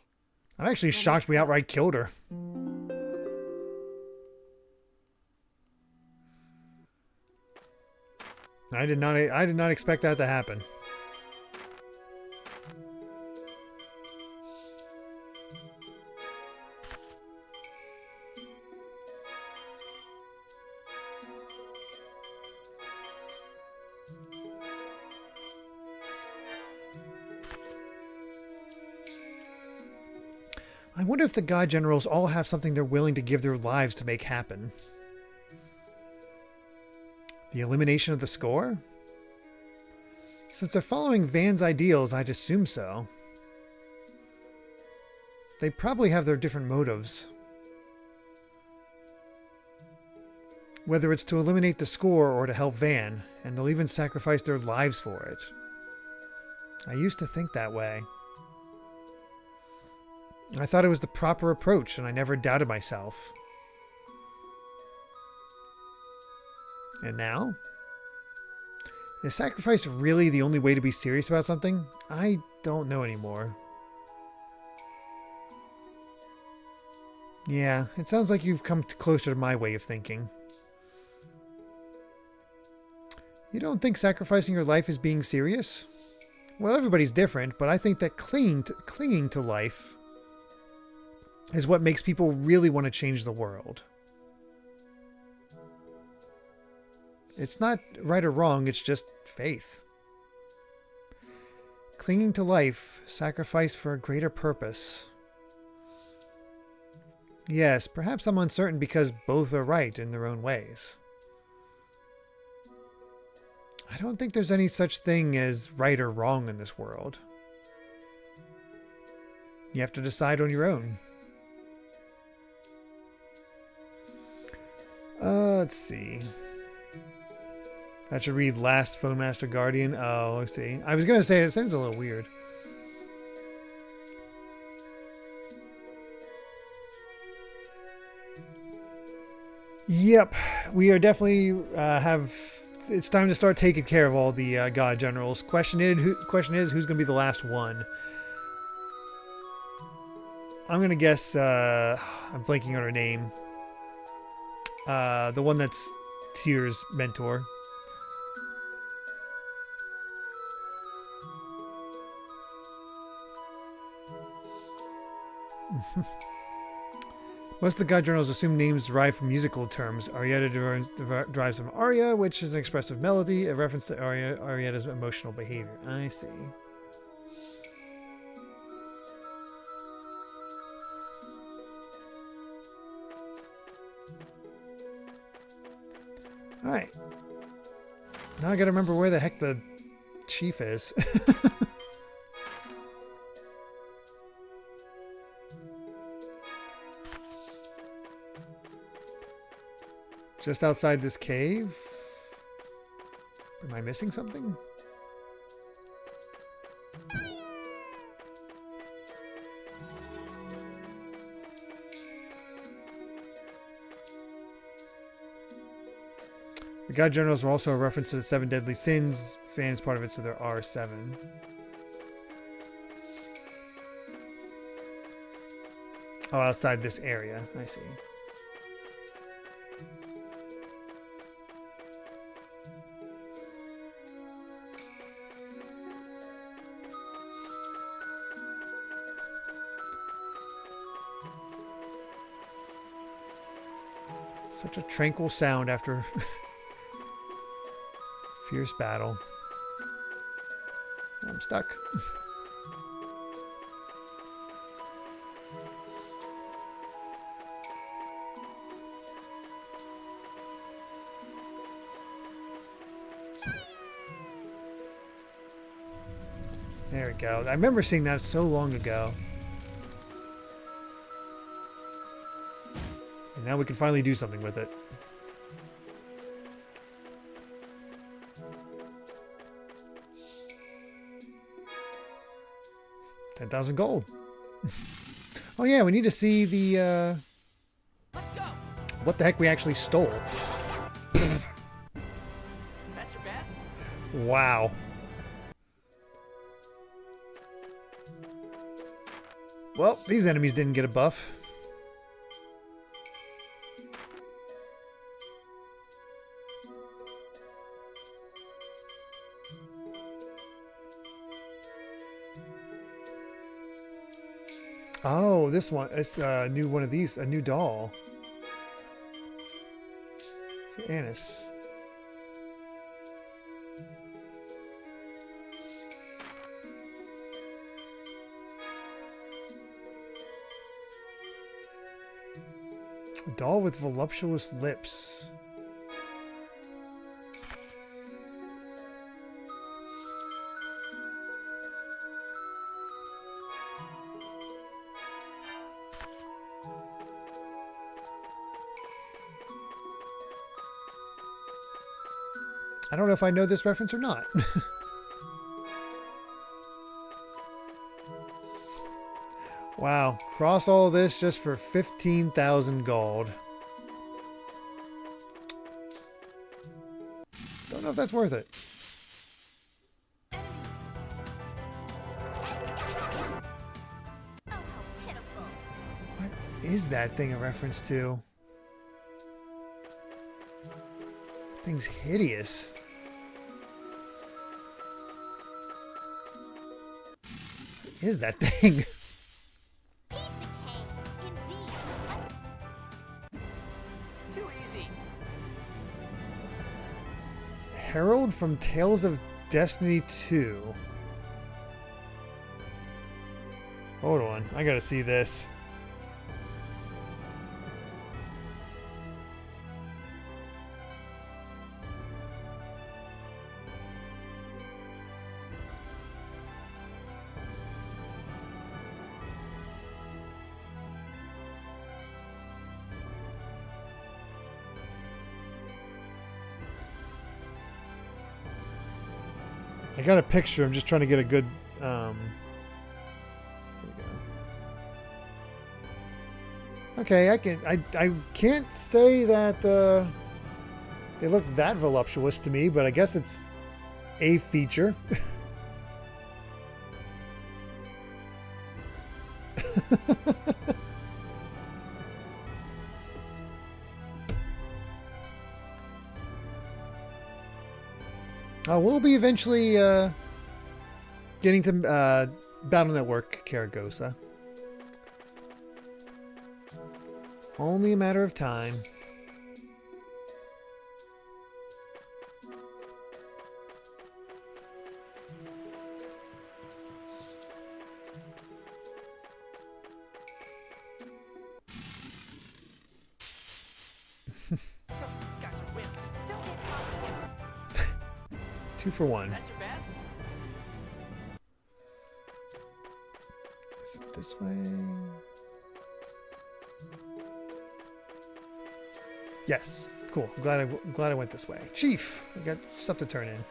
I'm actually shocked we outright killed her. I did not expect that to happen. I wonder if the God Generals all have something they're willing to give their lives to make happen. The elimination of the score? Since they're following Van's ideals, I'd assume so. They probably have their different motives. Whether it's to eliminate the score or to help Van, and they'll even sacrifice their lives for it. I used to think that way. I thought it was the proper approach, and I never doubted myself. And now? Is sacrifice really the only way to be serious about something? I don't know anymore. Yeah, it sounds like you've come closer to my way of thinking. You don't think sacrificing your life is being serious? Well, everybody's different, but I think that clinging to life is what makes people really want to change the world. It's not right or wrong, it's just faith. Clinging to life, sacrifice for a greater purpose. Yes, perhaps I'm uncertain because both are right in their own ways. I don't think there's any such thing as right or wrong in this world. You have to decide on your own. Let's see. That should read Last Phone Master Guardian. Oh, let's see. I was going to say it seems a little weird. Yep, we are definitely it's time to start taking care of all the God Generals. Question is, who's going to be the last one? I'm going to guess, I'm blanking on her name. The one that's Tyr's mentor. Most of the god journals assume names derived from musical terms. Arietta derives from aria, which is an expressive melody, a reference to Arietta's emotional behavior. I see. Alright. Now I gotta remember where the heck the chief is. Just outside this cave? Am I missing something? The God Journals are also a reference to the 7 deadly sins. Fan is part of it, so there are 7. Oh, outside this area. I see. Such a tranquil sound after fierce battle. I'm stuck. There we go. I remember seeing that so long ago. And now we can finally do something with it. $10,000 gold. Oh yeah, we need to see the Let's go. what the heck we actually stole. That's your best? Wow. Well, these enemies didn't get a buff. Oh, this one. It's a new one of these. A new doll. For Anise. A doll with voluptuous lips. I don't know if I know this reference or not. Wow. Cross all this just for 15,000 gold. Don't know if that's worth it. What is that thing a reference to? Thing's hideous. What is that thing? Too easy. Herald from Tales of Destiny 2. Hold on, I gotta see this. I got a picture. I'm just trying to get a good. There we go. Okay, I can't say that they look that voluptuous to me, but I guess it's a feature. We'll be eventually getting to Battle Network Karagosa. Only a matter of time. These guys are wimps. Don't get caught. 2 for 1. That's your best? Is it this way? Yes. Cool. I'm glad I went this way. Chief, we got stuff to turn in.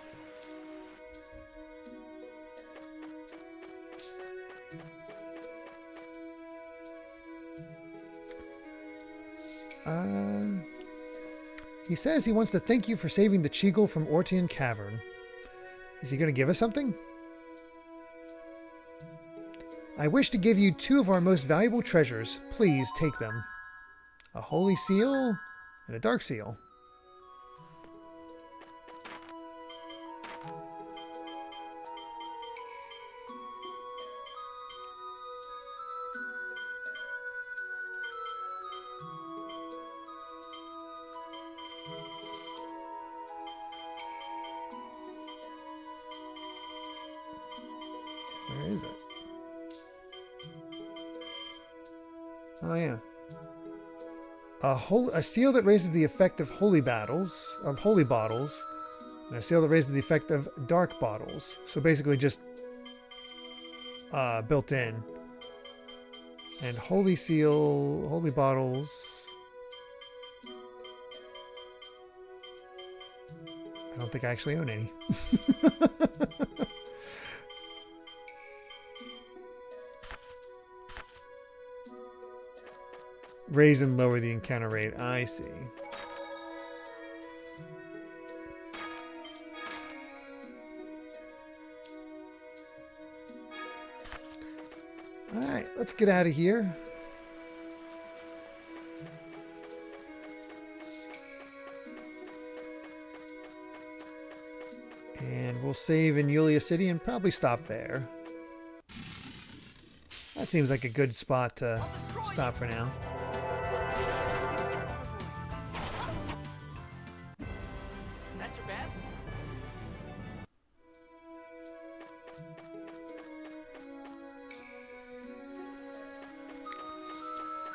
He says he wants to thank you for saving the Cheagle from Ortian Cavern. Is he going to give us something? I wish to give you 2 of our most valuable treasures. Please take them. A holy seal and a dark seal. Where is it? Oh yeah. A seal that raises the effect of holy bottles, and a seal that raises the effect of dark bottles. So basically just built in. And holy seal, holy bottles. I don't think I actually own any. Raise and lower the encounter rate. I see. Alright, let's get out of here. And we'll save in Yulia City and probably stop there. That seems like a good spot to stop for now. That's your best?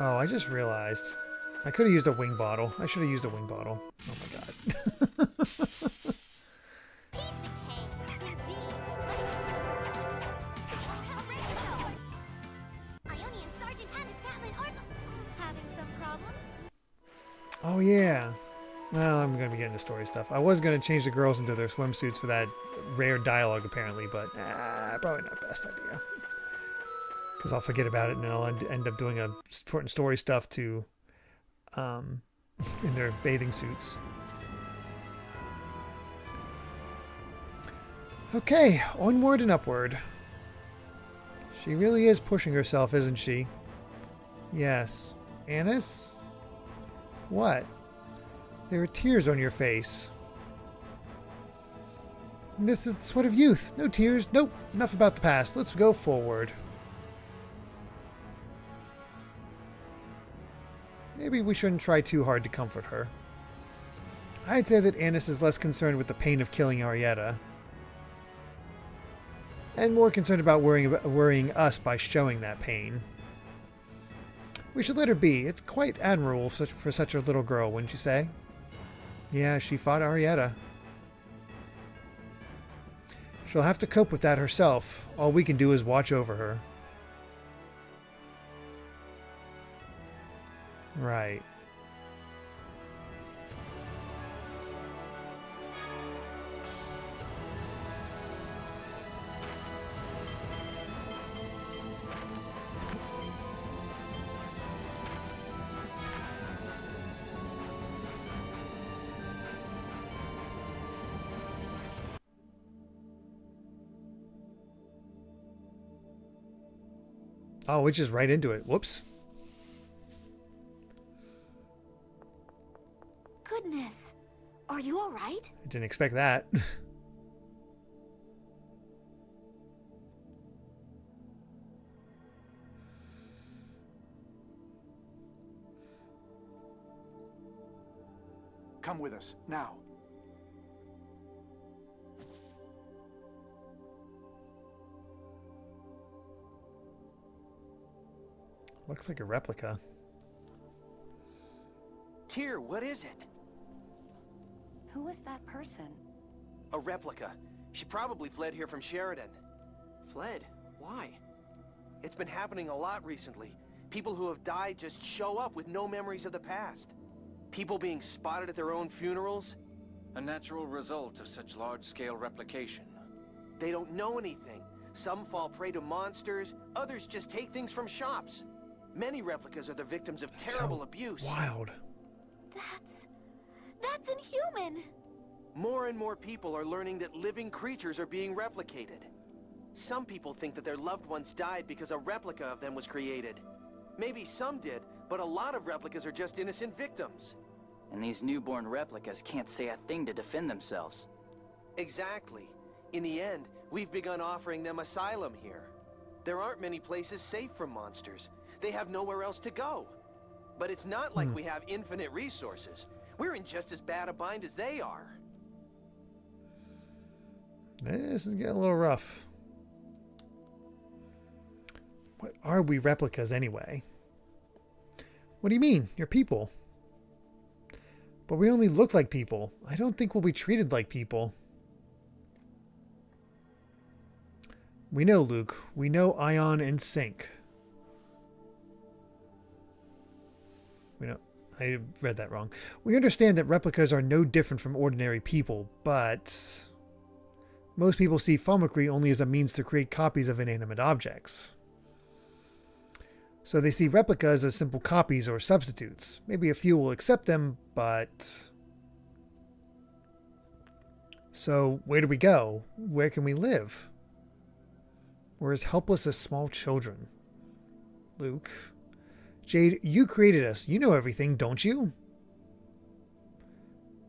Oh, I just realized. I could have used a wing bottle. I should have used a wing bottle. Oh my god. Oh yeah. Well, I'm going to be getting the story stuff. I was going to change the girls into their swimsuits for that rare dialogue apparently, but probably not best idea. Because I'll forget about it and then I'll end up doing a important story stuff to in their bathing suits. Okay, onward and upward. She really is pushing herself, isn't she? Yes. Anise? What? There are tears on your face. This is the sweat of youth. No tears. Nope. Enough about the past. Let's go forward. Maybe we shouldn't try too hard to comfort her. I'd say that Anise is less concerned with the pain of killing Arietta, and more concerned about worrying us by showing that pain. We should let her be. It's quite admirable for such a little girl, wouldn't you say? Yeah, she fought Arietta. She'll have to cope with that herself. All we can do is watch over her. Right. Oh, we're just right into it. Whoops. Goodness. Are you all right? I didn't expect that. Come with us, now. Looks like a replica. Tyr, what is it? Who was that person? A replica. She probably fled here from Sheridan. Fled? Why? It's been happening a lot recently. People who have died just show up with no memories of the past. People being spotted at their own funerals. A natural result of such large-scale replication. They don't know anything. Some fall prey to monsters, others just take things from shops. Many replicas are the victims of terrible abuse. Wild. That's inhuman! More and more people are learning that living creatures are being replicated. Some people think that their loved ones died because a replica of them was created. Maybe some did, but a lot of replicas are just innocent victims. And these newborn replicas can't say a thing to defend themselves. Exactly. In the end, we've begun offering them asylum here. There aren't many places safe from monsters. They have nowhere else to go. But it's not like we have infinite resources. We're in just as bad a bind as they are. This is getting a little rough. What are we replicas anyway? What do you mean? You're people. But we only look like people. I don't think we'll be treated like people. We know, Luke. We know Ion and Sync. We know. I read that wrong. We understand that replicas are no different from ordinary people, but most people see Falmacree only as a means to create copies of inanimate objects. So they see replicas as simple copies or substitutes. Maybe a few will accept them, but... So where do we go? Where can we live? We're as helpless as small children. Luke. Jade, you created us. You know everything, don't you?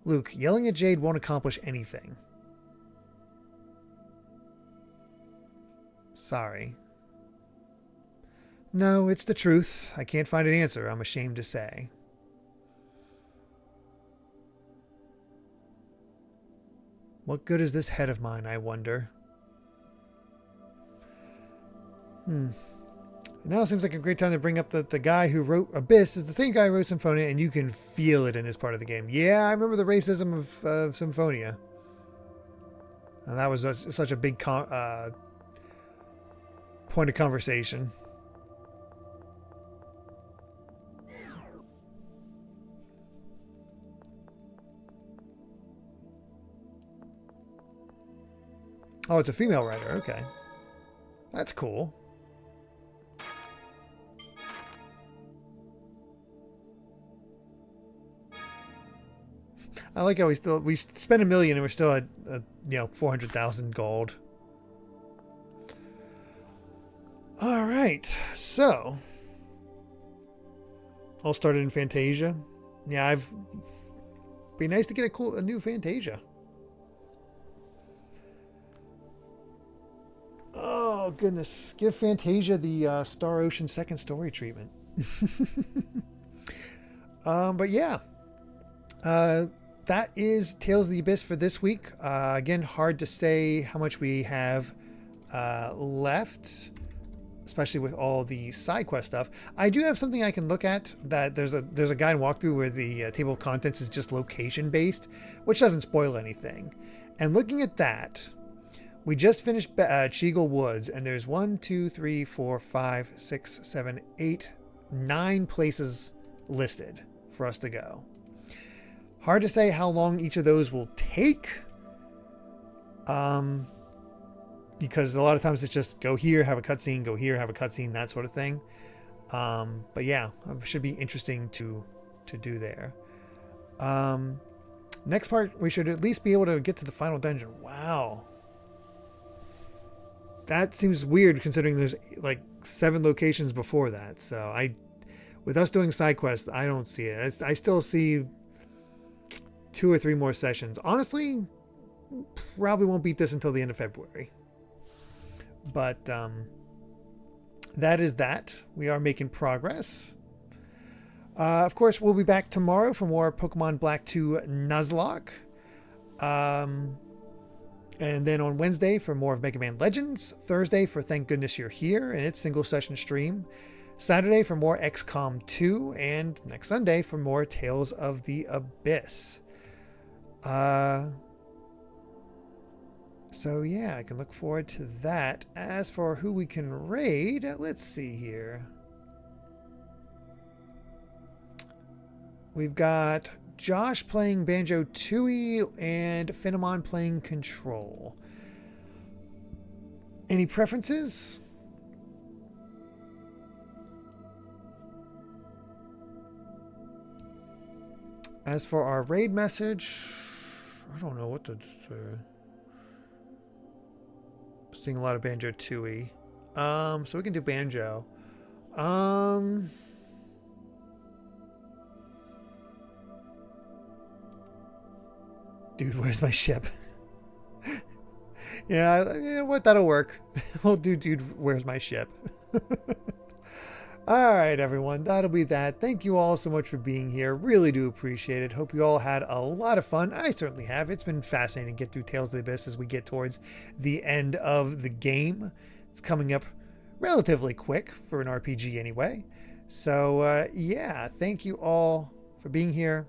Luke, yelling at Jade won't accomplish anything. Sorry. No, it's the truth. I can't find an answer, I'm ashamed to say. What good is this head of mine, I wonder? Now it seems like a great time to bring up that the guy who wrote Abyss is the same guy who wrote Symphonia, and you can feel it in this part of the game. Yeah, I remember the racism of Symphonia. And that was such a big point of conversation. Oh, it's a female writer. Okay. That's cool. I like how we spent $1 million and we're still at 400,000 gold. All right, so all started in Fantasia. Yeah, be nice to get a new Fantasia. Oh goodness, give Fantasia the Star Ocean second story treatment. But yeah. That is Tales of the Abyss for this week. Again, hard to say how much we have left, especially with all the side quest stuff. I do have something I can look at. That there's a guide walkthrough where the table of contents is just location based, which doesn't spoil anything. And looking at that, we just finished Cheagle Woods, and there's 1, 2, 3, 4, 5, 6, 7, 8, 9 places listed for us to go. Hard to say how long each of those will take. Because a lot of times it's just go here, have a cutscene, go here, have a cutscene, that sort of thing. But yeah, it should be interesting to do there. Next part, we should at least be able to get to the final dungeon. Wow. That seems weird considering there's like 7 locations before that. So with us doing side quests, I don't see it. I still see 2 or 3 more sessions. Honestly, probably won't beat this until the end of February. But that is that. We are making progress. Of course, we'll be back tomorrow for more Pokemon Black 2 Nuzlocke. And then on Wednesday for more of Mega Man Legends. Thursday for Thank Goodness You're Here and its single session stream. Saturday for more XCOM 2. And next Sunday for more Tales of the Abyss. So yeah, I can look forward to that. As for who we can raid, let's see here. We've got Josh playing Banjo-Tooie and Phenomon playing Control. Any preferences? As for our raid message, I don't know what to say. Seeing a lot of Banjo-Tooie. So we can do Banjo. Dude, where's my ship? Yeah, you know what? That'll work. We'll do Dude, where's my ship? Alright, everyone. That'll be that. Thank you all so much for being here. Really do appreciate it. Hope you all had a lot of fun. I certainly have. It's been fascinating to get through Tales of the Abyss as we get towards the end of the game. It's coming up relatively quick for an RPG anyway. So, yeah. Thank you all for being here.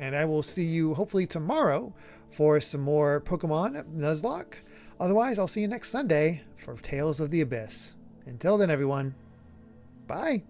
And I will see you hopefully tomorrow for some more Pokemon Nuzlocke. Otherwise, I'll see you next Sunday for Tales of the Abyss. Until then, everyone, bye.